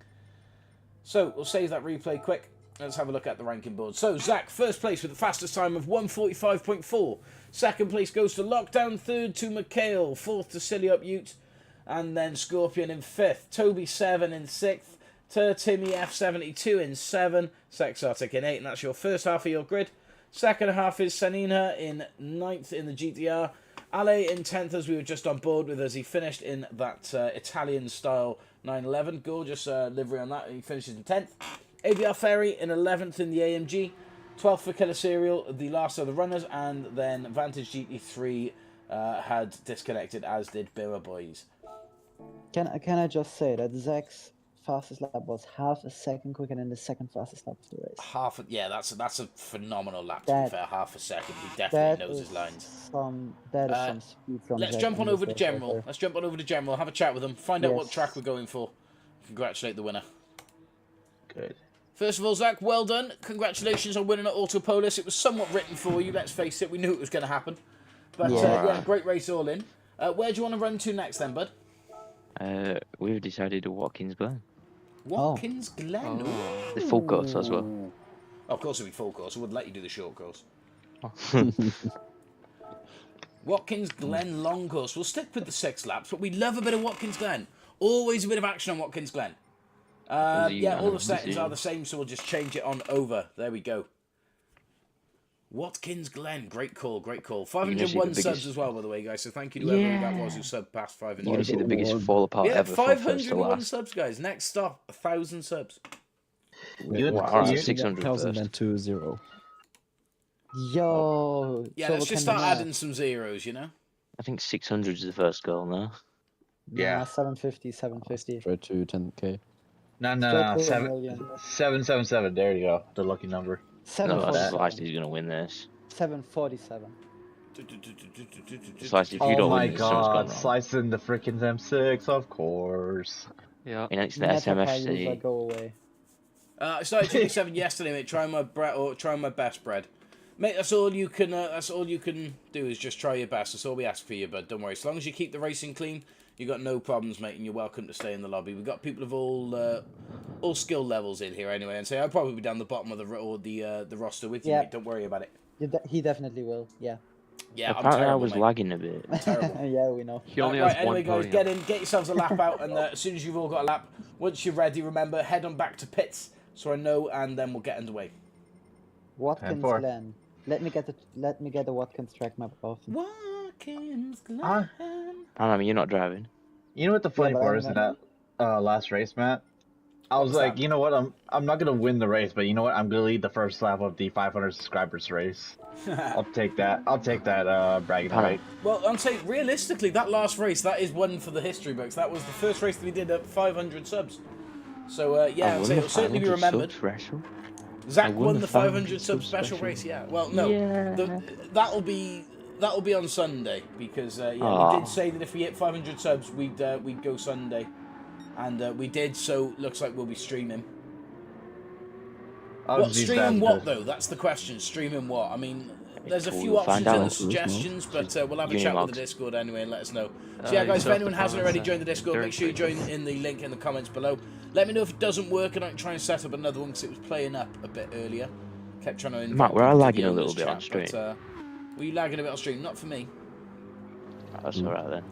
So we'll save that replay quick. Let's have a look at the ranking board. So, Zach, first place with the fastest time of 1:45.4. Second place goes to Lockdown. 3rd to Mikhail. 4th to Silly Upute. And then Scorpion in 5th. Toby 7 in 6th. Timmy F72 in 7. Sexotic in 8. And that's your first half of your grid. Second half is Sanina in 9th in the GTR. Ale in 10th, as we were just on board with, as he finished in that Italian-style 911. Gorgeous livery on that. He finishes in 10th. AVR Ferry in 11th in the AMG. 12th for Killer Serial, the last of the runners, and then Vantage GT3 had disconnected, as did Bira Boys. Can I just say that Zach's fastest lap was half a second quicker than the second fastest lap of the race? Yeah, that's a phenomenal lap, to be fair. Half a second. He definitely knows his lines. That is some speed from Let's Zach jump on over to race General. right Let's jump on over to General, have a chat with him, find out what Yes. track we're going for. Congratulate the winner. Good. First of all, Zach, well done. Congratulations on winning at Autopolis. It was somewhat written for you, let's face it. We knew it was going to happen. But yeah, great race all in. Where do you want to run to next then, bud? We've decided to Watkins Glen. Watkins Glen? The full course as well. Oh, of course it'll be full course. I wouldn't let you do the short course. Watkins Glen long course. We'll stick with the 6 laps, but we love a bit of Watkins Glen. Always a bit of action on Watkins Glen. Yeah, all the settings are the same, so we'll just change it on over. There we go. Watkins Glen, great call, great call. 501 subs as well, by the way, guys. So thank you to whoever that was who subbed past 500. You're gonna see the biggest fall apart ever. 501 subs, guys. Next stop, 1,000 subs. Wow, 600 first. 1,020. Yo. Yeah, let's just start adding some zeros, you know. I think 600 is the first goal now. Yeah, 750. Try to 10k. No. 777. There you go. The lucky number. No, that's he's gonna win this. 747. Slice, if you don't my win this, god, slicing the freaking M6, of course. Yeah. And it's the SMFC. Go away. I started GT7 yesterday, mate. Trying my best, bread. Mate, that's all you can do is just try your best. That's all we ask for you, bud. Don't worry. As long as you keep the racing clean, you got no problems, mate, and you're welcome to stay in the lobby. We've got people of all skill levels in here anyway, and I'll probably be down the bottom of the roster with you, mate. Don't worry about it. He definitely will. Yeah. Yeah, apparently terrible, I was mate. lagging a bit. Yeah, we know. He only has anyway, one guys, get in, get yourselves a lap out, and as soon as you've all got a lap, once you're ready, remember, head on back to pits, so I know, and then we'll get underway. Watkins Glen. Let me get the Watkins track map off. Watkins Glen. I mean, you're not driving. You know what the funny part is in that last race, Matt? I was like, you know what? I'm not gonna win the race, but you know what? I'm gonna lead the first lap of the 500 subscribers race. I'll take that. I'll take that bragging right. Well, I'm saying realistically, that last race that is one for the history books. That was the first race that we did at 500 subs. So yeah, I'd say it'll certainly be remembered. Zach won the 500 sub special race. Yeah. Well, no, that'll be on Sunday because we did say that if we hit 500 subs, we'd go Sunday. And we did, so looks like we'll be streaming. Streaming what, though? That's the question. Streaming what? I mean, there's a few options in the suggestions, but we'll have a chat with the Discord anyway and let us know. So yeah, guys, if anyone hasn't already joined the Discord, make sure you join in the link in the comments below. Let me know if it doesn't work, and I can try and set up another one, because it was playing up a bit earlier. Kept trying to invite Matt, we're lagging a on little this bit on chat, stream. but, were you lagging a bit on stream? Not for me. That's alright then.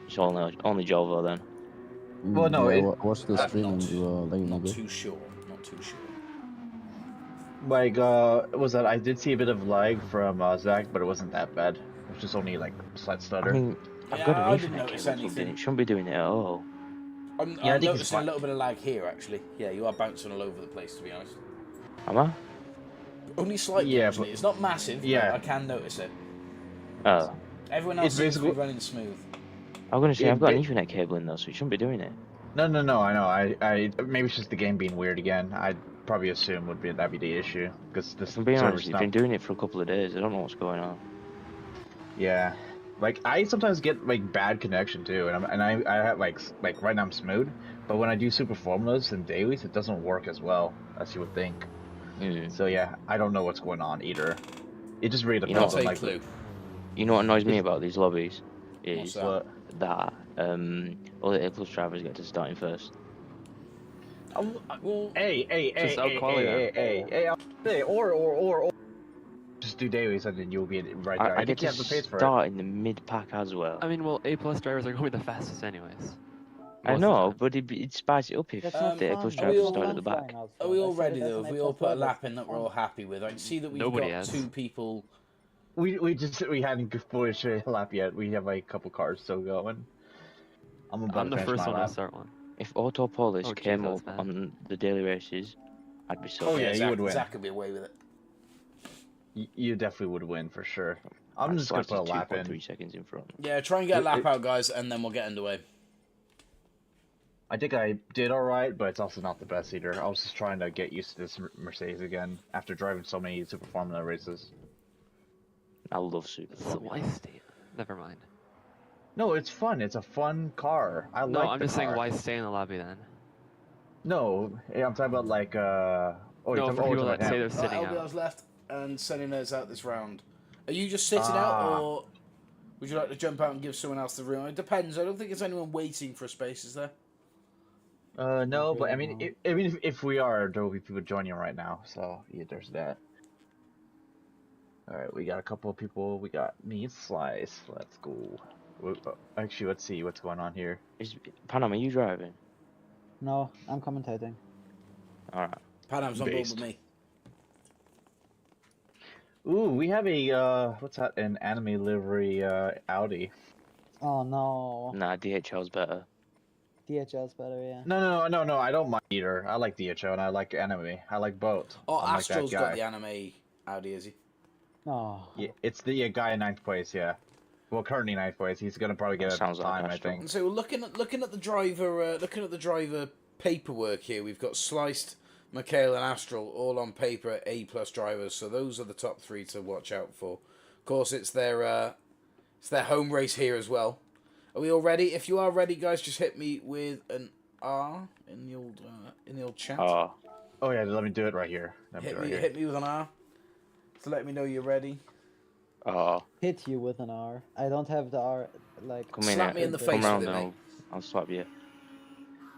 It's only Jovo then. Well, no, watch the stream and let you know. Not too sure. Like, was that I did see a bit of lag from Zach, but it wasn't that bad. It was just only like a slight stutter. I mean, I've got an Ethernet cable. It shouldn't be doing it at all. I'm noticing a little bit of lag here, actually. Yeah, you are bouncing all over the place, to be honest. Am I? Only slightly, actually. It's not massive, yeah. but I can notice it. Oh. Everyone else seems to be running smooth. I'm going to say, I've got an Ethernet cable in though, so it shouldn't be doing it. No, I know. I maybe it's just the game being weird again. I'd probably assume that'd be the issue. Because this I'm being honest, you've been doing it for a couple of days. I don't know what's going on. Yeah. Like, I sometimes get, like, bad connection, too, and I have, like, right now I'm smooth, but when I do super formulas and dailies, it doesn't work as well as you would think. So, yeah, I don't know what's going on, either. It just really depends on, like... You know what annoys me about these lobbies? Is that all the A+ drivers get to starting first. Hey, or just do dailies and then you'll be right there. I get to start in the mid-pack as well. I mean, well, A+ drivers are going to be the fastest anyways. I know, but it'd spice it up if the A+ drivers start at the back. Are we all ready, though? Have we all put a lap in that we're all happy with? I can see that we've got 2 people... We hadn't fully a lap yet. We have like a couple cars still going. I'm about I'm to the finish first my one to lap. start one. If Auto Polish Oh, came Jesus, up man. on the daily races, I'd be so Oh, happy. yeah, you would win. Zach could be away with it. You definitely would win for sure. I'm Like, just gonna Slash put a is lap in. 2.3 seconds in front. Yeah, try and get a lap It- out, guys, and then we'll get underway. I think I did all right, but it's also not the best either. I was just trying to get used to this Mercedes again after driving so many Super Formula races. I love Super So Formula. why stay? Never mind. No, it's fun. It's a fun car. I No, like I'm the just saying car. why stay in the lobby then? No, I'm talking about like No, for you're people talking that about say him. they're sitting out. LBR's left, and Senina's out this round. Are you just sitting out, Ah. or would you like to jump out and give someone else the room? It depends. I don't think there's anyone waiting for a space, is there? No, but I really, mean, no. if we are, there will be people joining right now. So yeah, there's that. All right, we got a couple of people. We got me and Slice. Let's go. Actually, let's see what's going on here. Panam, are you driving? No, I'm commentating. Alright. Panam's on board Based. with me. Ooh, we have a what's that? An anime livery Audi. Oh no. Nah, DHL's better. DHL's better, yeah. No. I don't mind either. I like DHL and I like anime. I like both. Oh, I'm like that Astral's got guy. the anime Audi, is he? No. Yeah, it's the guy in 9th place. Yeah. Well, currently 9th place. He's gonna probably get That a sounds like time, I Astral. think. And so looking at the driver paperwork here, we've got Sliced, Mikhail, and Astral all on paper A+ drivers. So those are the top 3 to watch out for. Of course, it's their home race here as well. Are we all ready? If you are ready, guys, just hit me with an R in the old chat. Oh yeah, let me do it right here. Hit me with an R to let me know you're ready. Hit you with an R. I don't have the R, like... Come in Slap me in the face Come with round it, and mate. I'll slap you.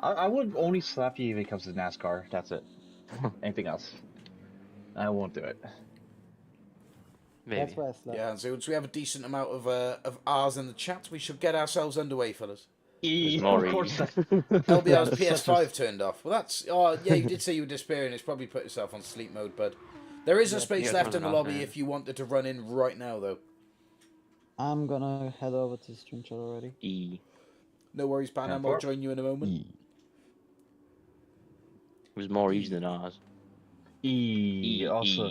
I would only slap you if it comes to NASCAR. That's it. Anything else, I won't do it. Maybe. That's why I slept. Yeah, so once we have a decent amount of R's in the chat, we should get ourselves underway, fellas. Of course. LBR's PS5 turned off. Well, that's... Oh, yeah, you did say you were disappearing. It's probably put yourself on sleep mode, bud. There is a space yeah, left turn in the it off, lobby man. if you wanted to run in right now, though. I'm gonna head over to stream chat already. E. No worries, Panam. I'll join you in a moment. It was more easy than ours. Also,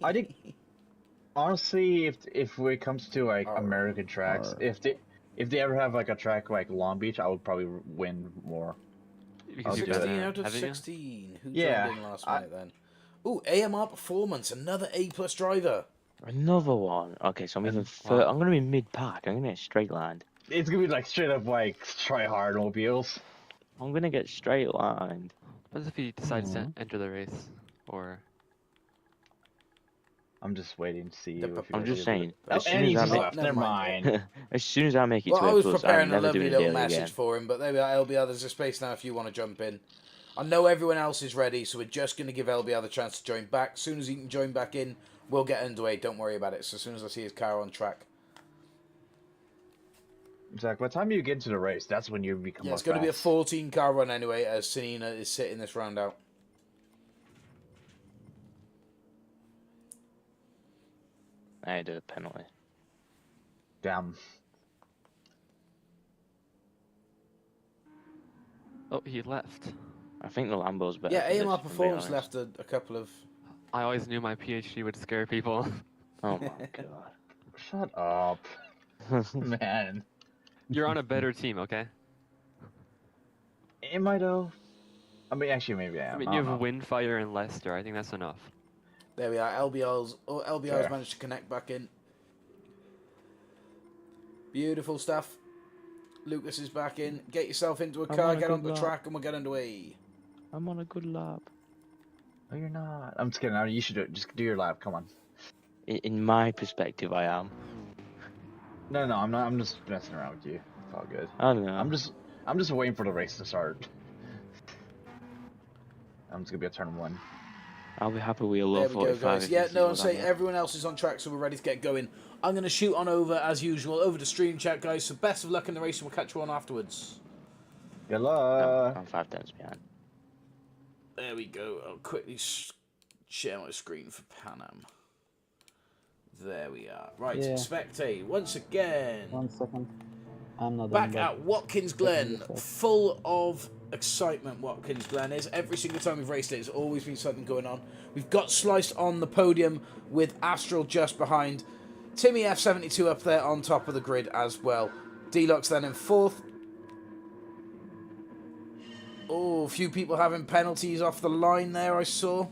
I think honestly, if it comes to like American tracks, if they ever have like a track like Long Beach, I would probably win more. Because you've 16 been there, out of haven't you? 16. Who Yeah, joined in last minute then? Ooh, AMR Performance, another A+ driver. Another one. Okay, so I'm even wow. I'm gonna be mid-pack. I'm gonna get straight lined. It's gonna be like straight up like try hard mobiles. I'm gonna get straight lined. What if he decides to enter the race? Or... I'm just waiting to see. I'm just saying. Oh, As soon and he's as I left. Never mind. as soon as I make it Well, to I A+, was I'm preparing a never lovely doing little daily message again. for him, but there we are, LBR. There's a space now if you want to jump in. I know everyone else is ready, so we're just going to give LBR the chance to join back. As soon as he can join back in, we'll get underway. Don't worry about it. So as soon as I see his car on track. Zach, by the time you get into the race, that's when you become. Yeah, it's going to be a 14-car run anyway, as Senina is sitting this round out. I did a penalty. Damn. Oh, he left. I think the Lambo's better. Yeah, for this, AMR if I'm being Performance honest. left a couple of... I always knew my PhD would scare people. Oh my god. Shut up, man. You're on a better team, okay? Am I though? I mean, actually, maybe I am. I mean, I you don't have know. Windfire and Leicester. I think that's enough. There we are. LBR's Fair. managed to connect back in. Beautiful stuff. Lucas is back in. Get yourself into a I'm car, on a get good onto the lap. track, and we'll get underway. I'm on a good lap. No, you're not. I'm just kidding. You should do it. Just do your lap. Come on. In my perspective, I am. No, I'm not. I'm just messing around with you. It's all good. I don't know. I'm just waiting for the race to start. I'm just gonna be a turn 1. I'll be happy with a low There we go, 45. guys. if Yeah, this is no, I'm what I saying get. everyone else is on track, so we're ready to get going. I'm going to shoot on over, as usual, over to stream chat, guys. So best of luck in the race, and we'll catch you on afterwards. Good luck. I'm 5 tenths behind. There we go. I'll quickly share my screen for Panam. There we are. Right, Yeah. spectate once again. 1 second. I'm not Back in, but at Watkins Glen, full of excitement. Watkins Glen is. Every single time we've raced it, there's always been something going on. We've got Sliced on the podium with Astral just behind. Timmy F72 up there on top of the grid as well. Deluxe then in 4th. Oh, a few people having penalties off the line there, I saw.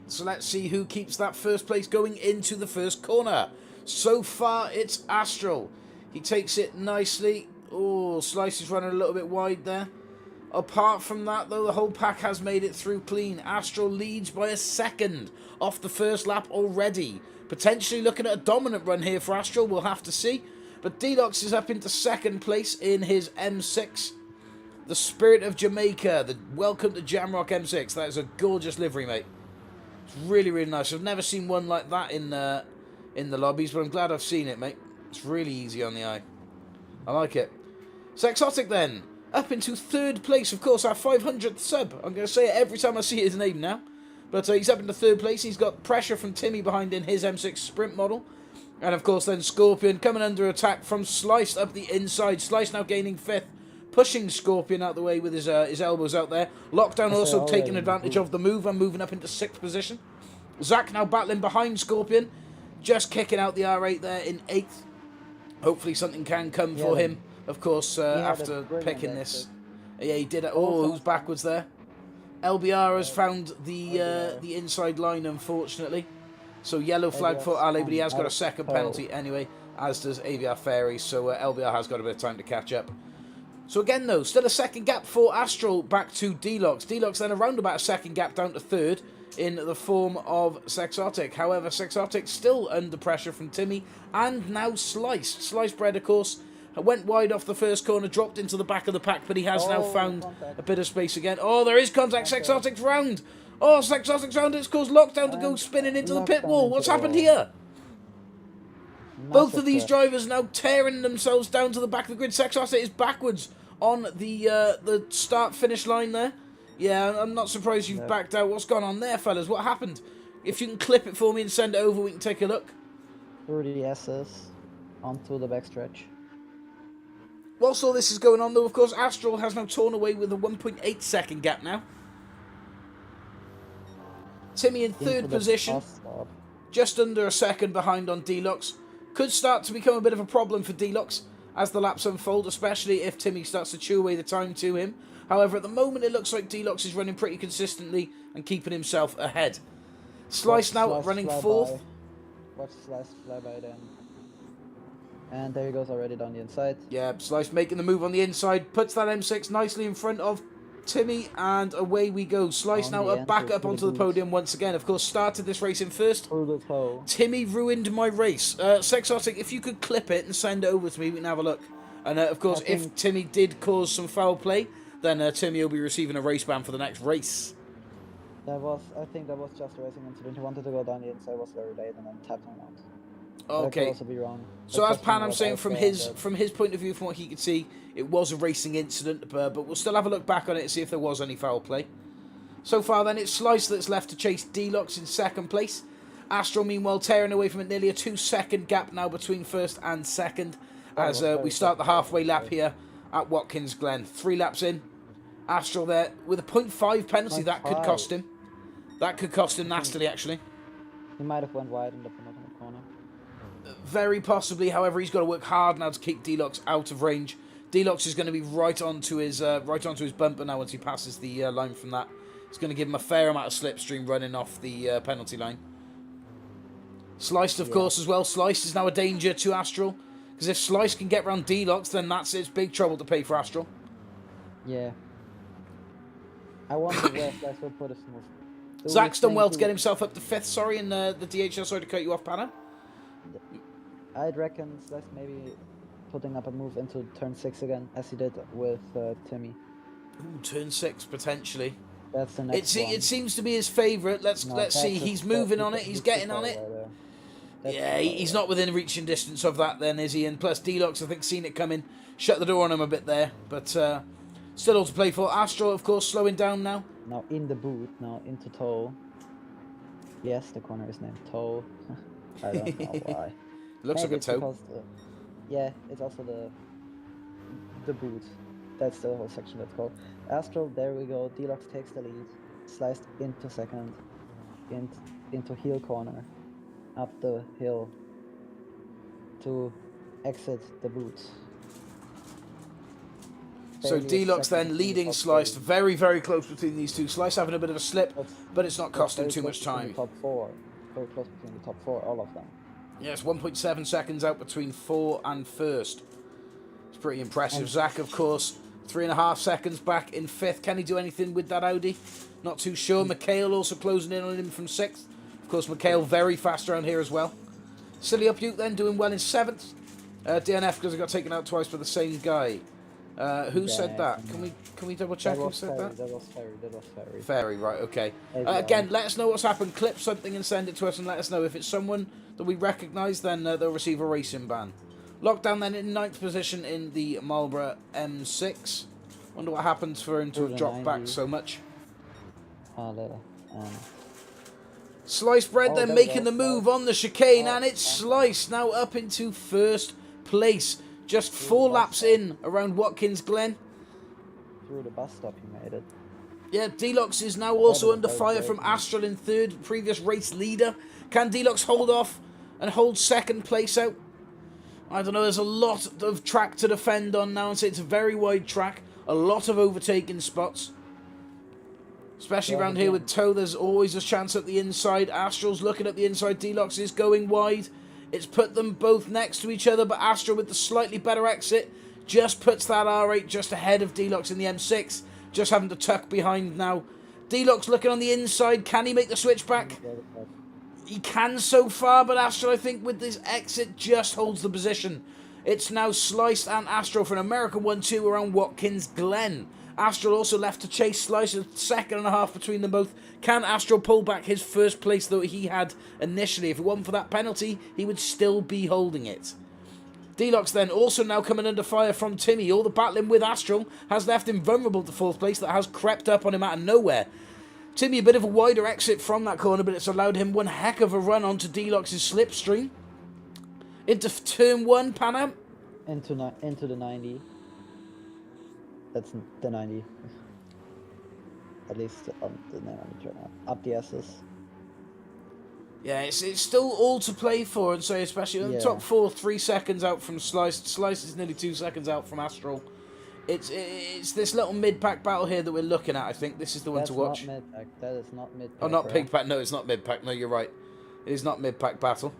So let's see who keeps that first place going into the first corner. So far, it's Astral. He takes it nicely. Oh, Slice is running a little bit wide there. Apart from that, though, the whole pack has made it through clean. Astral leads by a second off the first lap already. Potentially looking at a dominant run here for Astral. We'll have to see. But Deluxe is up into second place in his M6. The Spirit of Jamaica. The Welcome to Jamrock M6. That is a gorgeous livery, mate. It's really, really nice. I've never seen one like that in the lobbies, but I'm glad I've seen it, mate. It's really easy on the eye. I like it. Sexotic then, up into 3rd place. Of course, our 500th sub. I'm going to say it every time I see his name now. But he's up into 3rd place. He's got pressure from Timmy behind in his M6 Sprint model. And of course then Scorpion coming under attack from Slice up the inside. Slice now gaining 5th. Pushing Scorpion out the way with his elbows out there. Lockdown also taking advantage of the move and moving up into 6th position. Zach now battling behind Scorpion. Just kicking out the R8 there in 8th. Hopefully something can come for him, of course, after picking this. Yeah, he did it. Oh, who's backwards there? LBR has found the inside line, unfortunately. So yellow flag for Ale, but he has got a second penalty anyway, as does AVR Fairy. So LBR has got a bit of time to catch up. So again, though, still a second gap for Astral back to Deluxe. Deluxe then around about a second gap down to 3rd in the form of Sexotic. However, Sexotic still under pressure from Timmy and now Sliced. Sliced Bread, of course, went wide off the first corner, dropped into the back of the pack, but he has now found a bit of space again. Oh, there is contact. Sexotic's round. Oh, Sexotic's round. It's caused Lockdown to go spinning into the pit wall. What's happened here? Both of these drivers now tearing themselves down to the back of the grid. Sexotic is backwards on the start-finish line there. Yeah, I'm not surprised you've backed out. What's gone on there, fellas? What happened? If you can clip it for me and send it over, we can take a look. Through the S's onto the backstretch. Whilst all this is going on, though, of course, Astral has now torn away with a 1.8 second gap now. Timmy in 3rd position, just under a second behind on Deluxe. Could start to become a bit of a problem for Deluxe as the laps unfold, especially if Timmy starts to chew away the time to him. However, at the moment, it looks like Deluxe is running pretty consistently and keeping himself ahead. Slice now running 4th. Watch Slice fly by then. And there he goes already down the inside. Yeah, Slice making the move on the inside. Puts that M6 nicely in front of Timmy, and away we go. Slice now back up onto the podium once again. Of course, started this race in 1st. Timmy ruined my race. Sexotic, if you could clip it and send it over to me, we can have a look. And of course, if Timmy did cause some foul play, then Timmy will be receiving a race ban for the next race. I think that was just a racing incident. He wanted to go down the inside, was very late, and then tapped him out. Okay. That could also be wrong. So as Pan, I'm saying from his point of view, from what he could see, it was a racing incident, but we'll still have a look back on it and see if there was any foul play. So far then, it's Slice that's left to chase Deluxe in 2nd place. Astral, meanwhile, tearing away from it, nearly a 2-second gap now between 1st and 2nd, as we start the halfway lap here at Watkins Glen. 3 laps in. Astral there with a 0.5 penalty. That could cost him. That could cost him nastily, actually. He might have went wide in the penultimate corner. Very possibly. However, he's got to work hard now to keep Deluxe out of range. Deluxe is going to be right onto his bumper now once he passes the line from that. It's going to give him a fair amount of slipstream running off the penalty line. Sliced, of course, as well. Slice is now a danger to Astral, because if Slice can get round Deluxe, then it's big trouble to pay for Astral. Yeah. I wonder where Slice will put his move. Zach's done well to get himself up to 5th, sorry, in the DHL. Sorry to cut you off, Panna. I'd reckon Slice maybe putting up a move into turn 6 again, as he did with Timmy. Ooh, turn 6, potentially. That's the next one. It seems to be his favourite. Let's see. He's moving on it. He's getting on it. Yeah, he's not within reaching distance of that then, is he? And plus, Deluxe, I think, seen it coming. Shut the door on him a bit there. But still all to play for. Astro, of course, slowing down now. Now in the boot, now into toe. Yes, the corner is named Toe. I don't know why. Looks Maybe like a toe. Yeah, it's also the boot. That's the whole section that's called. Astral, there we go. Deluxe takes the lead. Sliced into second. Into heel corner. Up the hill. To exit the boot. So Deluxe then leading Sliced, very, very close between these two. Slice having a bit of a slip, but it's not costing too much time. Top 4. Very close between the top 4, all of them. Yes, 1.7 seconds out between 4 and first. It's pretty impressive. Zach, of course, 3.5 seconds back in 5th. Can he do anything with that Audi? Not too sure. Mikhail also closing in on him from 6th. Of course, Mikhail very fast around here as well. Silly Up Ute then doing well in 7th. DNF because he got taken out twice by the same guy. Who said that? Can we double check who said that? That was Ferry. Ferry, right, okay. Again, let us know what's happened. Clip something and send it to us and let us know. If it's someone that we recognise, then they'll receive a racing ban. Lockdown then in 9th position in the Marlboro M6. Wonder what happens for him to have dropped back so much. Sliced Bread then making the move on the chicane, and it's Sliced now up into 1st place. Just 4 laps in around Watkins Glen. Through the bus stop, he made it. Yeah, Deluxe is now also under fire from Astral in 3rd, previous race leader. Can Deluxe hold off and hold 2nd place out? I don't know, there's a lot of track to defend on now, and so it's a very wide track. A lot of overtaking spots. Especially around here with Toe, there's always a chance at the inside. Astral's looking at the inside, Deluxe is going wide. It's put them both next to each other, but Astral with the slightly better exit just puts that R8 just ahead of Deluxe in the M6. Just having to tuck behind now. Deluxe looking on the inside. Can he make the switch back? He can so far, but Astral, I think, with this exit just holds the position. It's now Sliced and Astral for an American 1-2 around Watkins Glen. Astral also left to chase Slice, a 2.5 between them both. Can Astral pull back his 1st place that he had initially? If it wasn't for that penalty, he would still be holding it. Deluxe then also now coming under fire from Timmy. All the battling with Astral has left him vulnerable to 4th place that has crept up on him out of nowhere. Timmy a bit of a wider exit from that corner, but it's allowed him one heck of a run onto Deluxe's slipstream. Into turn 1, Panam. Into the 90. That's the 90. At least on the 90 turn up the S's. Yeah, it's still all to play for, and so especially in the top 4, 3 seconds out from Slice. Slice is nearly 2 seconds out from Astral. It's this little mid-pack battle here that we're looking at. I think this is the one to watch. Not mid-pack. That is not mid-pack. Oh, not pig-pack. No, it's not mid-pack. No, you're right. It is not mid-pack battle.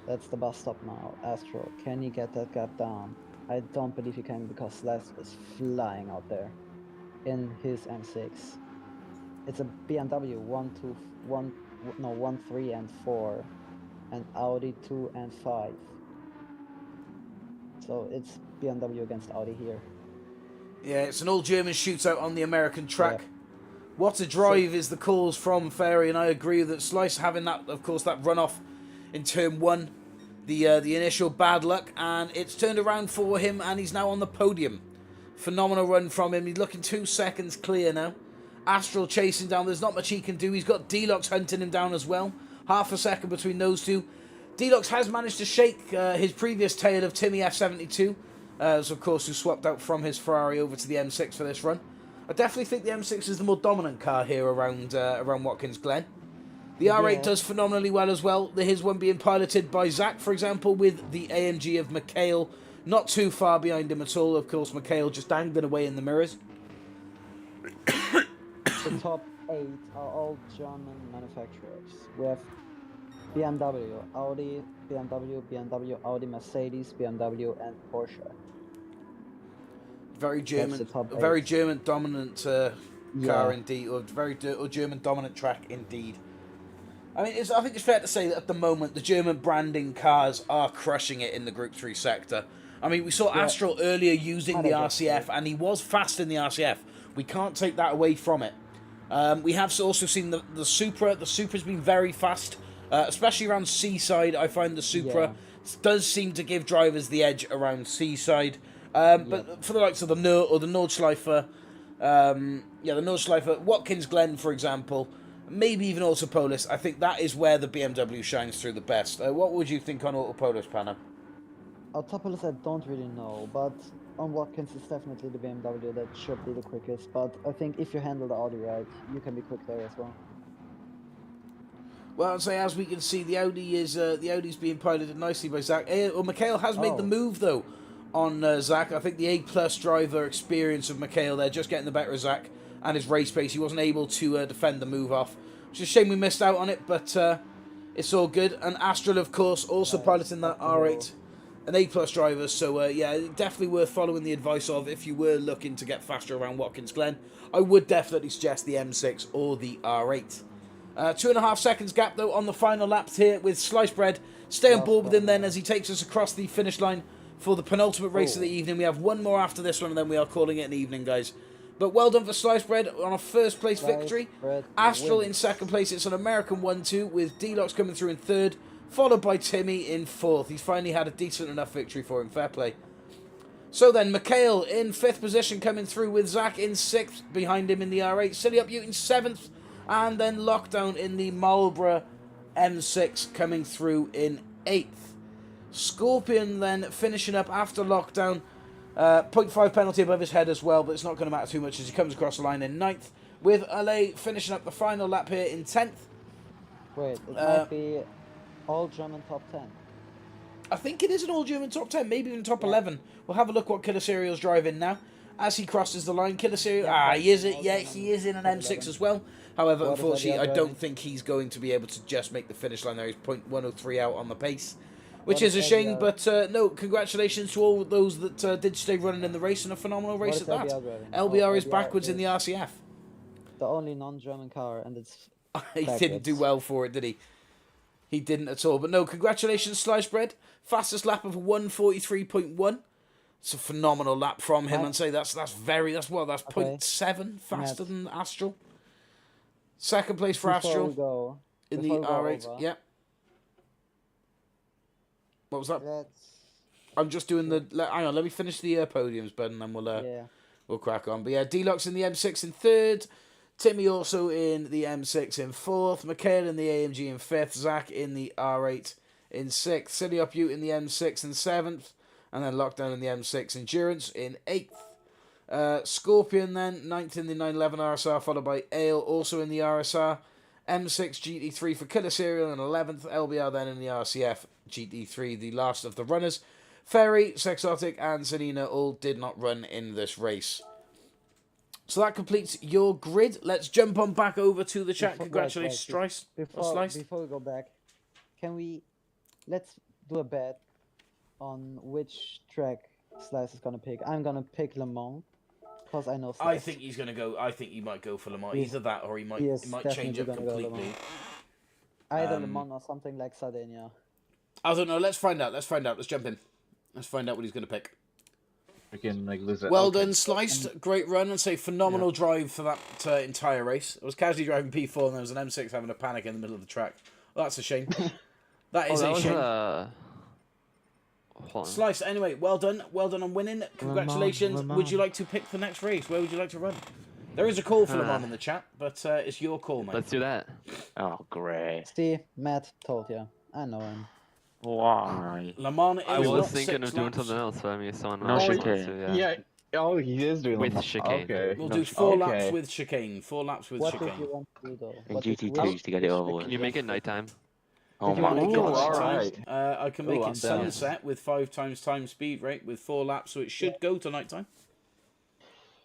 That's the bus stop now. Astral, can you get that gap down? I don't believe you can, because Slice is flying out there in his M6. It's a BMW 1, 3 and 4, and Audi 2 and 5. So it's BMW against Audi here. Yeah, it's an all-German shootout on the American track. Yeah. What a drive is the calls from Ferry, and I agree that Slice having that, of course, that runoff in turn 1, the initial bad luck, and it's turned around for him, and he's now on the podium. Phenomenal run from him. He's looking 2 seconds clear now. Astral chasing down. There's not much he can do. He's got Deluxe hunting him down as well. Half a second between those two. Deluxe has managed to shake his previous tail of Timmy F72, as of course who swapped out from his Ferrari over to the M6 for this run. I definitely think the M6 is the more dominant car here around Watkins Glen. The R8 does phenomenally well as well. His one being piloted by Zach, for example, with the AMG of Mikhail not too far behind him at all. Of course, Mikhail just dangling away in the mirrors. The top 8 are all German manufacturers. We have BMW, Audi, BMW, Audi, Mercedes, BMW, and Porsche. Very German, very German dominant car indeed, or very German dominant track indeed. I mean, I think it's fair to say that at the moment the German branding cars are crushing it in the Group 3 sector. I mean, we saw Astral earlier using the RCF, and he was fast in the RCF. We can't take that away from it. We have also seen the Supra. The Supra's been very fast, especially around Seaside. I find the Supra does seem to give drivers the edge around Seaside. But for the likes of the Nordschleifer, the Nordschleifer, Watkins Glen, for example, maybe even Autopolis, I think that is where the BMW shines through the best. What would you think on Autopolis, Panna? Autopolis I don't really know, but on Watkins it's definitely the BMW that should be the quickest. But I think if you handle the Audi right, you can be quick there as well. Well, I'd say as we can see, the Audi's being piloted nicely by Zach. Mikhail has made the move though on Zach. I think the A+ driver experience of Mikhail there, just getting the better of Zach and his race pace. He wasn't able to defend the move off. It's a shame we missed out on it, but it's all good. And Astral, of course, also piloting that R8, an A+ driver. So yeah, definitely worth following the advice of if you were looking to get faster around Watkins Glen. I would definitely suggest the M6 or the R8. 2.5 seconds gap though on the final laps here with Sliced Bread. Stay on board with him then as he takes us across the finish line for the penultimate race of the evening. We have one more after this one and then we are calling it an evening, guys. But well done for Sliced Bread on a first place victory. Astral in second place. It's an American 1-2 with Deluxe coming through in third, followed by Timmy in fourth. He's finally had a decent enough victory for him. Fair play. So then, Mikhail in fifth position coming through with Zach in sixth behind him in the R8. Silly Up in seventh. And then Lockdown in the Marlboro M6 coming through in 8th. Scorpion then finishing up after Lockdown. 0.5 penalty above his head as well, but it's not going to matter too much as he comes across the line in 9th. With LA finishing up the final lap here in 10th. Wait, it might be all German top 10. I think it is an all German top 10, maybe even top 11. We'll have a look what Killer Serial's driving now. As he crosses the line, Killer Serial, he is in an M6 as well. However, unfortunately, I don't think he's going to be able to just make the finish line there. He's 0.103 out on the pace, which is a shame. But no, congratulations to all those that did stay running in the race, and a phenomenal race at that. LBR is backwards in the RCF. The only non-German car, and it's he didn't do well for it, did he? He didn't at all. But no, congratulations, Sliced Bread. Fastest lap of 1:43.1. It's a phenomenal lap from him, and say that's 0.7 faster than Astral. Second place for Astral in the R8. Yeah. What was that? I'm just doing the. Hang on, let me finish the podiums, bud, and then we'll crack on. But yeah, Deluxe in the M6 in third. Timmy also in the M6 in fourth. Mikhail in the AMG in fifth. Zach in the R8 in sixth. Silly Up in the M6 in seventh. And then Lockdown in the M6 Endurance in 8th. Scorpion then, 9th in the 911 RSR, followed by Ale, also in the RSR. M6 GT3 for Killer Serial in 11th. LBR then in the RCF GT3, the last of the runners. Ferry, Sexotic, and Selena all did not run in this race. So that completes your grid. Let's jump on back over to the chat. Congratulations, Slice. Before we go back, let's do a bet on which track Slice is gonna pick. I'm gonna pick Le Mans because I know Slice. I think he's gonna go. I think he might go for Le Mans. Either that, or he might change it completely. Either Le Mans or something like Sardinia. I don't know. Let's find out. Let's jump in. Let's find out what he's gonna pick. Well done, Sliced. Great run, and say phenomenal drive for that entire race. I was casually driving P4, and there was an M6 having a panic in the middle of the track. Well, that's a shame. That is a shame. Slice, anyway, well done on winning. Congratulations. Would you like to pick the next race? Where would you like to run? There is a call for Le Mans in the chat, but it's your call, mate. Let's do that. Oh, great. See, Matt told you. I know him. Why? Le Mans I was thinking of doing something else, but I mean, someone else wants to, yeah. Oh, he is doing with chicane. Okay. We'll do 4 laps with chicane. 4 laps with chicane. What did you want to do, though? And GT2s to get it over with. Can you make it nighttime? Oh my god! I can make it sunset with 5 times time speed rate with 4 laps, so it should go to nighttime.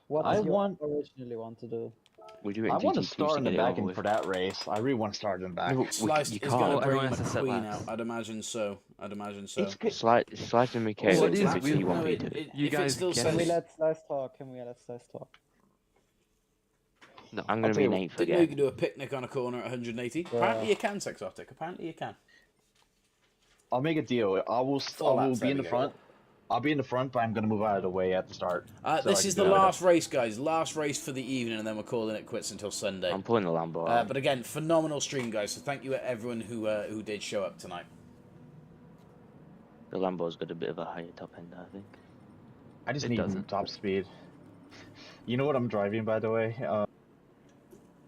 What do you originally want to do? I want to start in the back end for that race. I really want to start in the back. Sliced is going to bring McQueen out. I'd imagine so. Slice and Mikhail. You guys can we let Slice talk? No, I'm going to be an 8th again. You can do a picnic on a corner at 180. Yeah. Apparently you can, Sexotic. Apparently you can. I'll make a deal. I will be in the front. I'll be in the front, but I'm going to move out of the way at the start. This is the last race, guys. Last race for the evening, and then we're calling it quits until Sunday. I'm pulling the Lambo out. But again, phenomenal stream, guys. So thank you to everyone who did show up tonight. The Lambo's got a bit of a higher top end, I think. I just need top speed. You know what I'm driving, by the way?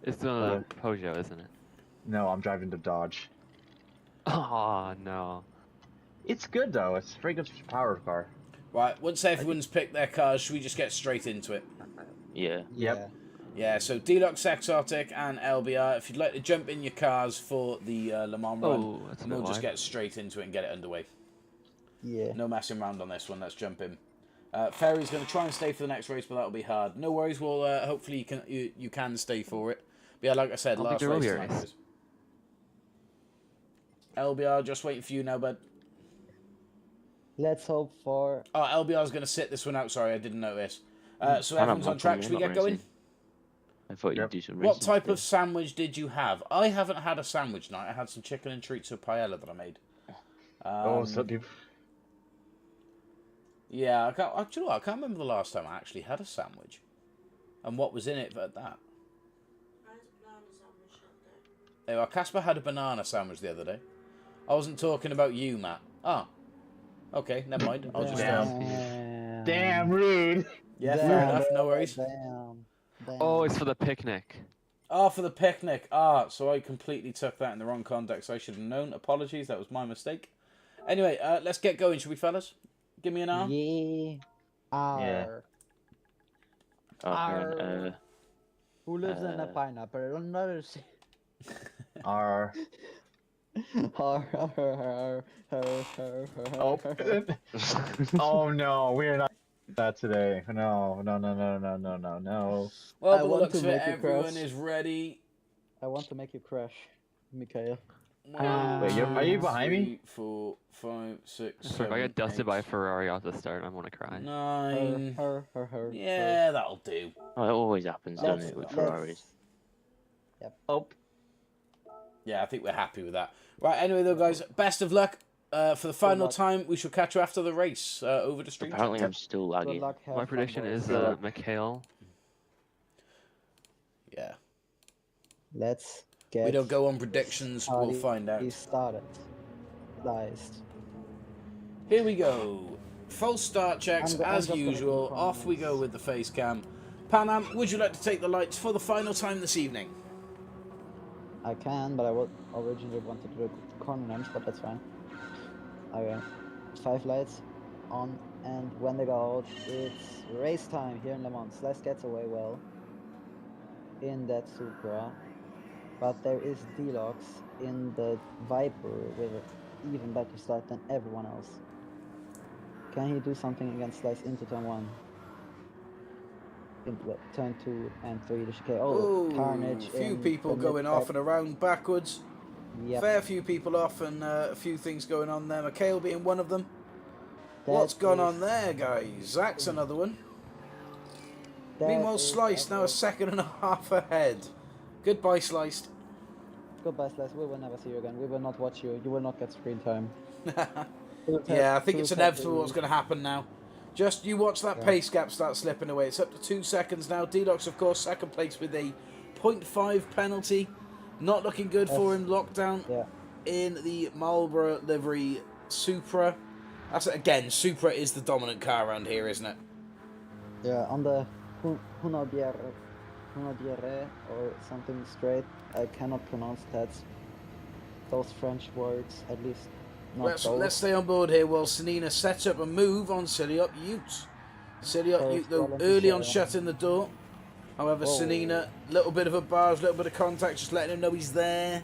It's the Peugeot, isn't it? No, I'm driving the Dodge. Oh, no. It's good though. It's a very good power car. Right, once everyone's picked their cars, should we just get straight into it? Yeah. Yep. Yeah, so Deluxe Exotic and LBR, if you'd like to jump in your cars for the Le Mans run, that's we'll just get straight into it and get it underway. Yeah. No messing around on this one, let's jump in. Ferry's going to try and stay for the next race, but that'll be hard. No worries, well, hopefully you can stay for it. But yeah, like I said, last race tonight is. LBR, just waiting for you now, bud. Let's hope for... Oh, LBR's going to sit this one out, sorry, I didn't notice. So everyone's on track, should we get going? I thought you'd do some What type of sandwich did you have? I haven't had a sandwich night. I had some chicken and treats or paella that I made. So deep. Yeah, do you know what? I can't remember the last time I actually had a sandwich. And what was in it at that. Anyway, Casper had a banana sandwich the other day. I wasn't talking about you, Matt. Oh. Okay, never mind. I'll just... Damn rude. Yeah, fair enough. No worries. Damn. Oh, it's for the picnic. Ah, for the picnic. Ah, so I completely took that in the wrong context. I should have known. Apologies, that was my mistake. Anyway, let's get going, shall we, fellas? Give me an R. Yeah. R. R. Who lives in a pineapple? Another. R. R. Oh. Oh no, we're not that today. No. Well, by the looks of it, everyone is ready. I want to make you crash, Mikhail. Wait, are you behind me? 3, 4, 5, 6, So if I get dusted by a Ferrari off the start, I'm gonna cry. 9. Yeah, that'll do. Oh, it always happens, doesn't it, with Ferraris? Yep. Oh. Yeah, I think we're happy with that. Right, anyway, though, guys, best of luck. For the final time, we shall catch you after the race over the stream. Apparently, I'm still lagging. My prediction is Mikhail. Yeah. Let's get... We don't go on predictions, we'll find out. He started. Sliced. Here we go. False start checks, as usual. Off we go with the face cam. Panam, would you like to take the lights for the final time this evening? I can, but I would originally wanted to do corner names, but that's fine. Okay. 5 lights on, and when they go out, it's race time here in Le Mans. Slice gets away well in that Supra, but there is Deluxe in the Viper with an even better start than everyone else. Can he do something against Slice into turn 1? Into turn 2 and 3, the chicane. Oh, carnage. Few people going off and around backwards. Yep. Fair few people off and a few things going on there. Mikhail being one of them. What's gone on there, guys? Zach's another one. Meanwhile, Sliced now a second and a half ahead. Goodbye, Sliced. Goodbye, Sliced. We will never see you again. We will not watch you. You will not get screen time. Yeah, I think it's inevitable what's going to happen now. Just you watch that pace gap start slipping away. It's up to 2 seconds now. Deluxe, of course, second place with a 0.5 penalty. Not looking good for him. Lockdown in the Marlboro livery Supra. That's again, Supra is the dominant car around here, isn't it? Yeah, on the Hunaudiere or something straight. I cannot pronounce that. Those French words, at least. Let's stay on board here while Sanina sets up a move on Silly Ute. Silly Ute, though, early on shutting the door. However, Sanina, little bit of a barge, little bit of contact, just letting him know he's there.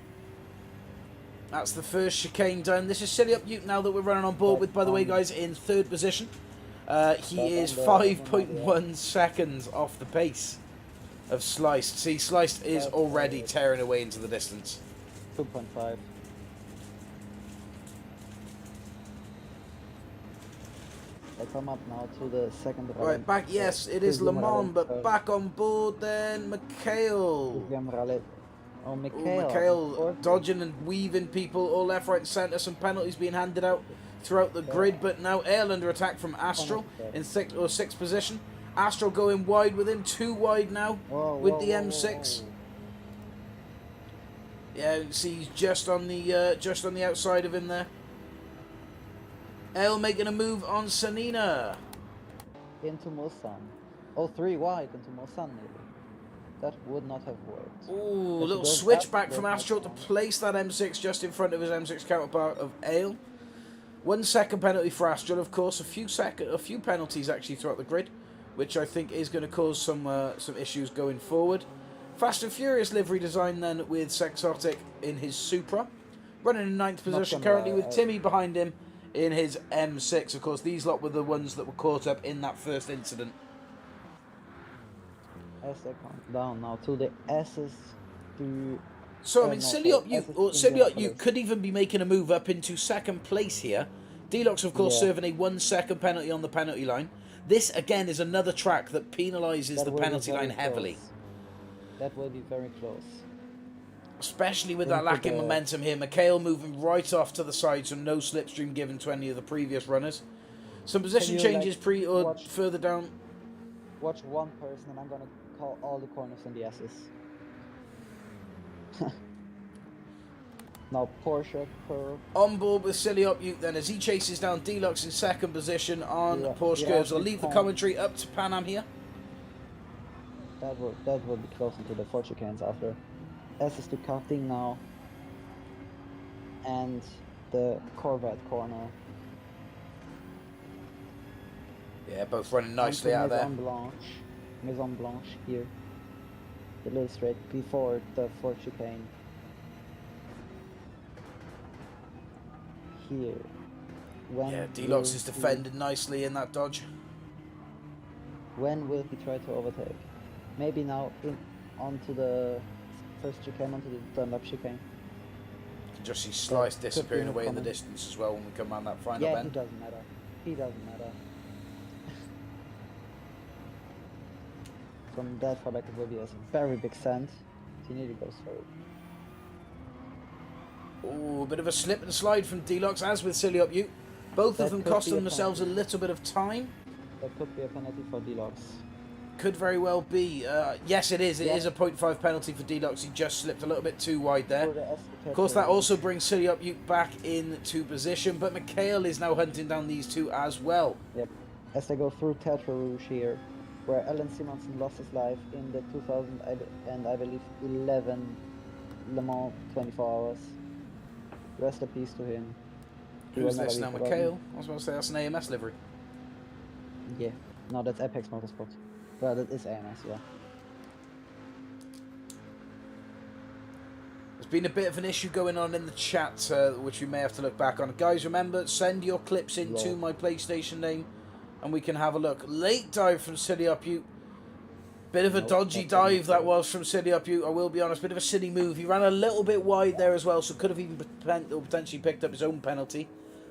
That's the first chicane done. This is Silly Ute now that we're running on board with, by the way, guys, in 3rd position. He is 5.1 seconds off the pace of Sliced. See, Sliced is already tearing away into the distance. 2.5. I come up now to the second round. Right, back, yes, it is Le Mans, but back on board then, Mikhail. Oh, Mikhail dodging and weaving people all left, right and centre. Some penalties being handed out throughout the grid, but now Ale under attack from Astral in 6th position. Astral going wide with him, 2 wide now with the M6. Yeah, you can see he's just on the outside of him there. Ale making a move on Sanina. Into Mosan. Oh, 3 wide into Mosan maybe. That would not have worked. Ooh, a little switchback from Astral to place that M6 just in front of his M6 counterpart of Ale. 1 second penalty for Astral, of course. A few penalties actually throughout the grid, which I think is going to cause some issues going forward. Fast and Furious livery design then with Sexotic in his Supra, running in 9th position currently with Timmy behind him in his M6. Of course, these lot were the ones that were caught up in that first incident. As they count down now to the S's to... So, I mean, Siliot could even be making a move up into 2nd place here. Deluxe, of course, serving a 1 second penalty on the penalty line. This, again, is another track that penalises the penalty line heavily. That will be very close. Especially with that lacking momentum here. Mikhail moving right off to the side, so no slipstream given to any of the previous runners. Some position changes further down. Watch one person and I'm going to call all the corners on the S's. Now Porsche on board with Siliot then as he chases down Deluxe in 2nd position on Porsche curves. I'll leave the commentary up to Panam here. That will be close into the 4 chicanes after. S is to cutting now. And the Corvette corner. Yeah, both running nicely out there. Maison Blanche here. The little straight before the 4 chicane. Here. Deluxe is defended nicely in that dodge. When will he try to overtake? Maybe now onto the 1st chicane, onto the Dunlop chicane. You can just see Slice disappearing away in the distance as well when we come around that final bend. He doesn't matter. He doesn't matter. From that far back it will be a very big sand. He nearly goes through. Ooh, a bit of a slip and slide from Deluxe, as with Siliot. Both of them costing themselves a little bit of time. That could be a penalty for Deluxe. Could very well be. Yes, it is. It is a 0.5 penalty for Deluxe. He just slipped a little bit too wide there. Of course, that also brings Siliot back into position, but Mikhail is now hunting down these two as well. Yep. As they go through Tetra Rouge here, where Alan Simonson lost his life in the 2000 and I believe 11 Le Mans 24 hours. Rest in peace to him. Who's this now, Mikhail? I was about to say that's an AMS livery. Yeah, no, that's Apex Motorsport. Well, that is AMS, yeah. There's been a bit of an issue going on in the chat, which we may have to look back on. Guys, remember, send your clips into my PlayStation name, and we can have a look. Late dive from Siliot. Bit of a dodgy dive that was from Siliot. I will be honest, bit of a silly move. He ran a little bit wide there as well, so could have even potentially picked up his own penalty.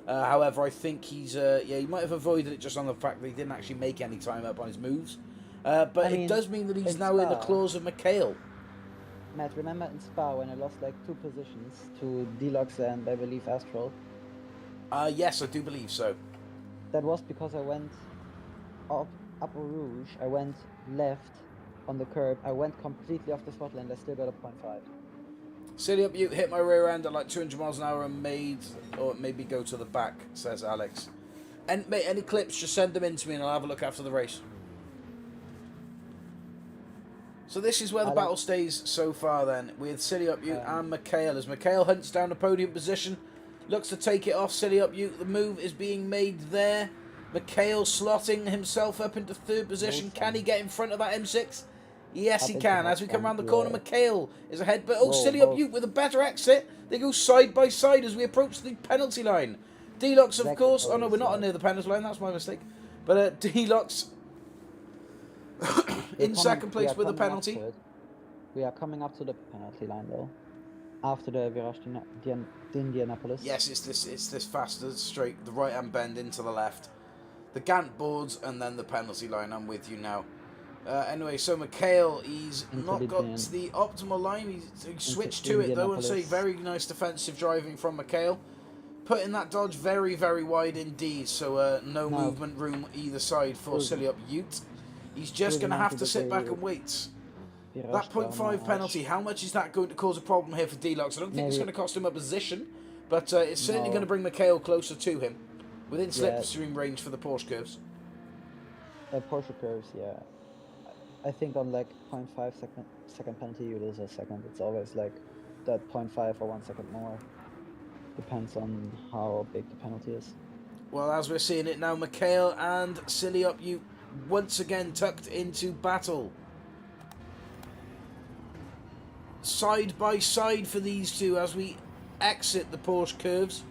However, I think he's he might have avoided it just on the fact that he didn't actually make any time up on his moves. But it does mean that he's now in the claws of Mikhail. Matt, remember in Spa when I lost like 2 positions to Deluxe and I believe Astral? Yes, I do believe so. That was because I went up Rouge, I went left on the curb, I went completely off the spot and I still got a 0.5. Siliot hit my rear end at like 200 miles an hour and maybe go to the back, says Alex. And mate, any clips, just send them in to me and I'll have a look after the race. So this is where the battle stays so far then, with Siliot and Mikhail. As Mikhail hunts down a podium position, looks to take it off Siliot. The move is being made there. Mikhail slotting himself up into 3rd position. Can he get in front of that M6? Yes, he can. As we come around the corner, Mikhail is ahead. But Siliot with a better exit. They go side by side as we approach the penalty line. Deluxe, of course. Oh no, we're not near the penalty line. That's my mistake. But Deluxe in 2nd place with a penalty. We are coming up to the penalty line though. After the Virage Indianapolis. Yes, it's this faster straight, the right hand bend into the left. The Gantt boards and then the penalty line. I'm with you now. Anyway, so Mikhail, he's not got the optimal line. He's switched to it though, and say very nice defensive driving from Mikhail. Putting that dodge very, very wide indeed, so no movement room either side for Siliot. He's just going to have to sit back and wait. That 0.5 penalty, how much is that going to cause a problem here for Deluxe? I don't think it's going to cost him a position, but it's certainly going to bring Mikhail closer to him, within slipstream range for the Porsche curves. Porsche curves, yeah. I think on like 0.5 second penalty you lose a second. It's always like that 0.5 or 1 second more. depends on how big the penalty is. Well, as we're seeing it now, Mikhail and Silly Up You once again tucked into battle. Side by side for these two as we exit the Porsche curves.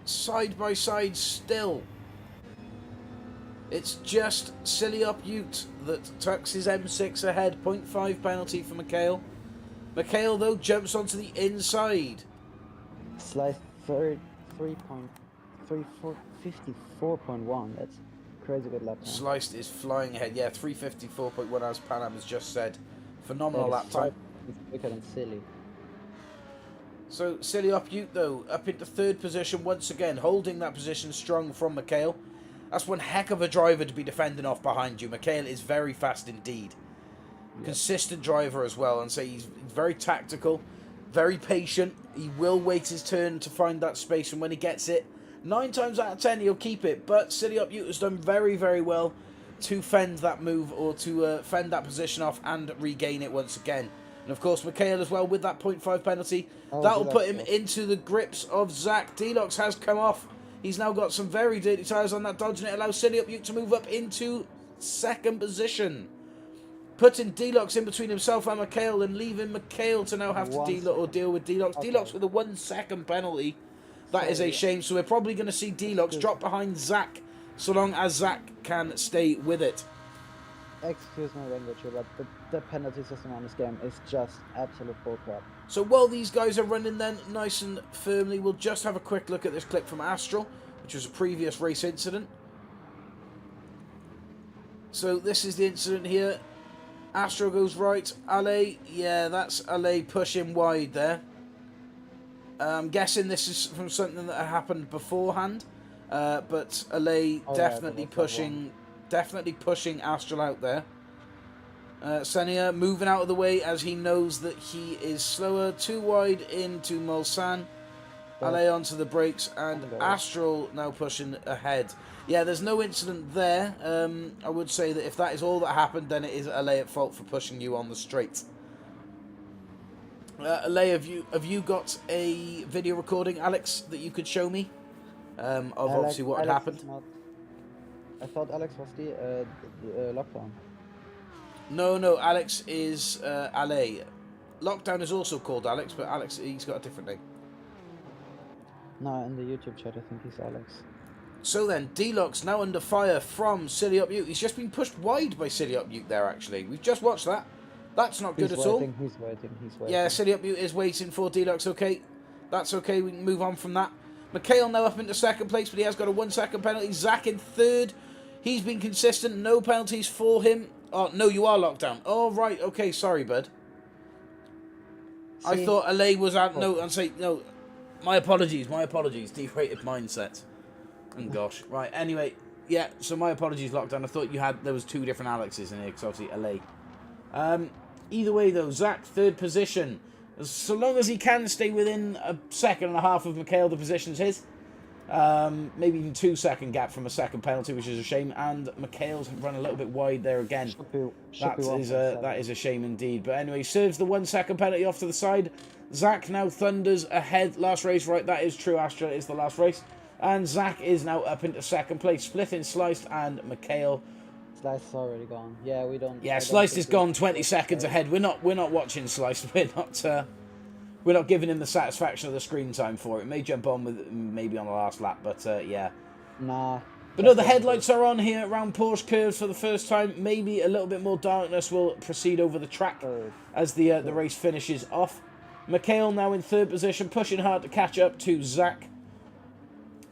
Side by side still. It's just Silly Up Ute that tucks his M6 ahead. 0.5 penalty for Mikhail. Mikhail, though, jumps onto the inside. Slice 54.1. That's crazy good lap time. Sliced is flying ahead. Yeah, 354.1 as Panam has just said. Phenomenal lap time. It's quicker than Silly. So Silly Up Ute, though, up into third position once again, holding that position strong from Mikhail. That's one heck of a driver to be defending off behind you. Mikhail is very fast indeed. Yep. Consistent driver as well, and so he's very tactical, very patient. He will wait his turn to find that space, and when he gets it, 9 times out of 10 he'll keep it. But Silly Up Ute has done very, very well to fend that move, or to fend that position off and regain it once again. And of course Mikhail as well with that 0.5 penalty. That'll put him into the grips of Zach. Deluxe has come off. He's now got some very dirty tyres on that Dodge, and it allows Silly Up Ute to move up into second position. Putting Deluxe in between himself and Mikhail, and leaving Mikhail to now have to deal with Deluxe. Okay. Deluxe with a 1 second penalty. That is a shame. So we're probably going to see Deluxe drop behind Zach, so long as Zach can stay with it. Excuse my language here, but the penalty system on this game is just absolute bullcrap. So while these guys are running then nice and firmly, we'll just have a quick look at this clip from Astral, which was a previous race incident. So this is the incident here. Astral goes right. Ale, yeah, that's Ale pushing wide there. I'm guessing this is from something that happened beforehand, but Ale definitely pushing Astral out there. Senia moving out of the way as he knows that he is slower. Too wide into Mulsanne. Ale onto the brakes, and Astral now pushing ahead. Yeah, there's no incident there. I would say that if that is all that happened, then it is Ale at fault for pushing you on the straight. Ale, have you got a video recording, Alex, that you could show me of obviously what had happened? I thought Alex was the lockdown. No, Alex is Ale. Lockdown is also called Alex, but Alex, he's got a different name. No, in the YouTube chat, I think he's Alex. So then, Deluxe now under fire from Silly Up Ute. He's just been pushed wide by Silly Up Ute there, actually. We've just watched that. That's not good at all. He's waiting. Yeah, Silly Up Ute is waiting for Deluxe. Okay, that's okay. We can move on from that. Mikhail now up into second place, but he has got a 1 second penalty. Zach in third. He's been consistent. No penalties for him. Oh, no, you are locked down. Oh, right. Okay, sorry, bud. I thought Ale was out. No, I'm saying, no. My apologies. Defrated mindset. Oh, gosh. Right, anyway. Yeah, so my apologies, Lockdown. I thought there was 2 different Alexes in here, because obviously Ale. Either way, though, Zach, third position. So long as he can stay within a second and a half of Mikhail, the position's his. Maybe even 2 second gap from a second penalty, which is a shame. And Mikhail's run a little bit wide there again. That is a shame indeed. But anyway, serves the 1 second penalty off to the side. Zach now thunders ahead. Last race, right? That is true. Astra is the last race. And Zach is now up into second place. Splitting Sliced and Mikhail. Sliced is already gone. Yeah, we don't. Yeah, Sliced is gone 20 seconds ahead. We're not watching Sliced. We're not giving him the satisfaction of the screen time for it. May jump on with maybe on the last lap, but yeah. Nah. But no, the headlights are on here around Porsche curves for the first time. Maybe a little bit more darkness will proceed over the track as the race finishes off. Mikhail now in third position, pushing hard to catch up to Zach.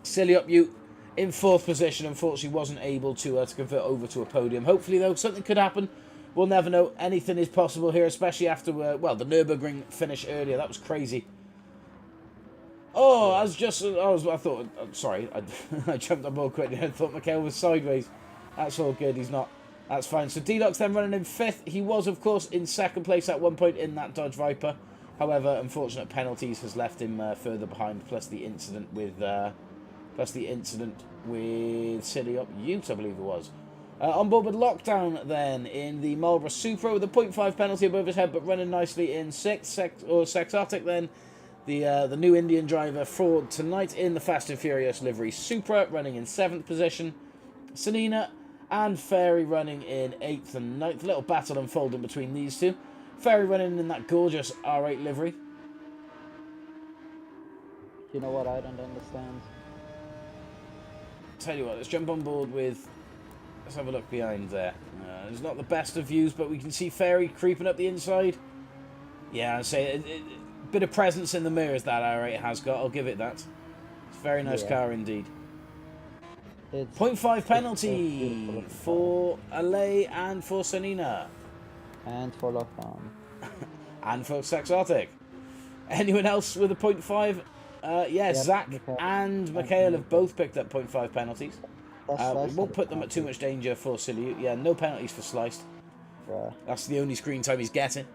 Silly Up Ute in fourth position. Unfortunately, wasn't able to convert over to a podium. Hopefully, though, something could happen. We'll never know. Anything is possible here, especially after, well, the Nürburgring finish earlier. That was crazy. Oh, I thought, sorry, I jumped on board quickly. I thought Mikhail was sideways. That's all good. He's not. That's fine. So Deluxe then running in fifth. He was, of course, in second place at one point in that Dodge Viper. However, unfortunate penalties has left him further behind, plus the incident with Silly Up Ute, I believe it was. On board with Lockdown then in the Marlboro Supra with a 0.5 penalty above his head, but running nicely in 6th. Sexotic then, the new Indian driver for tonight in the Fast and Furious livery Supra, running in 7th position. Sanina and Fairy running in 8th and 9th. Little battle unfolding between these two. Fairy running in that gorgeous R8 livery. You know what I don't understand? Tell you what, let's jump on board with... Let's have a look behind there. It's not the best of views, but we can see Fairy creeping up the inside. Yeah, I'd say a bit of presence in the mirrors that R8 has got. I'll give it that. It's a very nice car indeed. 0.5 penalty for Alay and for Sanina. And for Lockdown. And for Sexotic. Anyone else with a 0.5? Yeah, Zach and Mikhail have both picked up 0.5 penalties. We won't put them at too much danger for Silly. Yeah, no penalties for Sliced. That's the only screen time he's getting.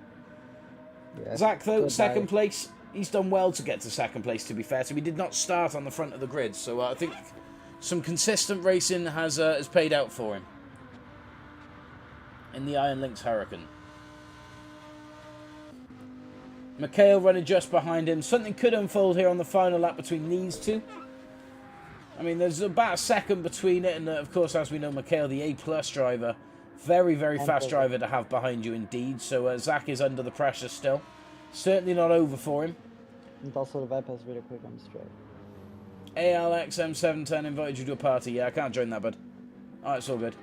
Yeah. Zach, though, second place. He's done well to get to second place, to be fair. So he did not start on the front of the grid. So I think some consistent racing has paid out for him. In the Iron Lynx Hurricane. Mikhail running just behind him. Something could unfold here on the final lap between these two. I mean, there's about a second between it, and of course, as we know, Mikhail, the A+ driver, very, very fast driver to have behind you indeed. So Zach is under the pressure still. Certainly not over for him. And also the Viper's really quick on the straight. ALX M710 invited you to a party. Yeah, I can't join that, bud. Alright, it's all good.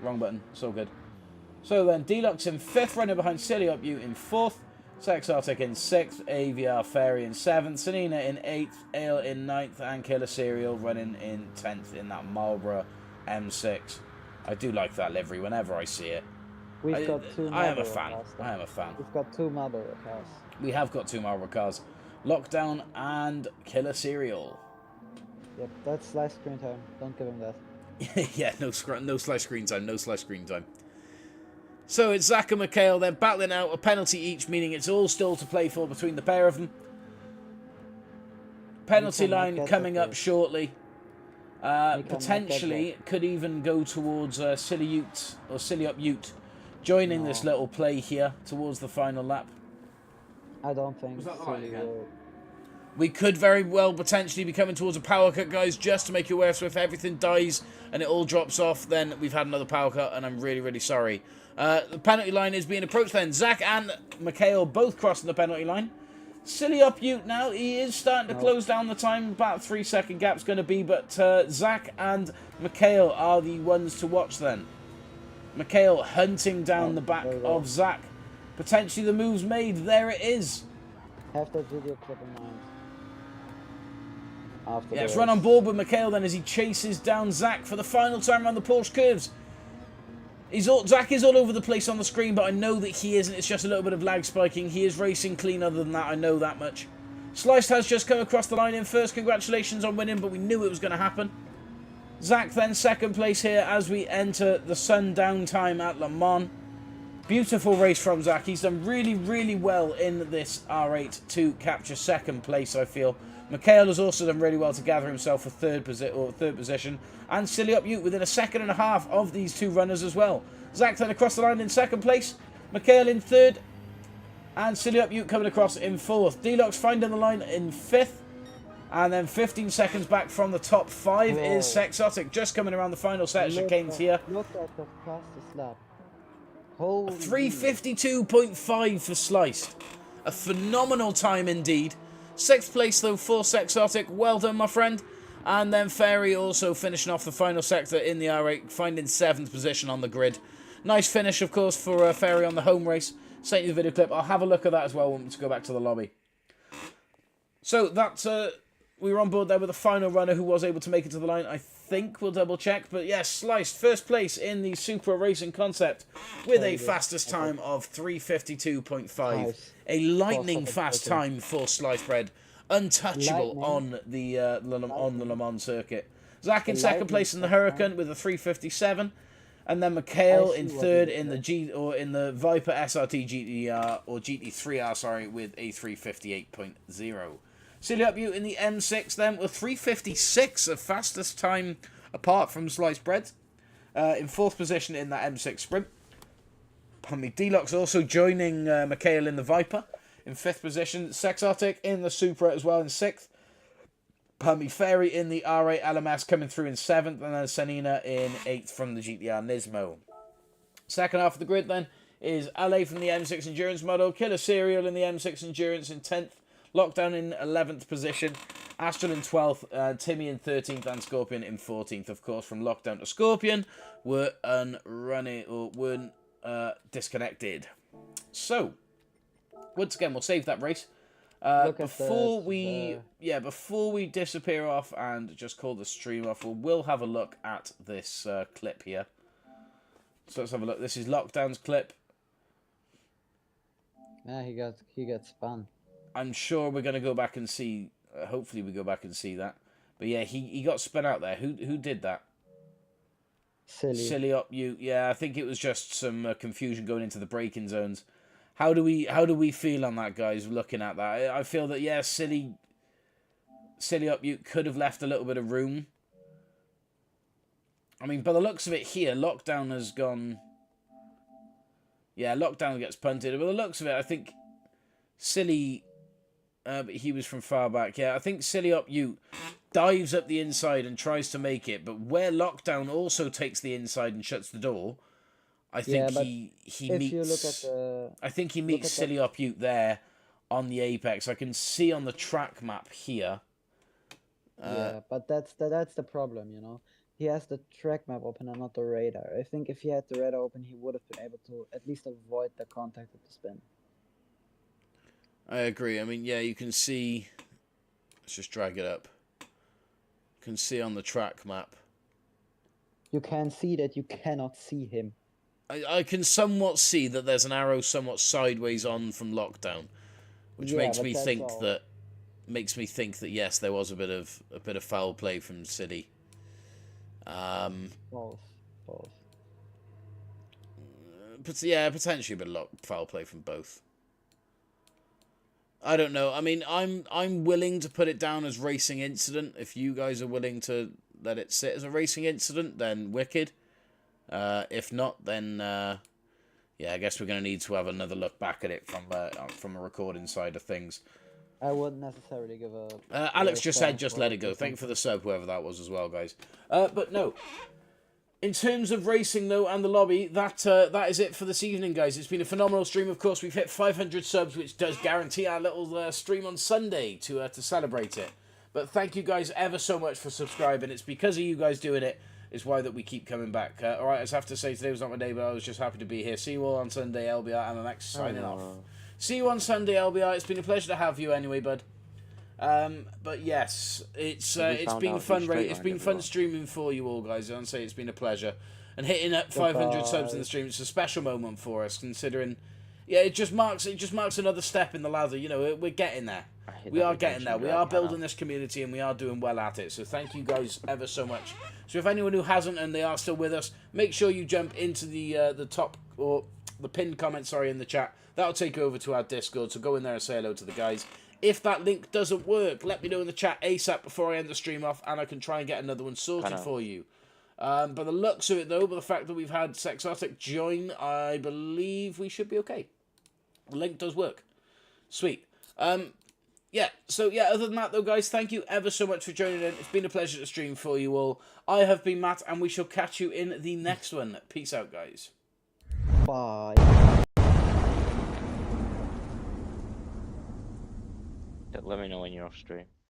Wrong button. It's all good. So then, Deluxe in 5th, running behind Silly Up You in 4th. Sexotic in 6th, AVR Fairy in 7th, Sanina in 8th, Ale in 9th, and Killer Serial running in 10th in that Marlboro M6. I do like that livery whenever I see it. We've got two I am a fan. I am a fan. We've got two Marlboro cars. We have got two Marlboro cars. Lockdown and Killer Serial. Yep, that's slice screen time. Don't give him that. Yeah, no slice screen time. No slice screen time. So it's Zach and Mikhail. They're battling out a penalty each, meaning it's all still to play for between the pair of them. Penalty line coming up shortly. Potentially could even go towards Silly Ute or Silly Up Ute, joining this little play here towards the final lap. I don't think so. We could very well potentially be coming towards a power cut, guys, just to make you aware. So if everything dies and it all drops off, then we've had another power cut, and I'm really, really sorry. The penalty line is being approached then. Zach and Mikhail both crossing the penalty line. Silly Up Ute now. He is starting to close down the time. About a 3-second gap's going to be, but Zach and Mikhail are the ones to watch then. Mikhail hunting down the back of Zach. Potentially the move's made. There it is. Have that video clip in mind. Let's run on board with Mikhail then as he chases down Zach for the final time around the Porsche curves. Zach is all over the place on the screen, but I know that he isn't. It's just a little bit of lag spiking. He is racing clean other than that. I know that much. Sliced has just come across the line in first. Congratulations on winning, but we knew it was going to happen. Zach then second place here as we enter the sundown time at Le Mans. Beautiful race from Zach. He's done really, really well in this R8 to capture second place, I feel. Mikhail has also done really well to gather himself a third position. And Silly Up Ute within a second and a half of these two runners as well. Zach then across the line in second place. Mikhail in third. And Silly Up Ute coming across in fourth. Deluxe finding the line in fifth. And then 15 seconds back from the top 5 is Sexotic. Just coming around the final set of chicanes here. Look at the fastest lap. 352.5 for Sliced. A phenomenal time indeed. 6th place though for Sexotic. Well done, my friend. And then Fairy also finishing off the final sector in the R8, finding 7th position on the grid. Nice finish, of course, for Fairy on the home race. Sent you the video clip. I'll have a look at that as well when we go back to the lobby. So that's we were on board there with the final runner who was able to make it to the line. I think we'll double check, but yes, Sliced first place in the Supra Racing concept with a fastest time of 352.5. A lightning fast time for Sliced Bread, untouchable on the Le Mans circuit. Zach in second place in the Huracan with a 357, and then Mikhail in third in the Viper SRT GTR or GT3R, sorry, with a 358.0. Silly Up You in the M6 then with 356, the fastest time apart from Sliced Bread. in 4th position in that M6 sprint. D-Lock's also joining Mikhail in the Viper in 5th position. Sexotic in the Supra as well in 6th. Fairy in the R8 LMS coming through in 7th. And then Sanina in 8th from the GTR Nismo. Second half of the grid then is LA from the M6 Endurance model. Killer Serial in the M6 Endurance in 10th. Lockdown in 11th position. Astral in 12th. Timmy in 13th. And Scorpion in 14th. Of course, from Lockdown to Scorpion were weren't disconnected. So, once again, we'll save that race. Before we disappear off and just call the stream off, we'll have a look at this clip here. So let's have a look. This is Lockdown's clip. Yeah, he got spun. I'm sure we're gonna go back and see. Hopefully, we go back and see that. But yeah, he got spun out there. Who did that? Silly up you. Yeah, I think it was just some confusion going into the braking zones. How do we feel on that, guys? Looking at that, I feel that yeah, silly up you could have left a little bit of room. I mean, by the looks of it here, Lockdown has gone. Yeah, Lockdown gets punted. By the looks of it, I think Silly. But he was from far back. Yeah, I think Silly Up You dives up the inside and tries to make it, but where Lockdown also takes the inside and shuts the door, I think he meets. You look at the, I think he meets Silly Up You there on the apex. I can see on the track map here. Yeah, but that's the problem, you know. He has the track map open and not the radar. I think if he had the radar open, he would have been able to at least avoid the contact with the spin. I agree. I mean, yeah, you can see. Let's just drag it up. You can see on the track map. You can see that you cannot see him. I can somewhat see that there's an arrow somewhat sideways on from Lockdown, which makes me think that yes, there was a bit of foul play from City. False. But yeah, potentially a bit of foul play from both. I don't know. I mean, I'm willing to put it down as racing incident. If you guys are willing to let it sit as a racing incident, then wicked. If not, then yeah, I guess we're gonna need to have another look back at it from a recording side of things. I wouldn't necessarily give a. Alex just said, just let it go. Thank you for the sub, whoever that was as well, guys. But no. In terms of racing, though, and the lobby, that is it for this evening, guys. It's been a phenomenal stream. Of course, we've hit 500 subs, which does guarantee our little stream on Sunday to celebrate it. But thank you guys ever so much for subscribing. It's because of you guys doing it is why that we keep coming back. All right, I just have to say today was not my day, but I was just happy to be here. See you all on Sunday, LBR, and MMX signing off. See you on Sunday, LBR. It's been a pleasure to have you anyway, bud. But yes, it's been fun. It's been fun streaming for you all, guys. I'll say it's been a pleasure, and hitting up 500 subs in the stream. It's a special moment for us, considering, yeah, it just marks another step in the ladder. You know, we're getting there. We are getting there. We are building this community, and we are doing well at it. So thank you guys ever so much. So if anyone who hasn't and they are still with us, make sure you jump into the top or the pinned comment, in the chat. That'll take you over to our Discord. So go in there and say hello to the guys. If that link doesn't work, let me know in the chat ASAP before I end the stream off, and I can try and get another one sorted for you. By the looks of it, though, by the fact that we've had Sexotic join, I believe we should be okay. The link does work. Sweet. Yeah, so yeah, other than that, though, guys, thank you ever so much for joining in. It's been a pleasure to stream for you all. I have been Matt, and we shall catch you in the next one. Peace out, guys. Bye. Let me know when you're off stream.